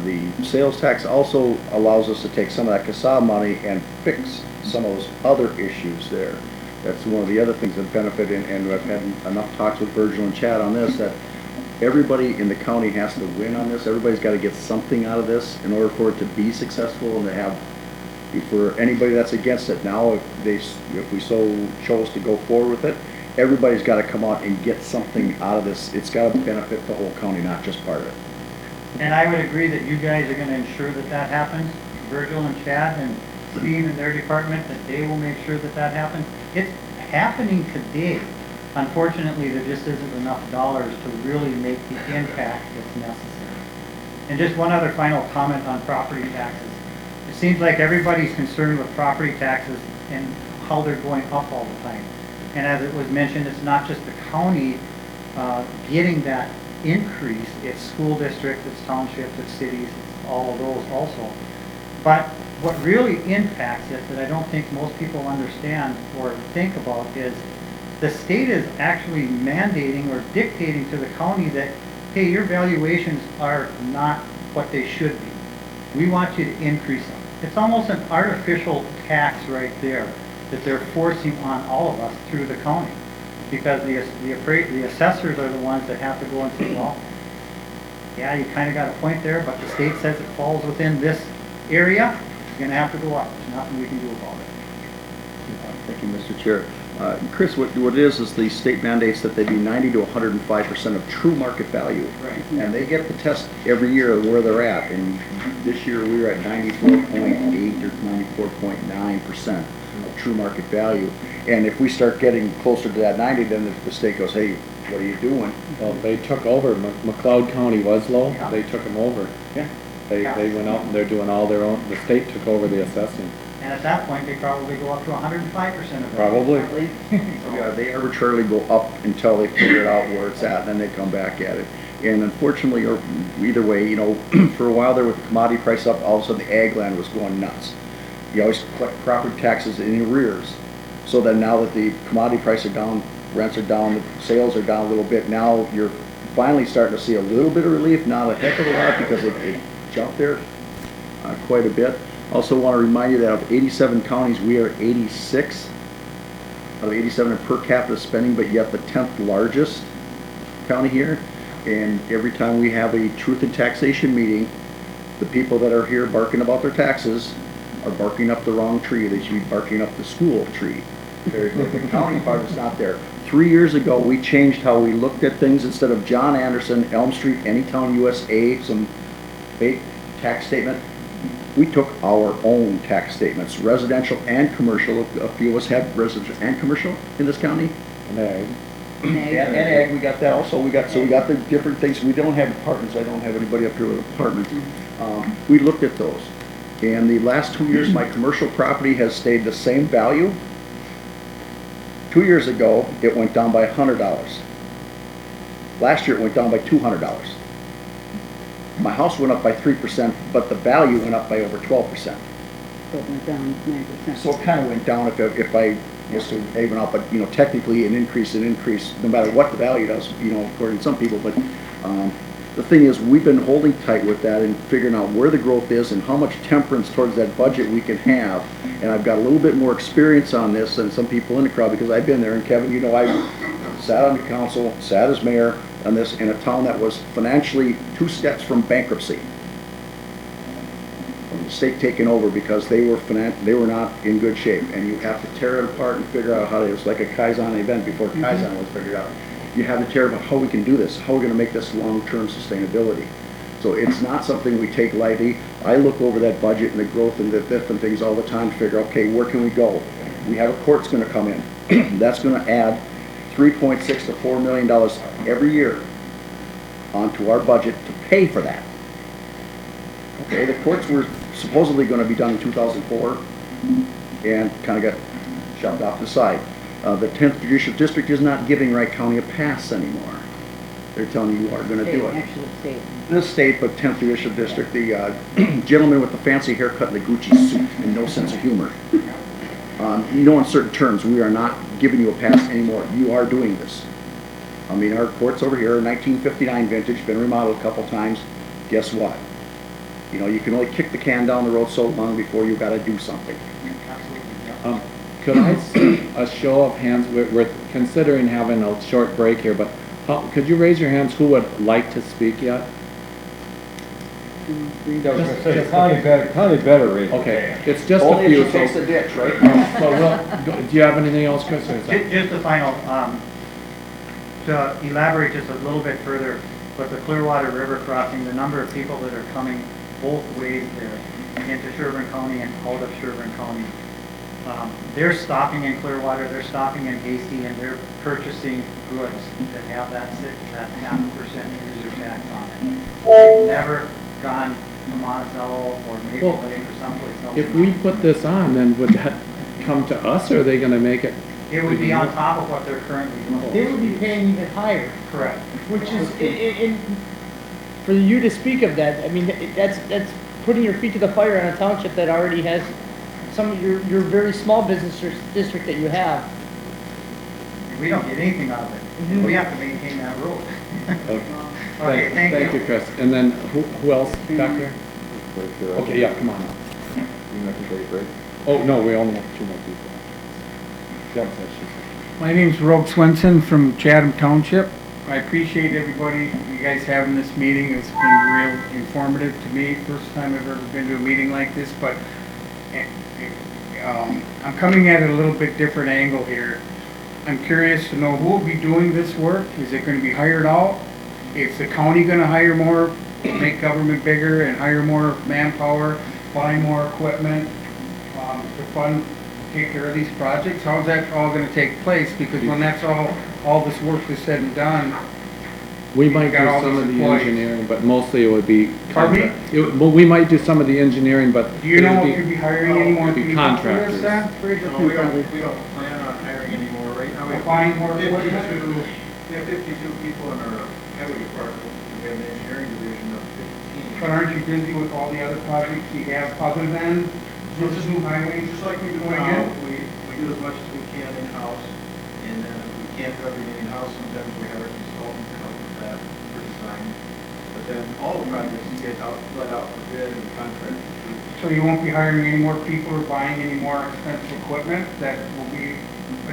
The sales tax also allows us to take some of that CASA money and fix some of those other issues there. That's one of the other things that benefit, and I've had enough talks with Virgil and Chad on this, that everybody in the county has to win on this. Everybody's got to get something out of this in order for it to be successful and to have, for anybody that's against it now, if we so chose to go forward with it, everybody's got to come out and get something out of this. It's got to benefit the whole county, not just part of it. And I would agree that you guys are gonna ensure that that happens, Virgil and Chad and Steve and their department, that they will make sure that that happens. It's happening today. Unfortunately, there just isn't enough dollars to really make the impact that's necessary. And just one other final comment on property taxes. It seems like everybody's concerned with property taxes and how they're going up all the time. And as it was mentioned, it's not just the county getting that increase, it's school districts, it's townships, it's cities, it's all of those also. But what really impacts it that I don't think most people understand or think about is the state is actually mandating or dictating to the county that, hey, your valuations are not what they should be. We want you to increase them. It's almost an artificial tax right there that they're forcing on all of us through the county. Because the assessors are the ones that have to go and say, well, yeah, you kind of got a point there, but the state says it falls within this area, it's going to have to go up. There's nothing we can do about it. Thank you, Mr. Chair. Chris, what it is the state mandates that they be 90 to 105% of true market value. Right. And they get the test every year of where they're at. And this year we were at 94.8 or 94.9% of true market value. And if we start getting closer to that 90, then the state goes, hey, what are you doing? Well, they took over, McLeod County was low, Yeah. they took them over. Yeah. They went out and they're doing all their own, the state took over the assessing. And at that point, they probably go up to 105% of it. Probably. Yeah, they arbitrarily go up until they figure out where it's at, and then they come back at it. And unfortunately, or either way, you know, for a while there with the commodity price up, all of a sudden the ag land was going nuts. You always collect property taxes in arrears. So then now that the commodity prices are down, rents are down, the sales are down a little bit, now you're finally starting to see a little bit of relief, not a heck of a lot because it jumped there quite a bit. Also want to remind you that of 87 counties, we are 86 out of 87 in per capita spending, but yet the 10th largest county here. And every time we have a truth in taxation meeting, the people that are here barking about their taxes are barking up the wrong tree. They should be barking up the school tree. The county part is not there. 3 years ago, we changed how we looked at things. Instead of John Anderson, Elm Street, Anytown, USA, some fake tax statement, we took our own tax statements, residential and commercial. A few of us have residential and commercial in this county. And ag. And ag, we got that also. We got the different things. We don't have apartments. I don't have anybody up here with apartments. We looked at those. And the last 2 years, my commercial property has stayed the same value. 2 years ago, it went down by $100. Last year, it went down by $200. My house went up by 3%, but the value went up by over 12%. So it went down 9%. So it kind of went down if I was to even out, but, you know, technically an increase, no matter what the value does, you know, according to some people. But the thing is, we've been holding tight with that and figuring out where the growth is and how much temperance towards that budget we can have. And I've got a little bit more experience on this than some people in the crowd because I've been there. And Kevin, you know, I sat on the council, sat as mayor on this in a town that was financially 2 steps from bankruptcy. From the state taking over because they were not in good shape. And you have to tear it apart and figure out how to, it was like a Kaizen event before Kaizen was figured out. You have to tear about how we can do this, how we're going to make this long-term sustainability. So it's not something we take lightly. I look over that budget and the growth and the different things all the time to figure, okay, where can we go? We have a court's going to come in. That's going to add $3.6 to $4 million every year onto our budget to pay for that. Okay, the courts were supposedly going to be done in 2004 and kind of got shoved off to the side. The 10th Judicial District is not giving Wright County a pass anymore. They're telling you are gonna do it. Actual state. This state, but 10th Judicial District, the gentleman with the fancy haircut and the Gucci suit and no sense of humor. You know, in certain terms, we are not giving you a pass anymore. You are doing this. I mean, our courts over here, 1959 vintage, been remodeled a couple times. Guess what? You know, you can only kick the can down the road so long before you gotta do something. Could I see a show of hands? We're considering having a short break here, but could you raise your hands who would like to speak yet? Connie better raise it. Okay, it's just a Only few. if she takes the ditch, right? Do you have anything else, Chris? Just the final, to elaborate just a little bit further, with the Clearwater River crossing, the number of people that are coming both ways there, into Sherburne County and out of Sherburne County, they're stopping in Clearwater, they're stopping in Hasty, and they're purchasing goods that have that 0.5% user tax on it. They've never gone to Monticello or Maple Lake or someplace else. If we put this on, then would that come to us, or are they gonna make it? It would be on top of what they're currently doing. They would be paying even higher. Correct. Which is, for you to speak of that, I mean, that's putting your feet to the fire on a township that already has some of your very small business district that you have. We don't get anything out of it. We have to maintain that road. Okay, thank you, Chris. And then who else back there? Okay, yeah, come on up. Oh, no, we only have 2 more people. My name's Rob Swenson from Chatham Township. I appreciate everybody, you guys having this meeting. It's been real informative to me. First time I've ever been to a meeting like this, but I'm coming at it a little bit different angle here. I'm curious to know who will be doing this work. Is it going to be hired out? Is the county going to hire more, make government bigger and hire more manpower, buy more equipment to fund, take care of these projects? How's that all going to take place? Because when that's all this work is said and done, We might do got all some these of the employees. engineering, but mostly it would be. Pardon me? Well, we might do some of the engineering, but. do you know if you'll be hiring any more Be people for this contractors. then? No, we don't plan on hiring any more right now. We have Buying more 52 equipment? We have 52 people in our highway department. We have an engineering division of 15. But aren't you busy with all the other projects you have other than just new highways? Just like we do going now, in? we do as much as we can in-house, and then if we can't do everything in-house, sometimes we have our consultants help with that for design. But then all the projects get let out for bid and contract. So you won't be hiring any more people or buying any more expensive equipment that will be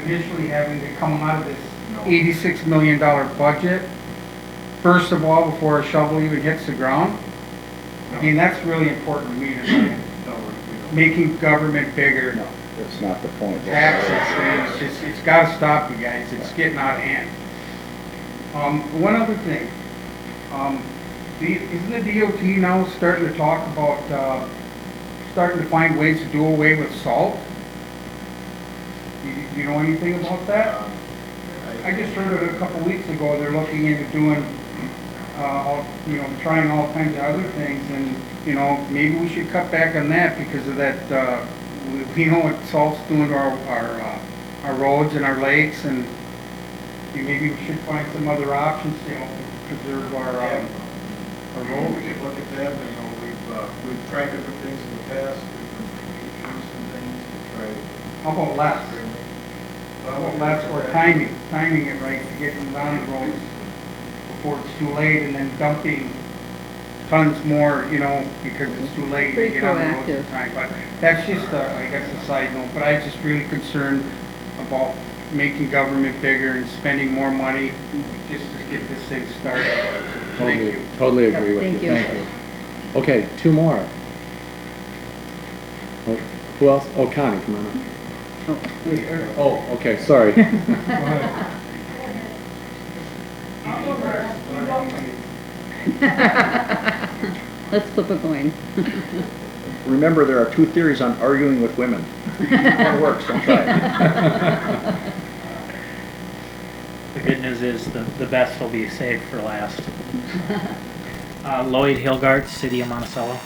initially having to come out of this $86 million budget? First of all, before a shovel even hits the ground? I mean, that's really important to me tonight. Making government bigger. No, that's not the point. Taxes, it's gotta stop, you guys, it's getting out of hand. One other thing, isn't the DOT now starting to talk about, starting to find ways to do away with salt? Do you know anything about that? I just heard it a couple weeks ago, they're looking into doing, trying all kinds of other things, and, maybe we should cut back on that because of that, we know what salt's doing to our roads and our lakes, and maybe we should find some other options to preserve our roads. We could look at that, we've tried different things in the past, different and things to try. How about less? How about less, or timing it right to get them down the roads before it's too late, and then dumping tons more, because it's too late to Pretty get on the roads in proactive. time. But that's just, I guess, a side note, but I'm just really concerned about making government bigger and spending more money just to get this thing started. Thank you. Totally agree with Thank you. you. Thank you. Okay, 2 more. Oh, who else? Oh, Connie, come on up. Oh, okay, sorry. Let's flip a coin. Remember, there are 2 theories on arguing with women. It works, don't try it. The good news is the best will be saved for last. Lloyd Hilgard, City of Monticello.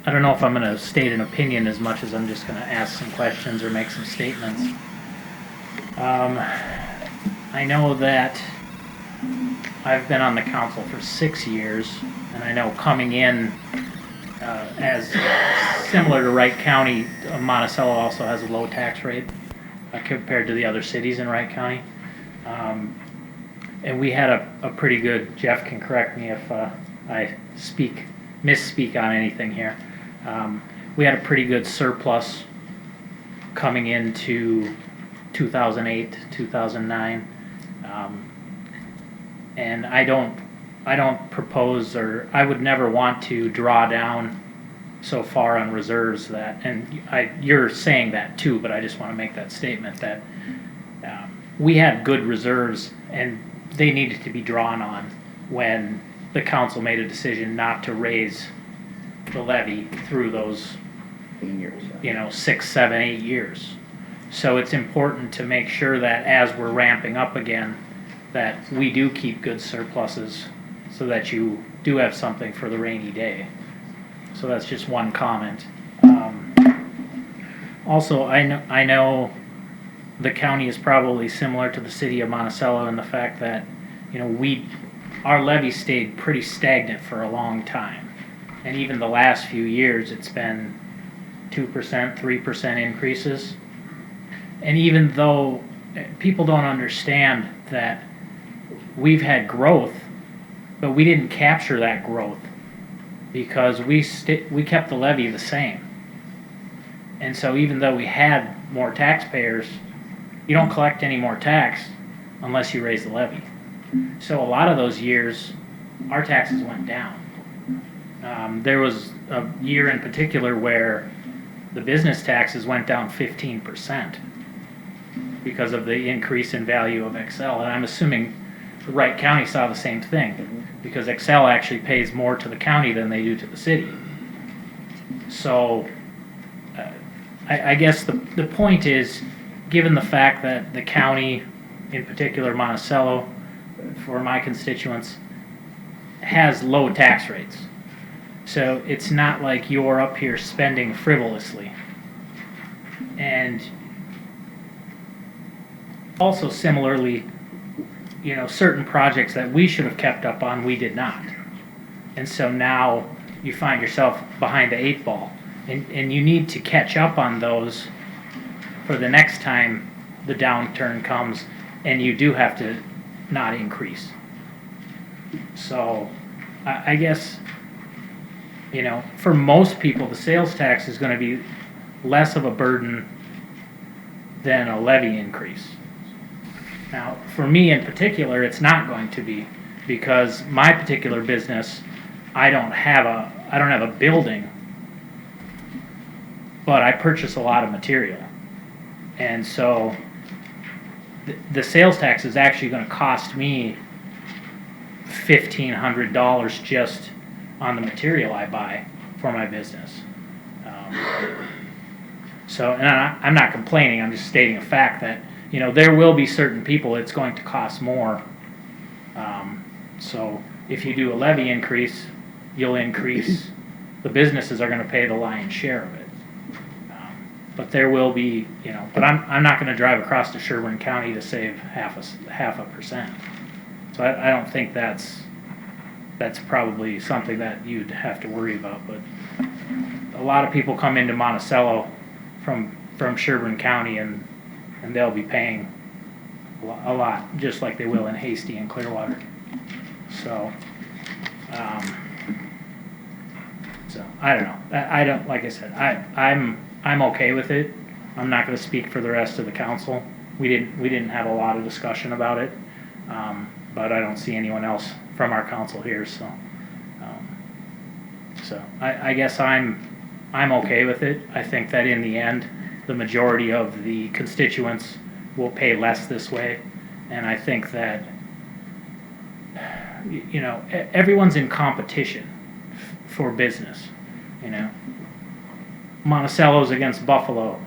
I don't know if I'm going to state an opinion as much as I'm just going to ask some questions or make some statements. I know that I've been on the council for 6 years, and I know coming in as similar to Wright County, Monticello also has a low tax rate compared to the other cities in Wright County. And we had a pretty good, Jeff can correct me if I misspeak on anything here. We had a pretty good surplus coming into 2008, 2009. And I don't propose, or I would never want to draw down so far on reserves that, and you're saying that too, but I just want to make that statement that we had good reserves and they needed to be drawn on when the council made a decision not to raise the levy through those 6, 7, 8 years. So it's important to make sure that as we're ramping up again, that we do keep good surpluses so that you do have something for the rainy day. So that's just one comment. Also, I know the county is probably similar to the city of Monticello in the fact that, our levy stayed pretty stagnant for a long time. And even the last few years, it's been 2%, 3% increases. And even though people don't understand that we've had growth, but we didn't capture that growth because we kept the levy the same. And so even though we had more taxpayers, you don't collect any more tax unless you raise the levy. So a lot of those years, our taxes went down. There was a year in particular where the business taxes went down 15% because of the increase in value of Excel. And I'm assuming Wright County saw the same thing because Excel actually pays more to the county than they do to the city. So I guess the point is, given the fact that the county, in particular Monticello, for my constituents, has low tax rates. So it's not like you're up here spending frivolously. And also similarly, certain projects that we should have kept up on, we did not. And so now you find yourself behind the 8 ball. And you need to catch up on those for the next time the downturn comes and you do have to not increase. So I guess, for most people, the sales tax is going to be less of a burden than a levy increase. Now, for me in particular, it's not going to be, because my particular business, I don't have a building, but I purchase a lot of material. And so the sales tax is actually going to cost me $1,500 just on the material I buy for my business. And I'm not complaining, I'm just stating a fact that, there will be certain people it's going to cost more. So if you do a levy increase, you'll increase, the businesses are going to pay the lion's share of it. But there will be, but I'm not going to drive across to Sherburne County to save half a percent. So I don't think that's probably something that you'd have to worry about. But a lot of people come into Monticello from Sherburne County and they'll be paying a lot, just like they will in Hasty and Clearwater. So, I don't know. I don't, like I said, I'm okay with it. I'm not going to speak for the rest of the council. We didn't have a lot of discussion about it, but I don't see anyone else from our council here. So I guess I'm okay with it. I think that in the end, the majority of the constituents will pay less this way, and I think that everyone's in competition for business. Monticello's against Buffalo,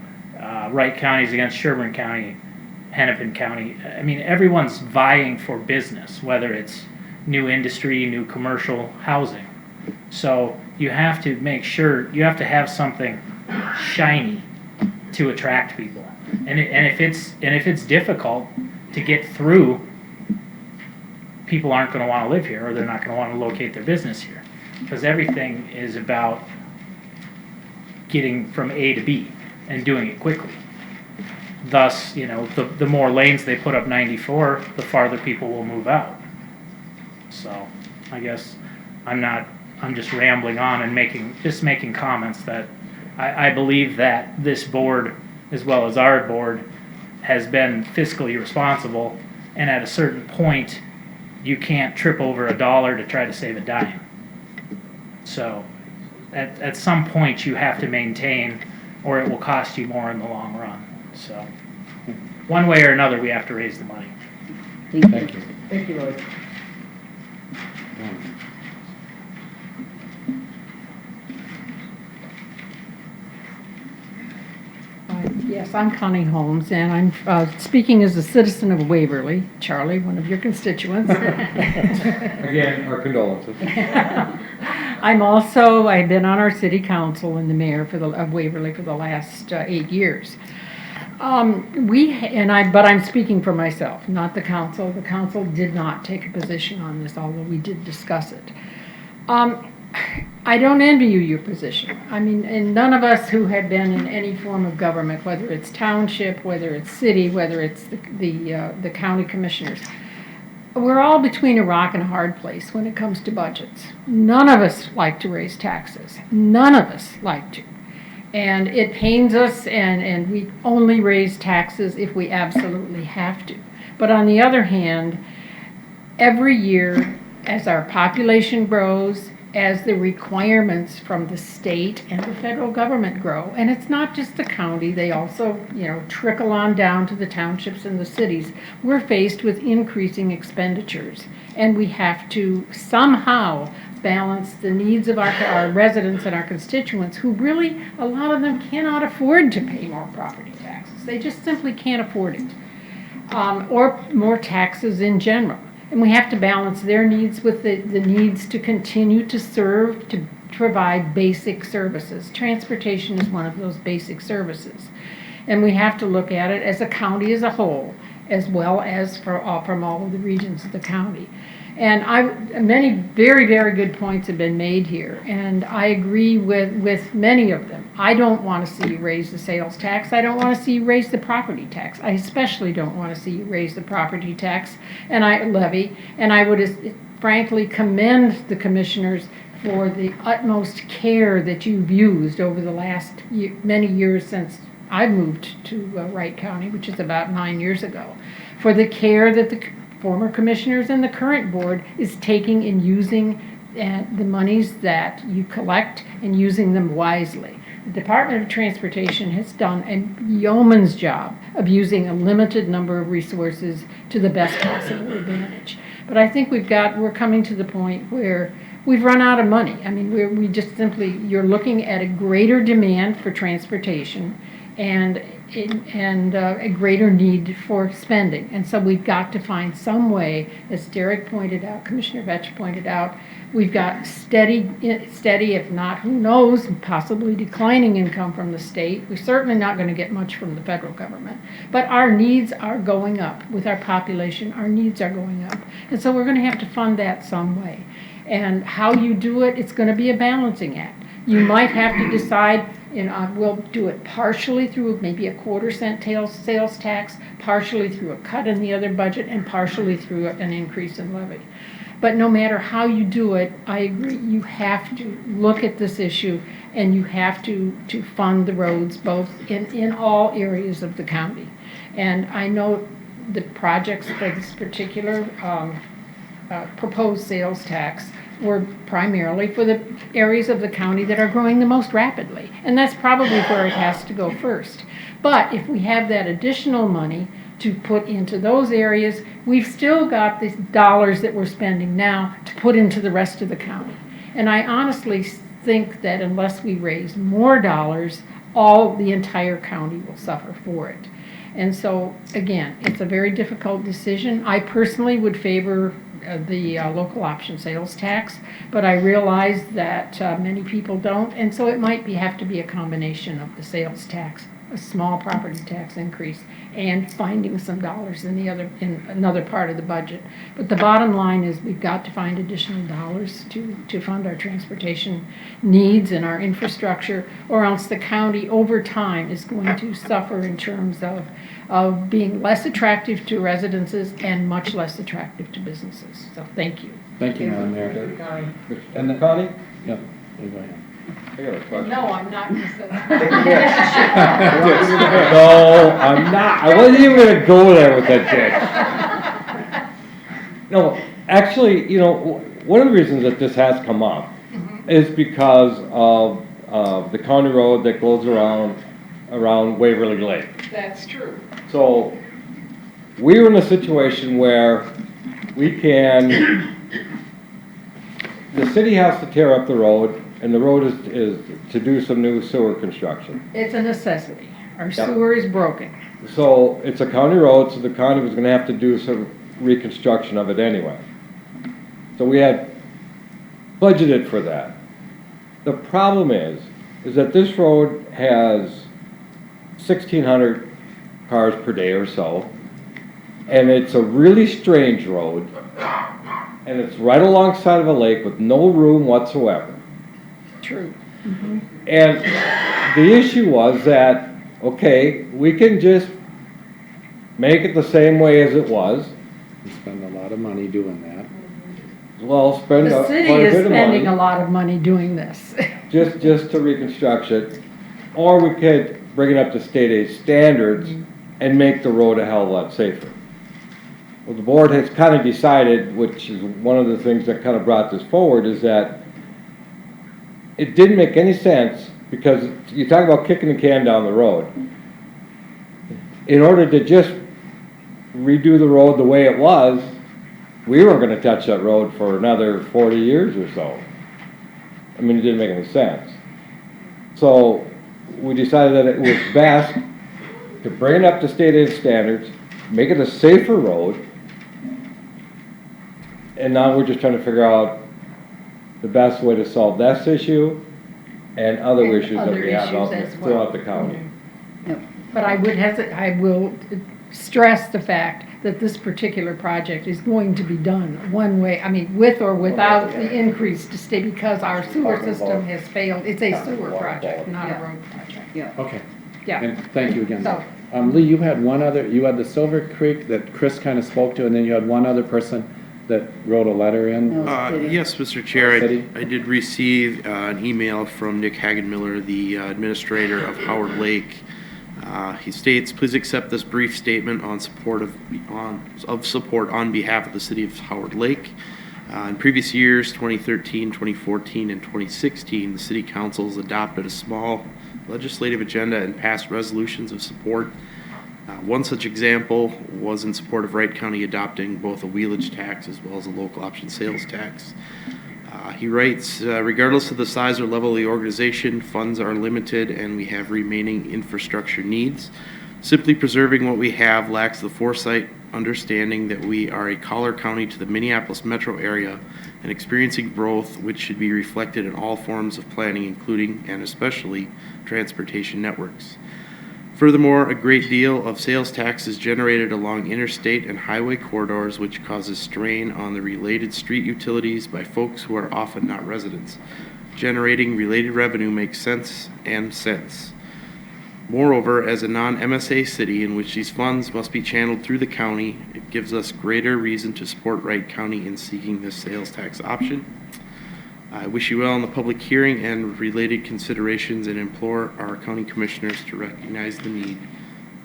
Wright County's against Sherburne County, Hennepin County. I mean, everyone's vying for business, whether it's new industry, new commercial, housing. So you have to make sure, you have to have something shiny to attract people. And if it's difficult to get through, people aren't going to want to live here, or they're not going to want to locate their business here, because everything is about getting from A to B and doing it quickly. Thus, the more lanes they put up 94, the farther people will move out. So I guess I'm just rambling on and making comments that I believe that this board, as well as our board, has been fiscally responsible, and at a certain point, you can't trip over a dollar to try to save a dime. So at some point, you have to maintain, or it will cost you more in the long run. So one way or another, we have to raise the money. Thank you. Thank you, Lloyd. Yes, I'm Connie Holmes, and I'm speaking as a citizen of Waverly. Charlie, one of your constituents. Again, our condolences. I've been on our city council and the mayor of Waverly for the last 8 years. But I'm speaking for myself, not the council. The council did not take a position on this, although we did discuss it. I don't envy you your position. I mean, and none of us who have been in any form of government, whether it's township, whether it's city, whether it's the county commissioners, we're all between a rock and a hard place when it comes to budgets. None of us like to raise taxes. None of us like to. And it pains us, and we only raise taxes if we absolutely have to. But on the other hand, every year, as our population grows, as the requirements from the state and the federal government grow, and it's not just the county, they also, trickle on down to the townships and the cities, we're faced with increasing expenditures. And we have to somehow balance the needs of our residents and our constituents, who really, a lot of them cannot afford to pay more property taxes. They just simply can't afford it. Or more taxes in general. And we have to balance their needs with the needs to continue to serve, to provide basic services. Transportation is one of those basic services. And we have to look at it as a county as a whole, as well as from all of the regions of the county. And many very, very good points have been made here, and I agree with many of them. I don't want to see you raise the sales tax. I don't want to see you raise the property tax. I especially don't want to see you raise the property tax and levy. And I would frankly commend the commissioners for the utmost care that you've used over the last many years since I moved to Wright County, which is about 9 years ago, for the care that the former commissioners and the current board is taking in using the monies that you collect and using them wisely. The Department of Transportation has done a yeoman's job of using a limited number of resources to the best possible advantage. But I think we're coming to the point where we've run out of money. I mean, you're looking at a greater demand for transportation and a greater need for spending. And so we've got to find some way, as Derek pointed out, Commissioner Vetch pointed out, we've got steady, if not, who knows, possibly declining income from the state. We're certainly not going to get much from the federal government. But our needs are going up. With our population, our needs are going up. And so we're going to have to fund that some way. And how you do it, it's going to be a balancing act. You might have to decide, we'll do it partially through maybe a 1/4-cent sales tax, partially through a cut in the other budget, and partially through an increase in levy. But no matter how you do it, I agree, you have to look at this issue, and you have to fund the roads both in all areas of the county. And I know the projects for this particular proposed sales tax were primarily for the areas of the county that are growing the most rapidly. And that's probably where it has to go first. But if we have that additional money to put into those areas, we've still got these dollars that we're spending now to put into the rest of the county. And I honestly think that unless we raise more dollars, the entire county will suffer for it. And so, again, it's a very difficult decision. I personally would favor the local option sales tax, but I realize that many people don't, and so it might have to be a combination of the sales tax, a small property tax increase, and finding some dollars in another part of the budget. But the bottom line is we've got to find additional dollars to fund our transportation needs and our infrastructure, or else the county over time is going to suffer in terms of being less attractive to residences and much less attractive to businesses. So thank you. Thank you, Madam Mayor. And the Connie? Yep, you go ahead. I got a question. No, I'm not going to say No, I'm not. I wasn't even gonna go there with that ditch. No, actually, you know, one of the reasons that this has come up is because of the county road that goes around Waverly Lake. That's true. So, we're in a situation where we can, the city has to tear up the road, and the road is to do some new sewer construction. It's a necessity. Our Yep. sewer is broken. So, it's a county road, so the county was gonna have to do some reconstruction of it anyway. So we had budgeted for that. The problem is that this road has 1,600 cars per day or so, and it's a really strange road, and it's right alongside of a lake with no room whatsoever. True. And the issue was that, okay, we can just make it the same way as it was. We spend a lot of money doing that. Well, spend The quite city a is bit of spending a money lot of money doing this. just to reconstruct it, or we could bring it up to state aid standards and make the road a hell of a lot safer. Well, the board has kind of decided, which is one of the things that kind of brought this forward, is that it didn't make any sense, because you talk about kicking the can down the road. In order to just redo the road the way it was, we weren't gonna touch that road for another 40 years or so. I mean, it didn't make any sense. So, we decided that it was best to bring it up to state aid standards, make it a safer road, and now we're just trying to figure out the best way to solve this issue and other And issues that other we have issues out as well. throughout the county. But I will stress the fact that this particular project is going to be done one way, I mean, with or without the increase to stay, because our sewer system has failed. It's a sewer project, not a road project. Yeah. Okay. Yeah. And thank you again. So- Lee, you had you had the Silver Creek that Chris kind of spoke to, and then you had one other person that wrote a letter in. Yes, Mr. Chair, City? I did receive an email from Nick Hagenmiller, the administrator of Howard Lake. He states, please accept this brief statement of support on behalf of the city of Howard Lake. In previous years, 2013, 2014, and 2016, the city councils adopted a small legislative agenda and passed resolutions of support. One such example was in support of Wright County adopting both a wheelage tax as well as a local option sales tax. He writes, regardless of the size or level of the organization, funds are limited and we have remaining infrastructure needs. Simply preserving what we have lacks the foresight, understanding that we are a collar county to the Minneapolis metro area and experiencing growth which should be reflected in all forms of planning, including and especially transportation networks. Furthermore, a great deal of sales tax is generated along interstate and highway corridors, which causes strain on the related street utilities by folks who are often not residents. Generating related revenue makes sense and sense. Moreover, as a non-MSA city in which these funds must be channeled through the county, it gives us greater reason to support Wright County in seeking this sales tax option. I wish you well in the public hearing and related considerations and implore our county commissioners to recognize the need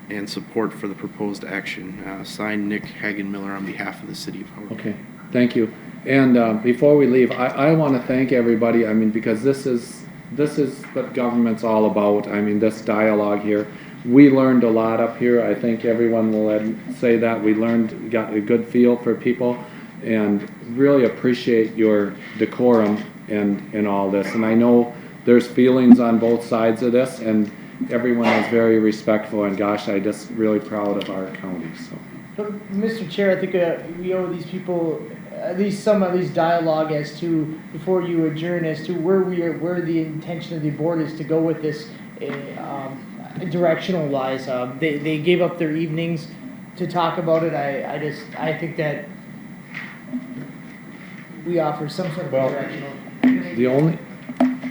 and support for the proposed action. Signed, Nick Hagenmiller on behalf of the city of Howard. Okay, thank you. And before we leave, I want to thank everybody, I mean, because this is what government's all about. I mean, this dialogue here. We learned a lot up here. I think everyone will say that. We got a good feel for people, and really appreciate your decorum and all this. And I know there's feelings on both sides of this, and everyone is very respectful, and gosh, I'm just really proud of our county. So But, Mr. Chair, I think we owe these people at least dialogue as to, before you adjourn, as to where the intention of the board is to go with this, directional wise. They gave up their evenings to talk about it. I think that we offer some sort of directional. The only,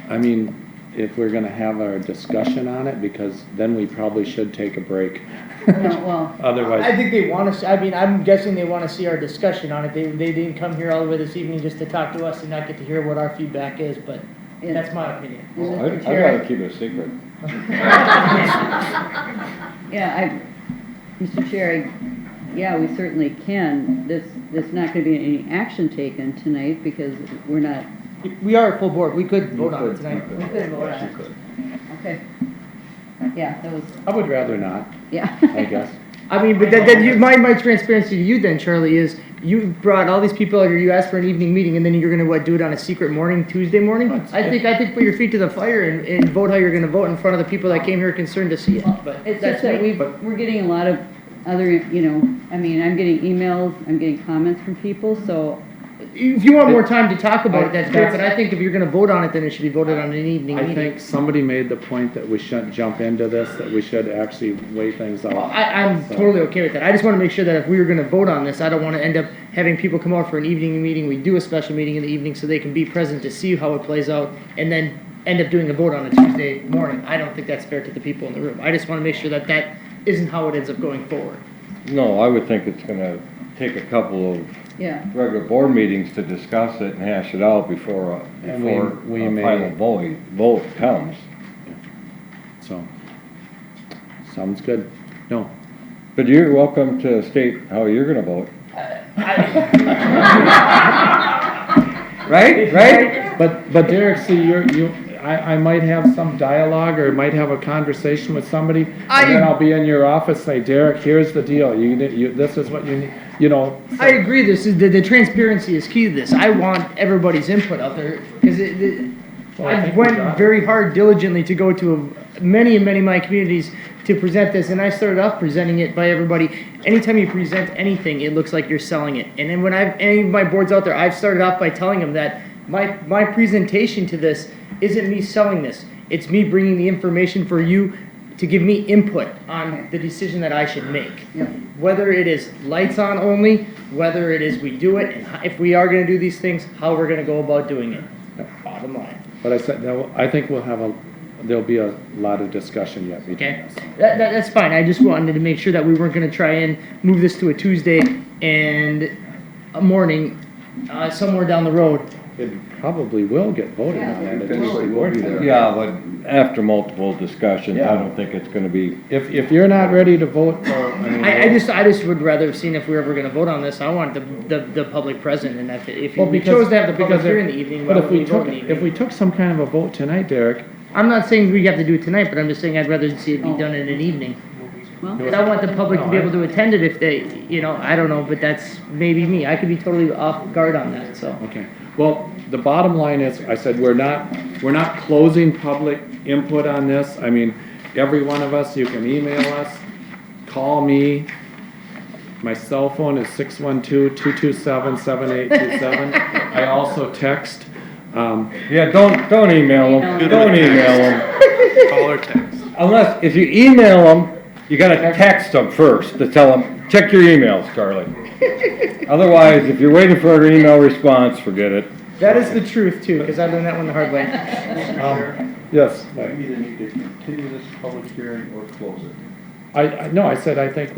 I mean, if we're gonna have our discussion on it, because then we probably should take a break. No, well, Otherwise. I think they want to, I mean, I'm guessing they want to see our discussion on it. They didn't come here all the way this evening just to talk to us and not get to hear what our feedback is, but that's my opinion. I'd rather keep it a secret. yeah, Mr. Chair, yeah, we certainly can. There's not going to be any action taken tonight because we're not. We are a full board. We could vote on it tonight. We could vote on it. Okay. Yeah, that was. I would rather not. Yeah. I guess. I mean, but then my transparency to you then, Charlie, is you brought all these people out here, you asked for an evening meeting, and then you're gonna, do it on a secret morning, Tuesday morning? I think put your feet to the fire and vote how you're gonna vote in front of the people that came here concerned to see it, but It's that's just that me. we're getting a lot of other, I mean, I'm getting emails, I'm getting comments from people, so. If you want more time to talk about it, that's great, but I think if you're gonna vote on it, then it should be voted on in an evening I meeting. think somebody made the point that we shouldn't jump into this, that we should actually weigh things out. I'm So- totally okay with that. I just want to make sure that if we were going to vote on this, I don't want to end up having people come out for an evening meeting. We do a special meeting in the evening so they can be present to see how it plays out and then end up doing a vote on a Tuesday morning. I don't think that's fair to the people in the room. I just want to make sure that that isn't how it ends up going forward. No, I would think it's gonna take a couple of Yeah. regular board meetings to discuss it and hash it out before And we a may- final vote comes. So, sounds good. No. But you're welcome to state how you're gonna vote. Right? But Derek, see, I might have some dialogue or might have a conversation with somebody, and then I'll be in your office, say, Derek, here's the deal, this is what you need, so. I agree. This is the transparency is key to this. I want everybody's input out there because Well, I I think we went got it. very hard diligently to go to many of my communities to present this, and I started off presenting it by everybody. Anytime you present anything, it looks like you're selling it. And then when any of my boards out there, I've started off by telling them that my presentation to this isn't me selling this. It's me bringing the information for you to give me input on the decision that I should make. Whether it is lights on only, whether it is we do it, and if we are gonna do these things, how we're gonna go about doing it. Bottom line. But I said, I think there'll be a lot of discussion yet between Okay, us. that's fine. I just wanted to make sure that we weren't gonna try and move this to a Tuesday and a morning, somewhere down the road. It probably will get voted on at a Tuesday board meeting. Yeah, but after multiple discussions, I Yeah. don't think it's gonna be. If you're not ready to vote, I just would rather have seen if we were ever gonna vote on this, I want the public present, and if Well, we because- chose to have the public because here in the evening, But why if would we we vote took, in the if evening? we took some kind of a vote tonight, Derek, I'm not saying we have to do it tonight, but I'm just saying I'd rather see it be done in an evening. Well, And I want the public to be able to attend it if they, I don't know, but that's maybe me. I could be totally off guard on that, so. okay. Well, the bottom line is, I said, we're not closing public input on this. I mean, every one of us, you can email us, call me. My cell phone is 612-227-7827. I also text. Yeah, don't email them, don't email them. Call or text. Unless, if you email them, you gotta text them first to tell them, check your emails, Charlie. Otherwise, if you're waiting for an email response, forget it. That is the truth too, because I learned that one the hard way. Yes. We either need to continue this public hearing or close it. No, I said, I think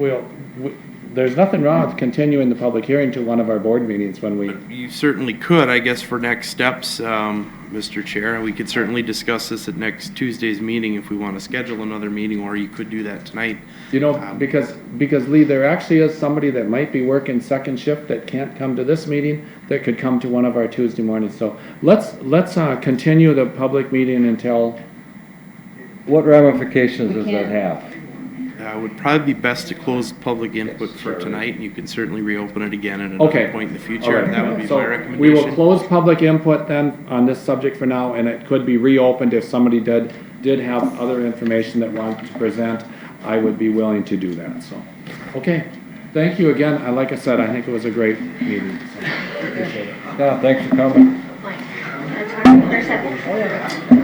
there's nothing wrong with continuing the public hearing to one of our board meetings when we, You certainly could, I guess, for next steps, Mr. Chair. We could certainly discuss this at next Tuesday's meeting if we want to schedule another meeting, or you could do that tonight. because Lee, there actually is somebody that might be working second shift that can't come to this meeting, that could come to one of our Tuesday mornings. So let's continue the public meeting until. What ramifications does that have? It would probably be best to close public input for tonight, and you can certainly reopen it again at Okay. another point in the future. All right. That would be So my recommendation. we will close public input then on this subject for now, and it could be reopened if somebody did have other information that wanted to present. I would be willing to do that, so. Okay, thank you again. Like I said, I think it was a great meeting. So, appreciate it. Yeah, thanks for coming. Can I talk to you for a second?